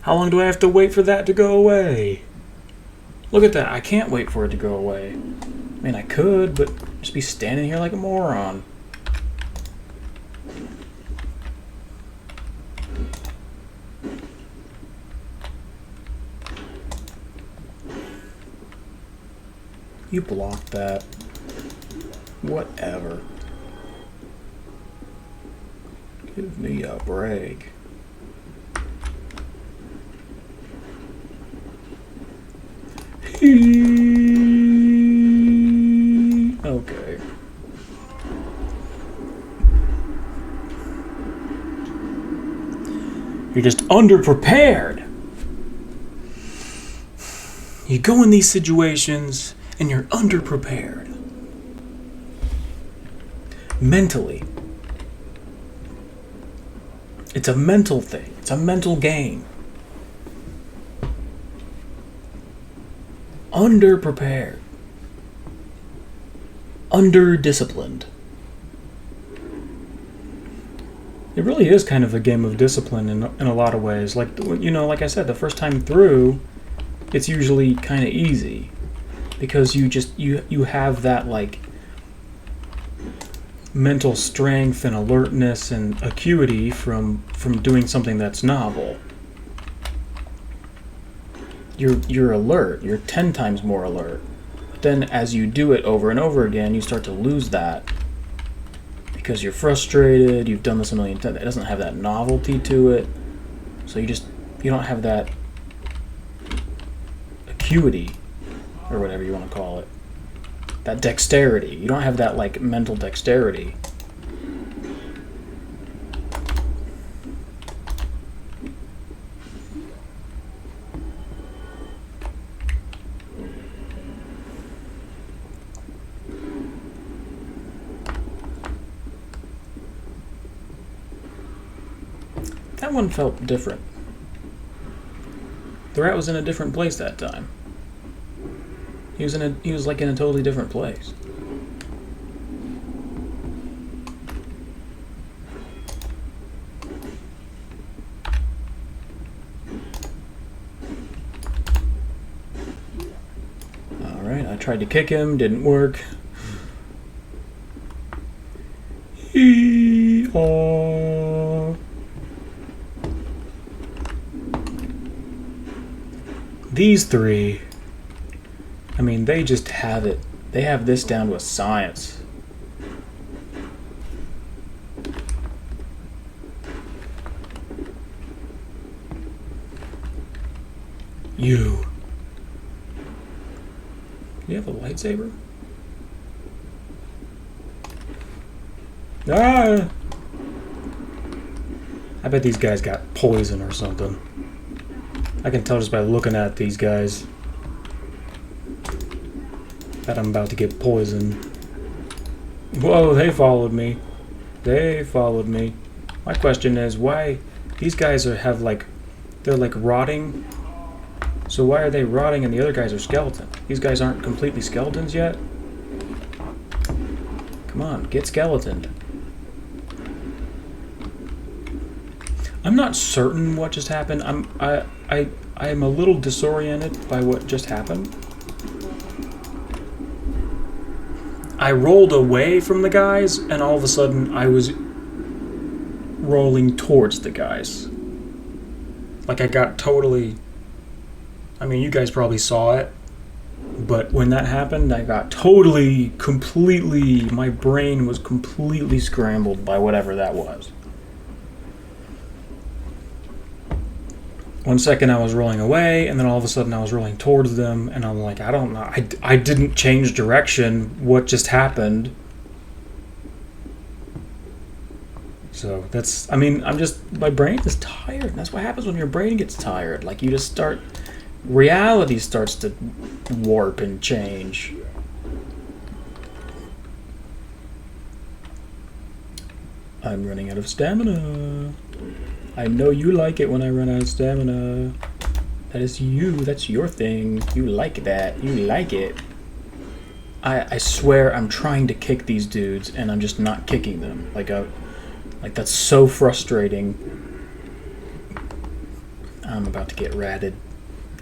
Speaker 1: How long do I have to wait for that to go away? Look at that. I can't wait for it to go away. I mean, I could, but just be standing here like a moron. You blocked that. Whatever. Give me a break. Okay. You're just underprepared. You go in these situations and you're underprepared. Mentally. It's a mental thing. It's a mental game. Underprepared. Under-disciplined. It really is kind of a game of discipline in a lot of ways. Like, you know, like I said, the first time through, it's usually kind of easy. Because you have that, like, mental strength and alertness and acuity from doing something that's novel. You're alert. You're 10 times more alert. But then as you do it over and over again, you start to lose that. Because you're frustrated, you've done this a million times. It doesn't have that novelty to it. So you don't have that acuity, or whatever you want to call it. That dexterity. You don't have that, like, mental dexterity. That one felt different. The rat was in a different place that time. He was like in a totally different place. Alright, I tried to kick him, didn't work. These three, I mean, they just have it. They have this down to a science. You have a lightsaber? Ah! I bet these guys got poison or something. I can tell just by looking at these guys that I'm about to get poisoned. Whoa, they followed me. They followed me. My question is, why these guys they're like rotting. So why are they rotting and the other guys are skeleton? These guys aren't completely skeletons yet? Come on, get skeletoned. I'm not certain what just happened. I'm a little disoriented by what just happened. I rolled away from the guys, and all of a sudden I was rolling towards the guys. Like, I got totally... I mean, you guys probably saw it, but when that happened, I got totally, completely... My brain was completely scrambled by whatever that was. 1 second I was rolling away, and then all of a sudden I was rolling towards them, and I'm like, I don't know. I didn't change direction. What just happened? So that's, I mean, my brain is tired. That's what happens when your brain gets tired. Like, you just start, reality starts to warp and change. I'm running out of stamina. I know you like it when I run out of stamina. That is you. That's your thing. You like that. You like it. I swear I'm trying to kick these dudes and I'm just not kicking them. Like that's so frustrating. I'm about to get ratted.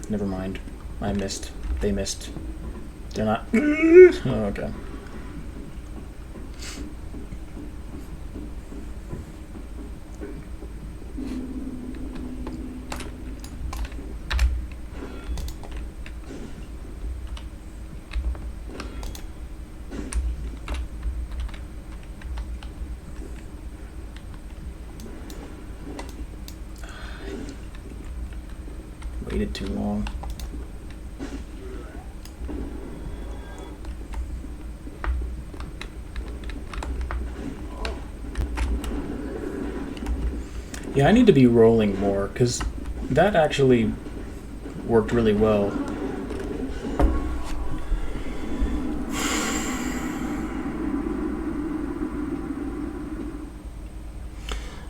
Speaker 1: Never mind. I missed. They missed. They're not. Oh, okay. Waited too long. Yeah, I need to be rolling more, because that actually worked really well.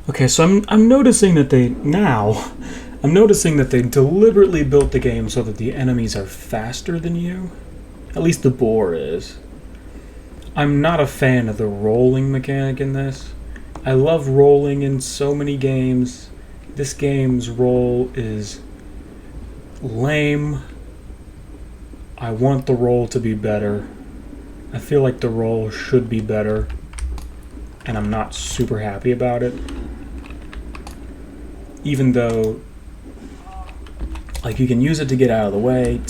Speaker 1: Okay, so I'm noticing that I'm noticing that they deliberately built the game so that the enemies are faster than you. At least the boar is. I'm not a fan of the rolling mechanic in this. I love rolling in so many games. This game's roll is lame. I want the roll to be better. I feel like the roll should be better. And I'm not super happy about it. Even though, like, you can use it to get out of the way.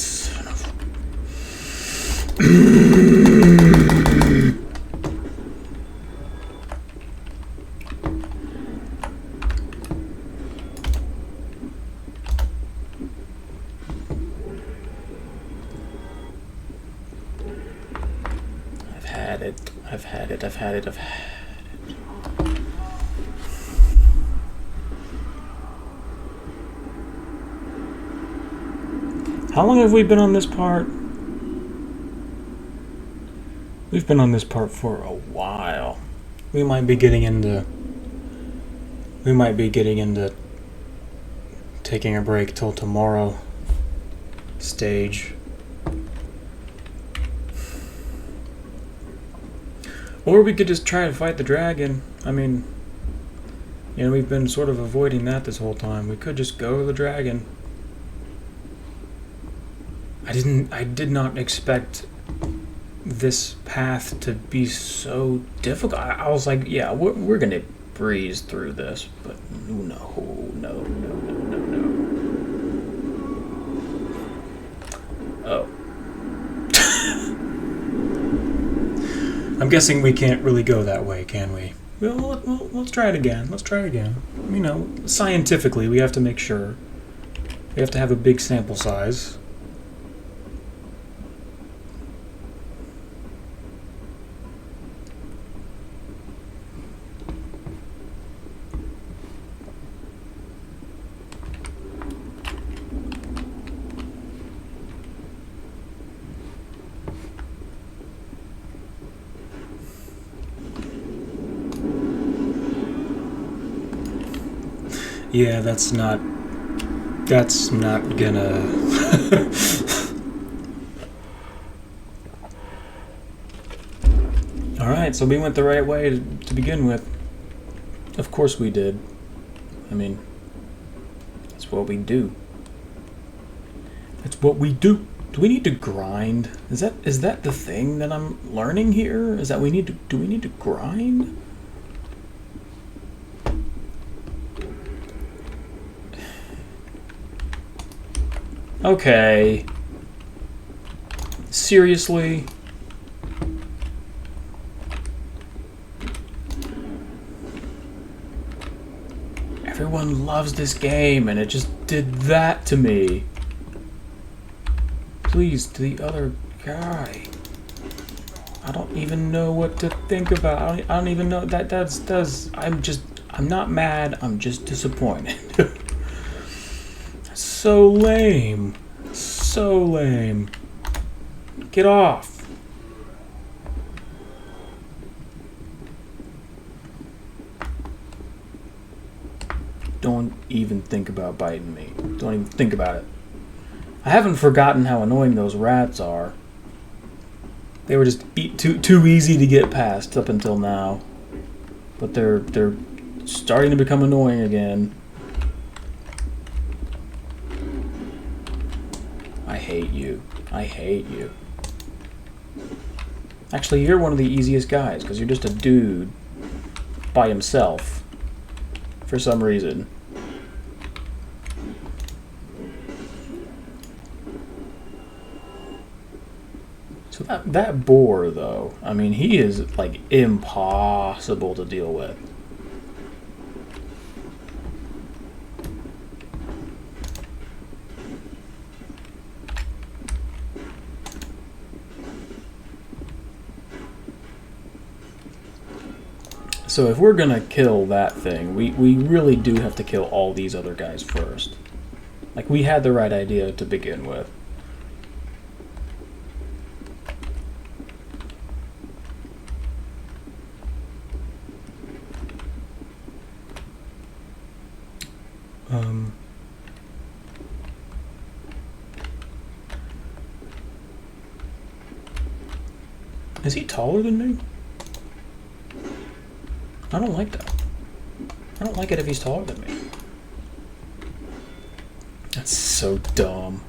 Speaker 1: I've had it. How long have we been on this part? We've been on this part for a while. We might be getting into taking a break till tomorrow stage. Or we could just try to fight the dragon. I mean, you know, we've been sort of avoiding that this whole time. We could just go to the dragon. I did not expect this path to be so difficult. I was like, yeah, we're gonna breeze through this, but no. Oh. I'm guessing we can't really go that way, can we? Well, let's try it again. You know, scientifically, we have to make sure. We have to have a big sample size. Yeah, that's not gonna... Alright, so we went the right way to begin with. Of course we did. I mean, that's what we do. That's what we do. Do we need to grind? Is that the thing that I'm learning here? Is that do we need to grind?
Speaker 2: Okay. Seriously? Everyone loves this game, and it just did that to me. Please, to the other guy. I don't even know what to think about. I don't even know that's. I'm not mad. I'm just disappointed. So lame. So lame. Get off. Don't even think about biting me. Don't even think about it. I haven't forgotten how annoying those rats are. They were just too easy to get past up until now. But they're starting to become annoying again. I hate you. I hate you. Actually, you're one of the easiest guys, because you're just a dude by himself. For some reason. So that boar, though, I mean, he is, like, impossible to deal with. So if we're gonna kill that thing, we really do have to kill all these other guys first. Like, we had the right idea to begin with. Is he taller than me? I don't like that. I don't like it if he's taller than me. That's so dumb.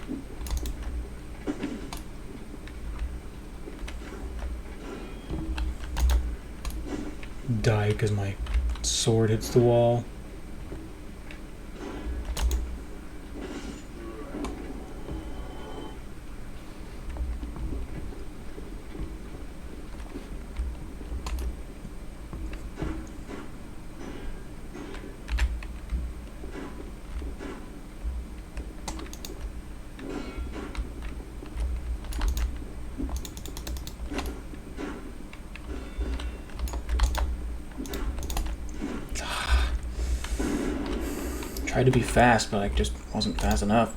Speaker 2: Die because my sword hits the wall. Tried to be fast, but I just wasn't fast enough.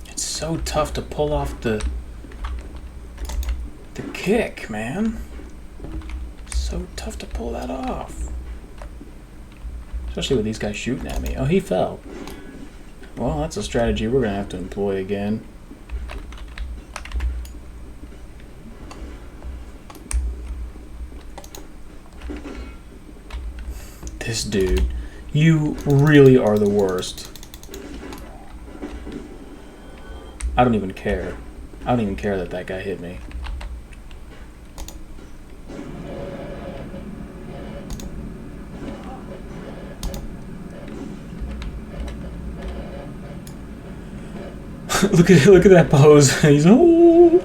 Speaker 2: It's so tough to pull off the kick, man. So tough to pull that off. Especially with these guys shooting at me. Oh, he fell. Well, that's a strategy we're gonna have to employ again. This dude, you really are the worst. I don't even care. I don't even care that that guy hit me. look at that pose. He's oh.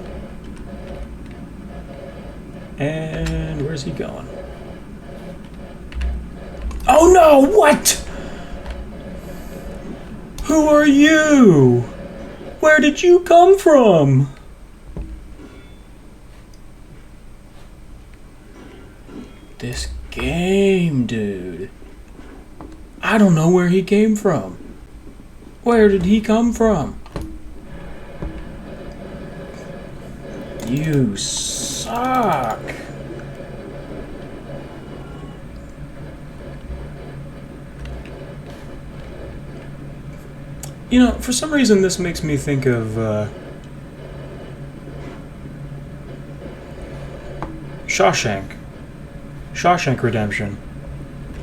Speaker 2: And where's he going? Oh no! What? Who are you? Where did you come from? This game, dude. I don't know where he came from. Where did he come from? You suck. You know, for some reason this makes me think of Shawshank. Shawshank Redemption.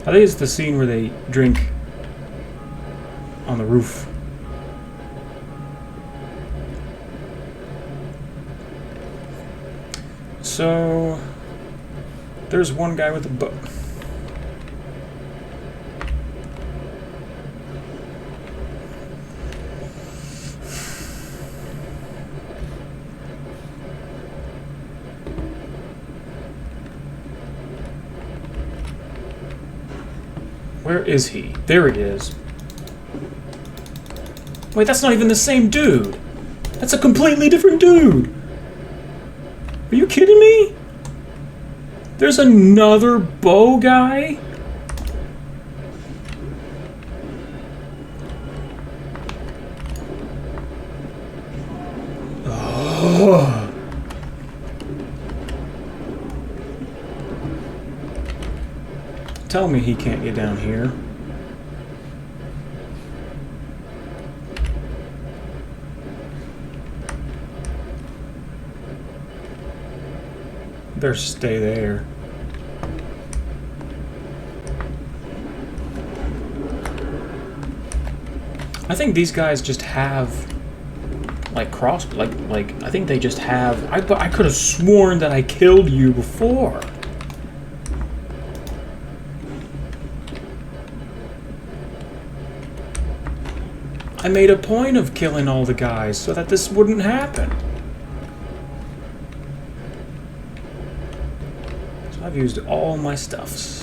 Speaker 2: I think it's the scene where they drink on the roof. So
Speaker 1: There's one guy with a bow. Where is he? There he is. Wait, that's not even the same dude. That's a completely different dude. Are you kidding me? There's another bow guy? Oh. Tell me he can't get down here. Better stay there. I think these guys just have like I think they just have. I could have sworn that I killed you before. I made a point of killing all the guys so that this wouldn't happen. So I've used all my stuffs.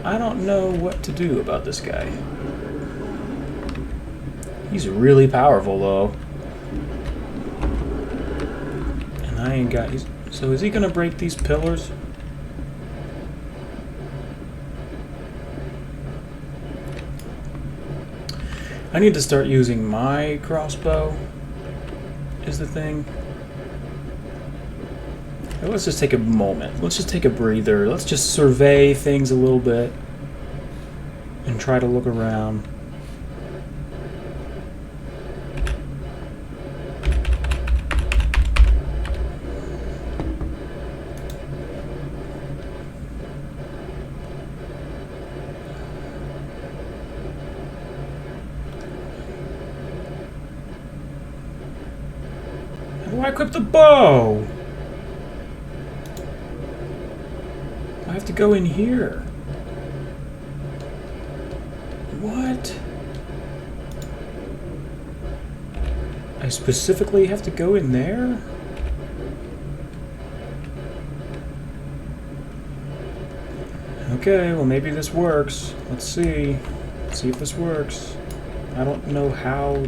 Speaker 1: I don't know what to do about this guy. He's really powerful though. And I ain't got... So is he gonna break these pillars? I need to start using my crossbow, is the thing. Let's just take a moment. Let's just take a breather. Let's just survey things a little bit and try to look around. How do I equip the bow? I have to go in here. What? I specifically have to go in there? Okay, well maybe this works. Let's see. Let's see if this works. I don't know how...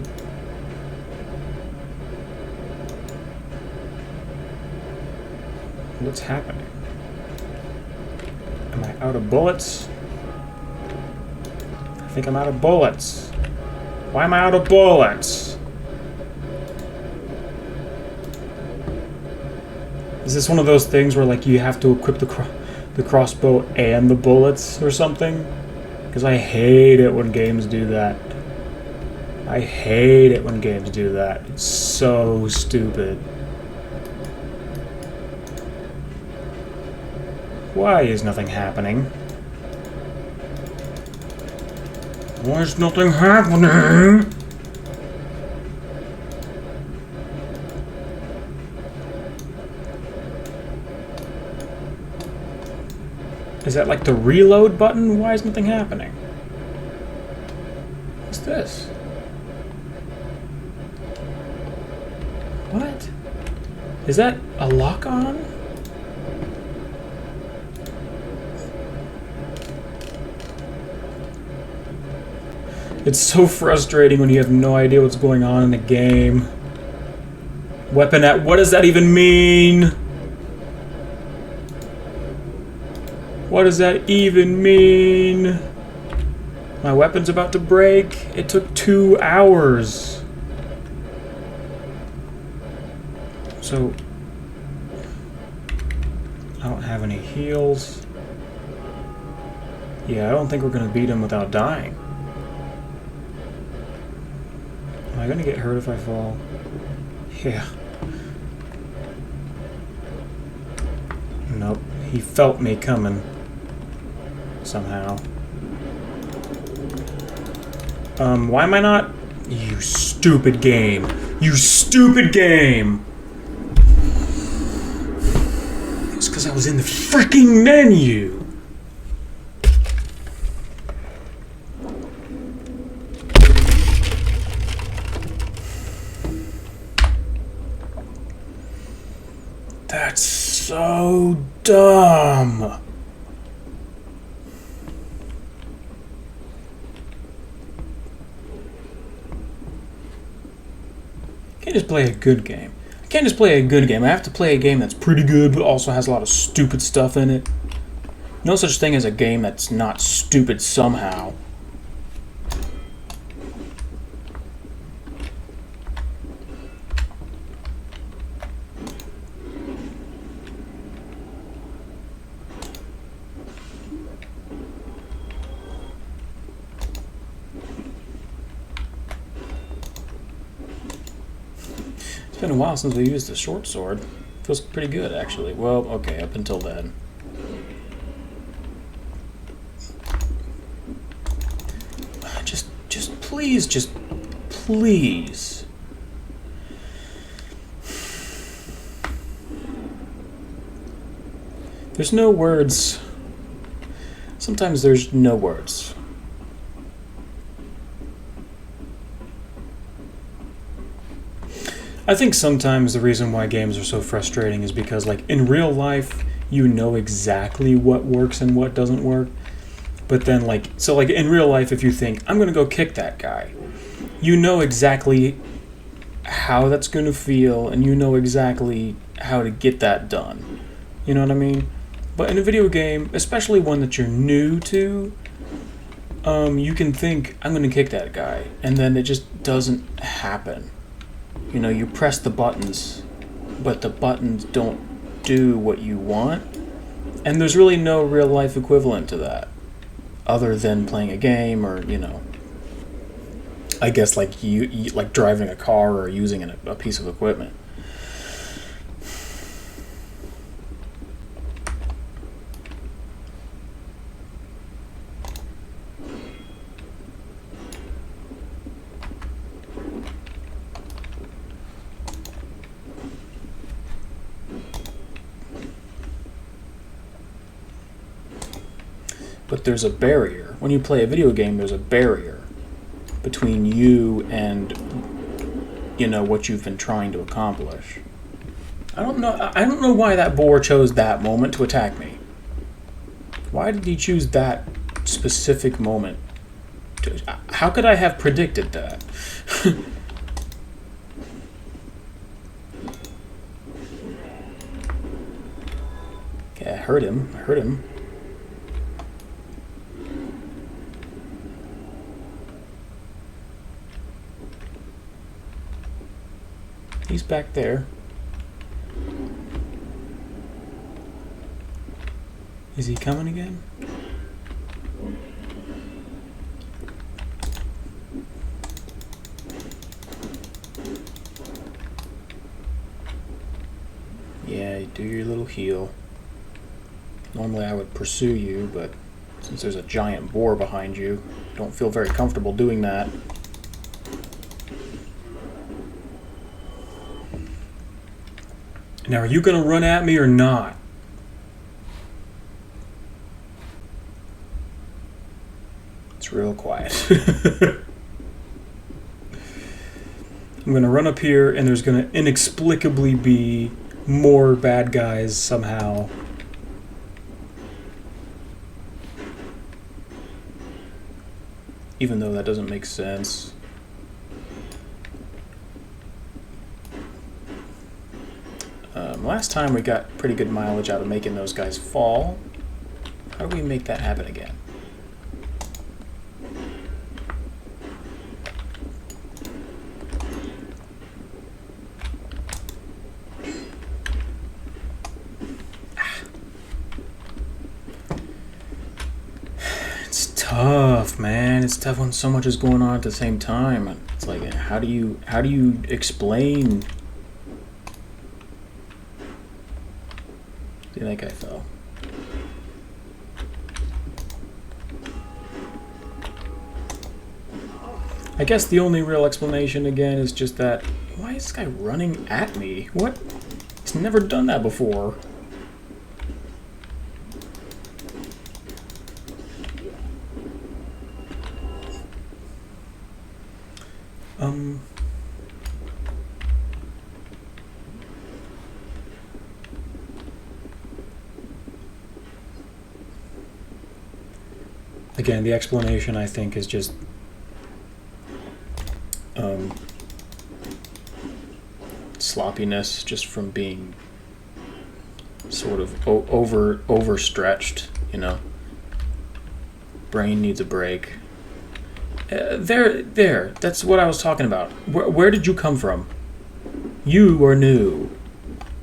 Speaker 1: What's happening? Am I out of bullets? I think I'm out of bullets. Why am I out of bullets? Is this one of those things where like you have to equip the crossbow and the bullets or something? Because I hate it when games do that. I hate it when games do that. It's so stupid. Why is nothing happening? Why is nothing happening? Is that like the reload button? Why is nothing happening? What's this? What? Is that a lock-on? It's so frustrating when you have no idea what's going on in a game. Weapon at... What does that even mean? What does that even mean? My weapon's about to break. It took 2 hours. So... I don't have any heals. Yeah, I don't think we're gonna beat him without dying. Am I gonna get hurt if I fall? Yeah. Nope. He felt me coming. Somehow. Why am I not... You stupid game. You stupid game! because I was in the freaking menu. That's so dumb. I can't just play a good game. I can't just play a good game. I have to play a game that's pretty good, but also has a lot of stupid stuff in it. No such thing as a game that's not stupid somehow. It's been a while since we used the short sword. Feels pretty good, actually. Well, okay, up until then. Just please. There's no words. Sometimes there's no words. I think sometimes the reason why games are so frustrating is because, like, in real life, you know exactly what works and what doesn't work. But then, like, so, like, in real life, if you think, I'm going to go kick that guy, you know exactly how that's going to feel, and you know exactly how to get that done. You know what I mean? But in a video game, especially one that you're new to, you can think, I'm going to kick that guy, and then it just doesn't happen. You know, you press the buttons, but the buttons don't do what you want, and there's really no real-life equivalent to that, other than playing a game or, you know, I guess like you like driving a car or using a piece of equipment. But there's a barrier. When you play a video game, there's a barrier between you and, you know, what you've been trying to accomplish. I don't know why that boar chose that moment to attack me. Why did he choose that specific moment? How could I have predicted that? Okay, I heard him. He's back there. Is he coming again? Yeah, do your little heal. Normally I would pursue you, but since there's a giant boar behind you, I don't feel very comfortable doing that. Now, are you going to run at me or not? It's real quiet. I'm going to run up here, and there's going to inexplicably be more bad guys somehow. Even though that doesn't make sense. Last time we got pretty good mileage out of making those guys fall. How do we make that happen again? It's tough, man. It's tough when so much is going on at the same time. It's like, how do you explain? See, that guy fell. I guess the only real explanation again is just that, why is this guy running at me? What? He's never done that before. Again, the explanation, I think, is just sloppiness, just from being sort of overstretched, you know. Brain needs a break. There. That's what I was talking about. Where did you come from? You are new.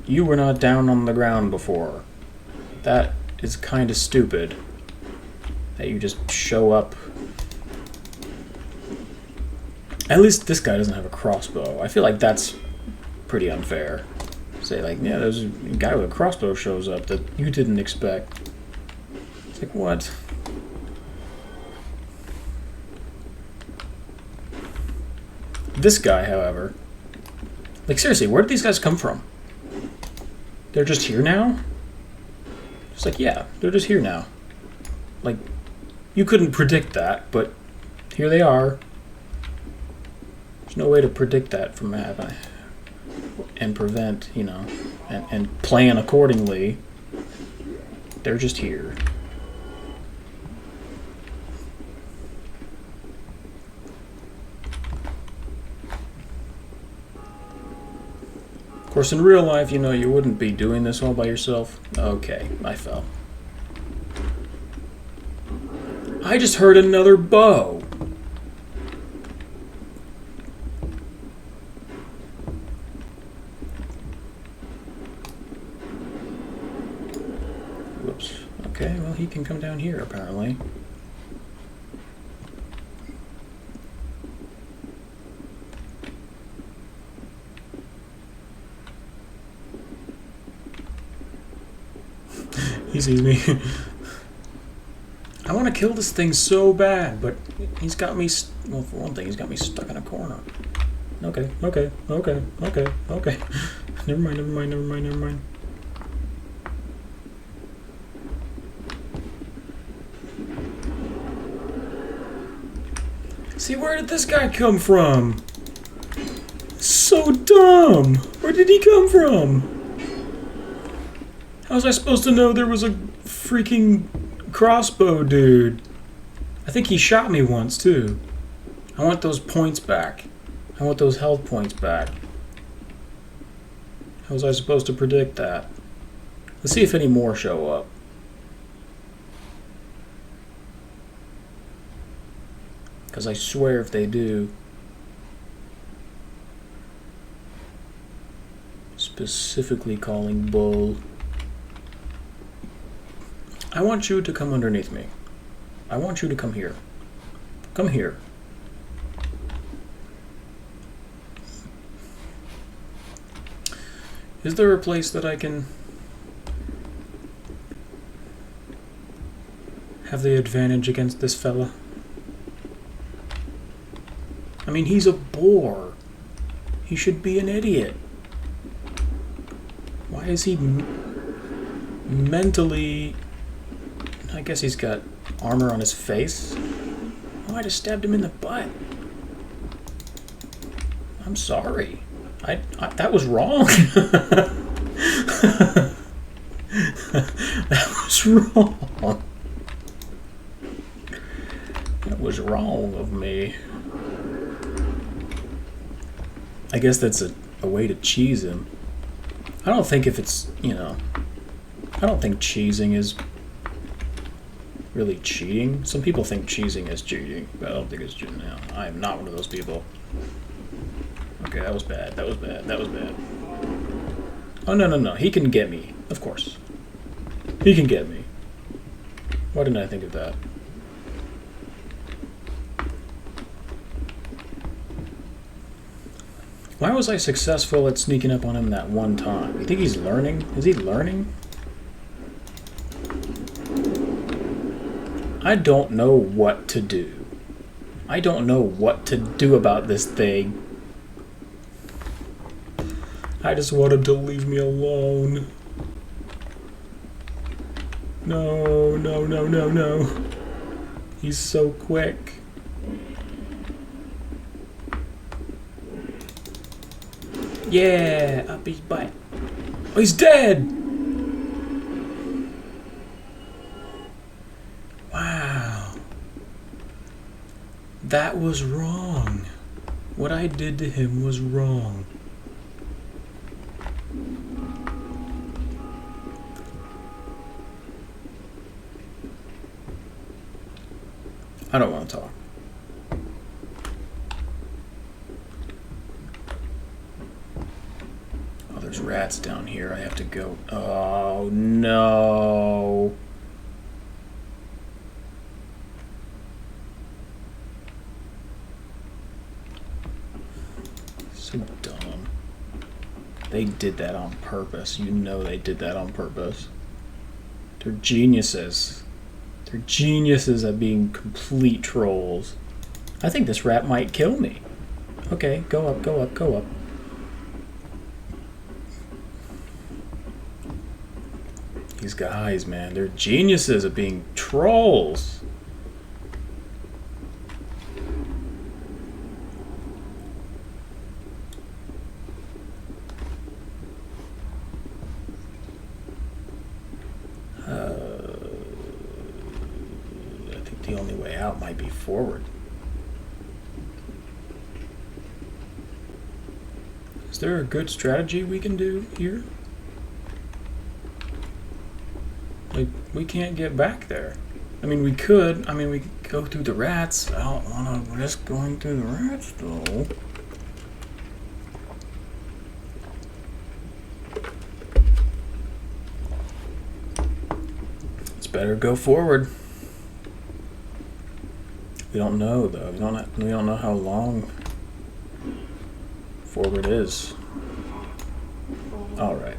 Speaker 1: You were not down on the ground before. That is kind of stupid. That you just show up. At least this guy doesn't have a crossbow. I feel like that's pretty unfair. Say like, yeah, there's a guy with a crossbow shows up that you didn't expect. It's like, what? This guy, however, like seriously, where did these guys come from? They're just here now? It's like, yeah, they're just here now. Like, you couldn't predict that, but here they are. There's no way to predict that from happening and prevent, you know, and plan accordingly. They're just here. Of course, in real life, you know, you wouldn't be doing this all by yourself. Okay, I fell. I just heard another bow. Whoops. Okay, well, he can come down here, apparently. He sees me. I want to kill this thing so bad, but he's got me... Well, for one thing, he's got me stuck in a corner. Okay. Never mind. See, where did this guy come from? So dumb! Where did he come from? How was I supposed to know there was a freaking crossbow dude? I think he shot me once, too. I want those points back. I want those health points back. How was I supposed to predict that? Let's see if any more show up. Because I swear if they do... Specifically calling bull... I want you to come underneath me. I want you to come here. Come here. Is there a place that I can have the advantage against this fella? I mean, he's a boar. He should be an idiot. Why is he mentally... I guess he's got armor on his face. Oh, I just stabbed him in the butt. I'm sorry. That was wrong. That was wrong. That was wrong of me. I guess that's a way to cheese him. I don't think if it's, you know... I don't think cheesing is... really cheating. Some people think cheesing is cheating, but I don't think it's cheating now. I am not one of those people. Okay, that was bad. That was bad. Oh, no. He can get me. Of course. He can get me. Why didn't I think of that? Why was I successful at sneaking up on him that one time? You think he's learning? Is he learning? I don't know what to do. I don't know what to do about this thing. I just want him to leave me alone. No. He's so quick. Yeah, up his butt. Oh, he's dead! Wow. That was wrong. What I did to him was wrong. I don't want to talk. Oh, there's rats down here. I have to go. Oh, no. So dumb. They did that on purpose. You know they did that on purpose. They're geniuses. They're geniuses at being complete trolls. I think this rat might kill me. Okay, go up, go up, go up. These guys, man, they're geniuses at being trolls. I think the only way out might be forward. Is there a good strategy we can do here? Like, we can't get back there. I mean, we could. I mean, we could go through the rats. I don't want to risk going through the rats, though. It's better go forward. We don't know, though. We don't know how long forward is. All right.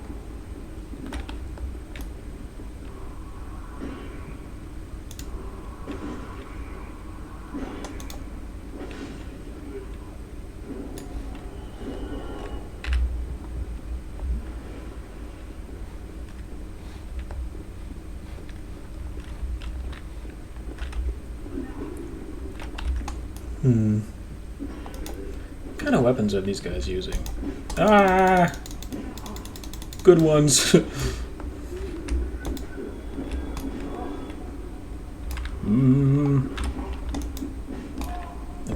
Speaker 1: What kind of weapons are these guys using? Ah! Good ones.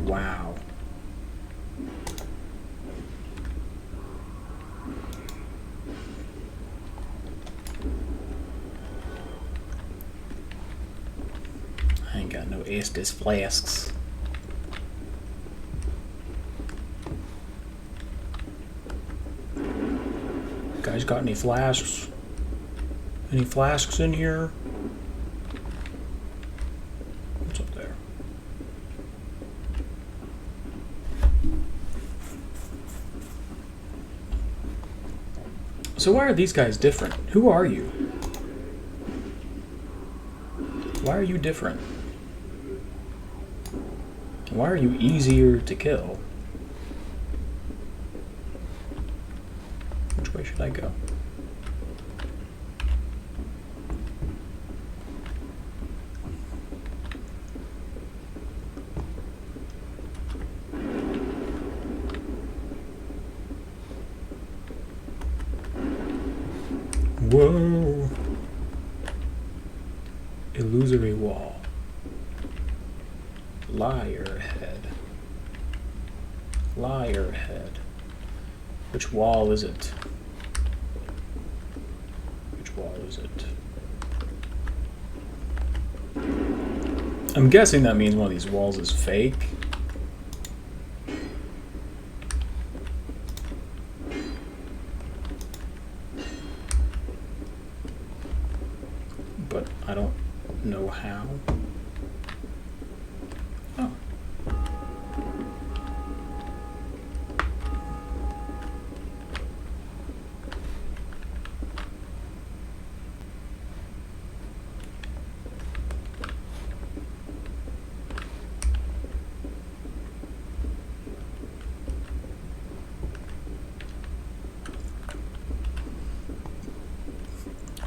Speaker 1: Wow. I ain't got no Estus flasks. Guys got any flasks? Any flasks in here? What's up there? So why are these guys different? Who are you? Why are you different? Why are you easier to kill? Which way should I go? Whoa! Illusory wall. Liar head. Liar head. Which wall is it? Which wall is it? I'm guessing that means one of these walls is fake. But I don't know how. Oh.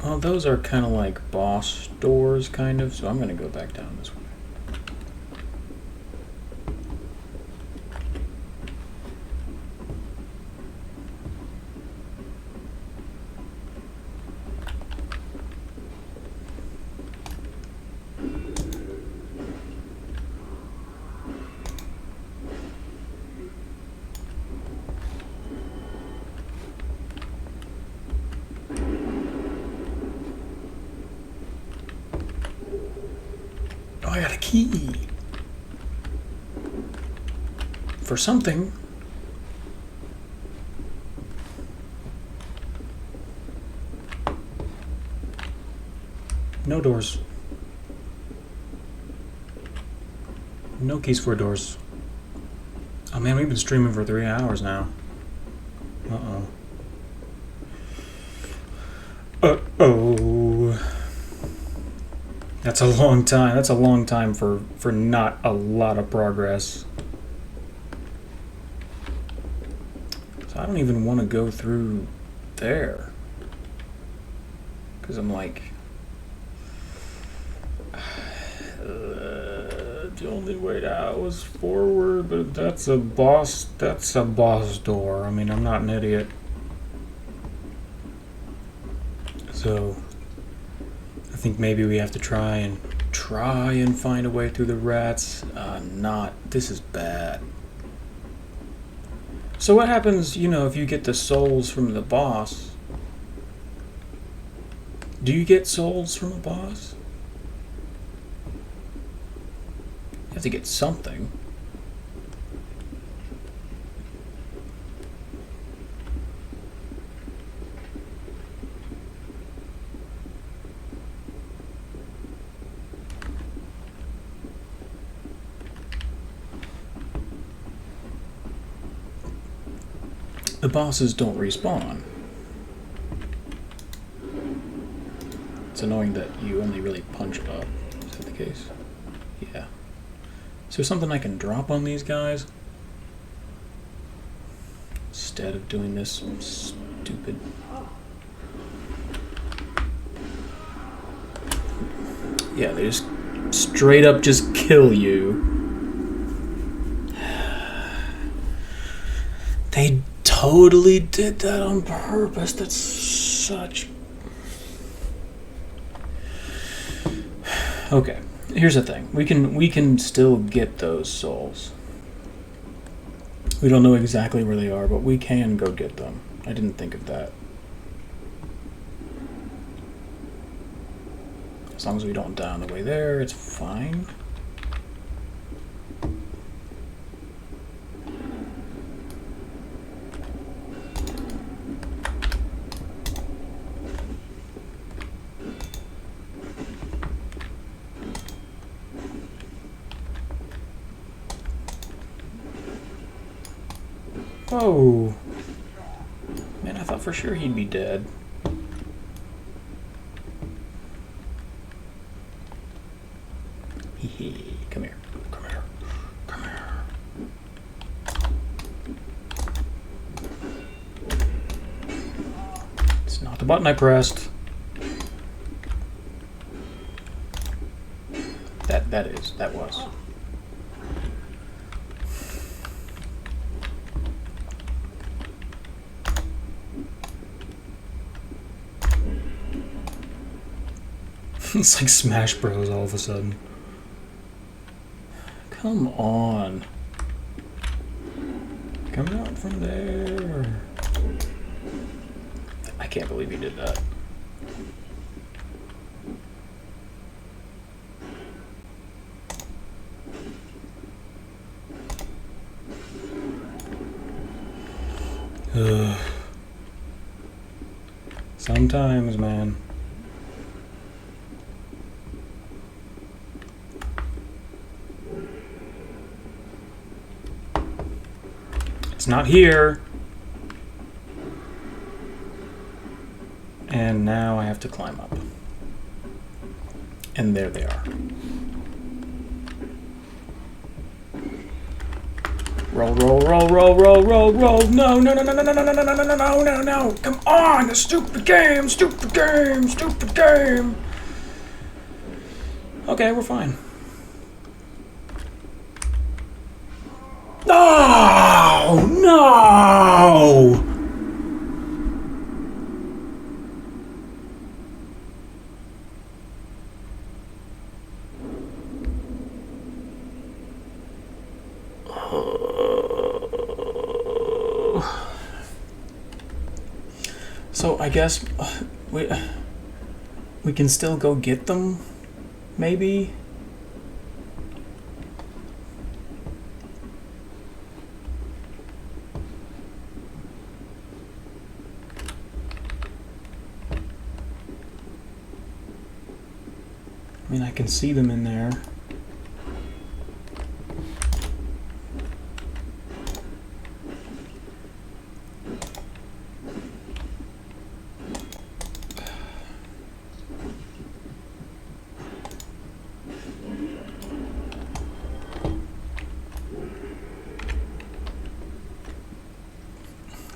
Speaker 1: Well, those are kind of like boss doors, kind of, so I'm going to go back down this way.
Speaker 2: Oh, I got a key. For something. No doors. No keys for doors. Oh man, we've been streaming for 3 hours now. Uh-oh. Uh-oh. That's a long time. That's a long time for not a lot of progress. So I don't even want to go through there. Because I'm like... the only way out was forward, but that's a boss door. I mean, I'm not an idiot. So I think maybe we have to try and find a way through the rats. This is bad. So what happens, if you get the souls from the boss? Do you get souls from a boss? You have to get something. The bosses don't respawn. It's annoying that you only really punch up. Is that the case? Yeah. Is there something I can drop on these guys? Instead of doing this stupid... Yeah, they just straight up just kill you. They totally did that on purpose. That's such... Okay, here's the thing. We can still get those souls. We don't know exactly where they are, but we can go get them. I didn't think of that. As long as we don't die on the way there, it's fine. Whoa. Man, I thought for sure he'd be dead. Hee. Come here. Come here. Come here. It's not the button I pressed. That was. It's like Smash Bros. All of a sudden. Come on. Come out from there. I can't believe he did that. Sometimes, man. It's not here. And now I have to climb up. And there they are. Roll, roll, roll, roll, roll, roll, roll. No, no, no, no, no, no, no, no, no, no, no, no, no, no. Come on, the stupid game, stupid game, stupid game. Okay, we're fine. No! No! So I guess we can still go get them, maybe?
Speaker 1: I mean, I can see them in there.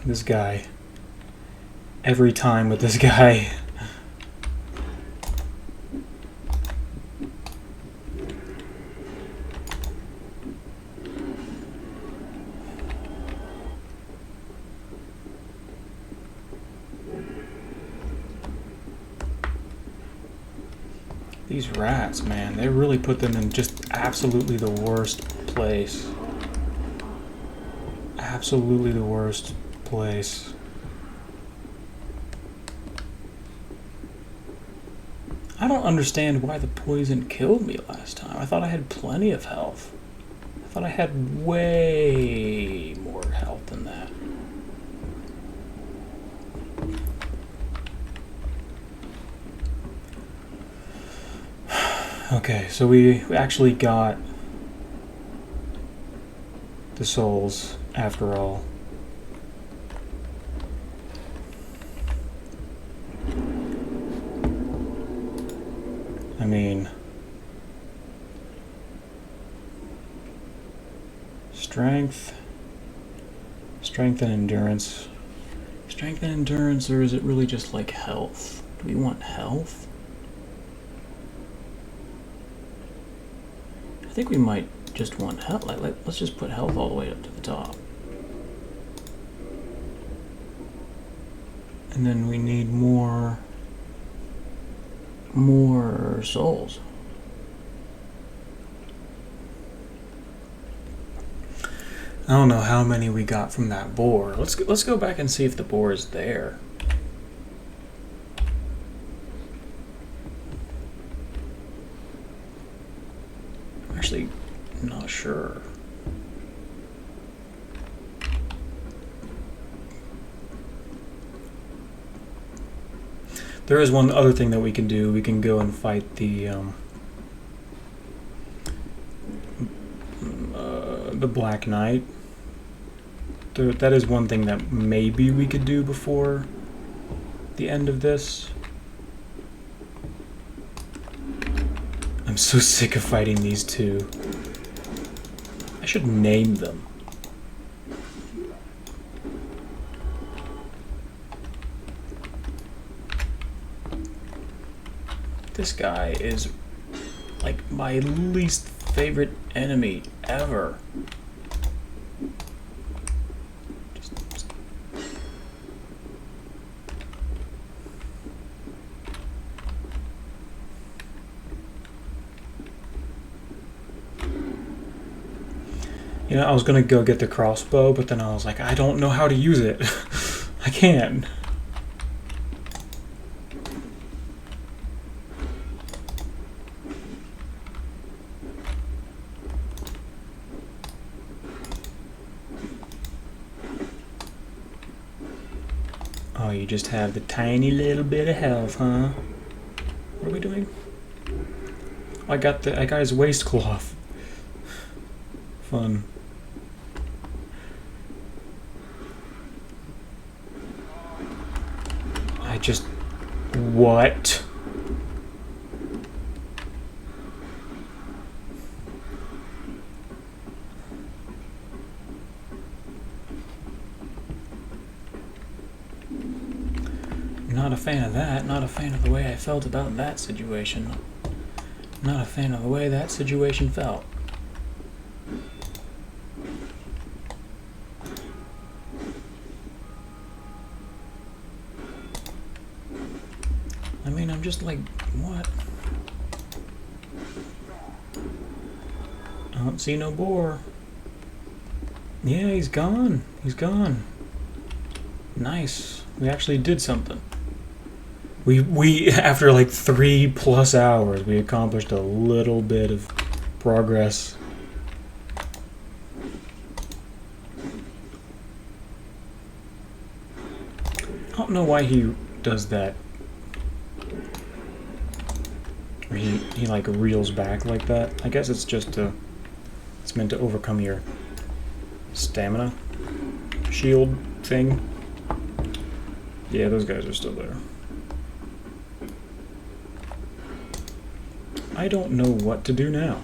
Speaker 1: This guy. Every time with this guy. These rats, man, they really put them in just absolutely the worst place. Absolutely the worst place. I don't understand why the poison killed me last time. I thought I had plenty of health. I thought I had way more health than that. Okay, so we actually got the souls after all. I mean, strength and endurance. Strength and endurance, or is it really just like health? Do we want health? I think we might just want health. Let's just put health all the way up to the top. And then we need more souls. I don't know how many we got from that boar. Let's go back and see if the boar is there. I'm actually not sure. There is one other thing that we can do. We can go and fight the Black Knight. That is one thing that maybe we could do before the end of this. I'm so sick of fighting these two. I should name them. This guy is like my least favorite enemy ever. You know, I was gonna go get the crossbow, but then I was like, I don't know how to use it. I can't. Oh, you just have the tiny little bit of health, huh? What are we doing? I got his waistcloth. Fun. What? Not a fan of that. Not a fan of the way I felt about that situation. Not a fan of the way that situation felt. I mean, I'm just like, what? I don't see no boar. Yeah, he's gone. He's gone. Nice. We actually did something. We after like 3+ hours, we accomplished a little bit of progress. I don't know why he does that Or he like reels back like that. I guess it's just it's meant to overcome your stamina shield thing. Yeah, those guys are still there. I don't know what to do now.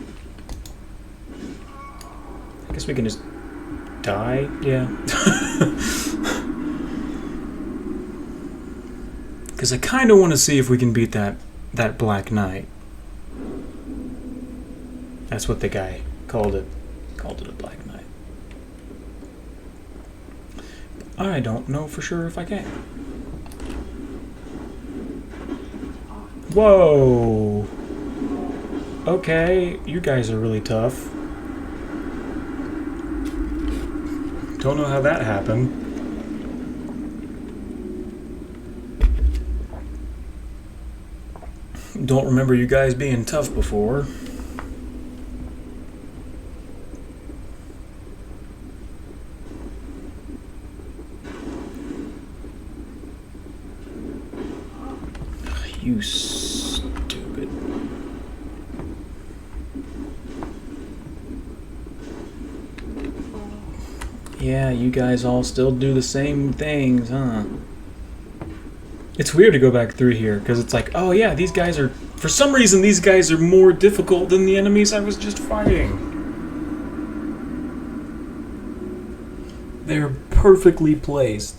Speaker 1: I guess we can just die, yeah. Because I kind of want to see if we can beat that Black Knight. That's what the guy called it. Called it a Black Knight. I don't know for sure if I can. Whoa! Okay, you guys are really tough. Don't know how that happened. Don't remember you guys being tough before. You stupid. Yeah, you guys all still do the same things, huh? It's weird to go back through here, because it's like, oh yeah, these guys are... For some reason, these guys are more difficult than the enemies I was just fighting. They're perfectly placed.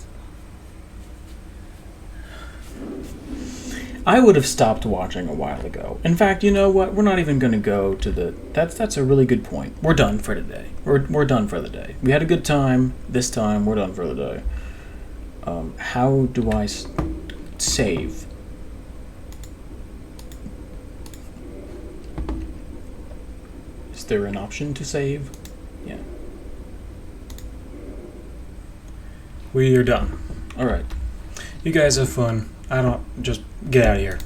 Speaker 1: I would have stopped watching a while ago. In fact, you know what? We're not even going to go to the... That's a really good point. We're done for today. We're done for the day. We had a good time. This time, we're done for the day. How do I save? Is there an option to save? Yeah. We are done. Alright. You guys have fun. I don't... Just get out of here.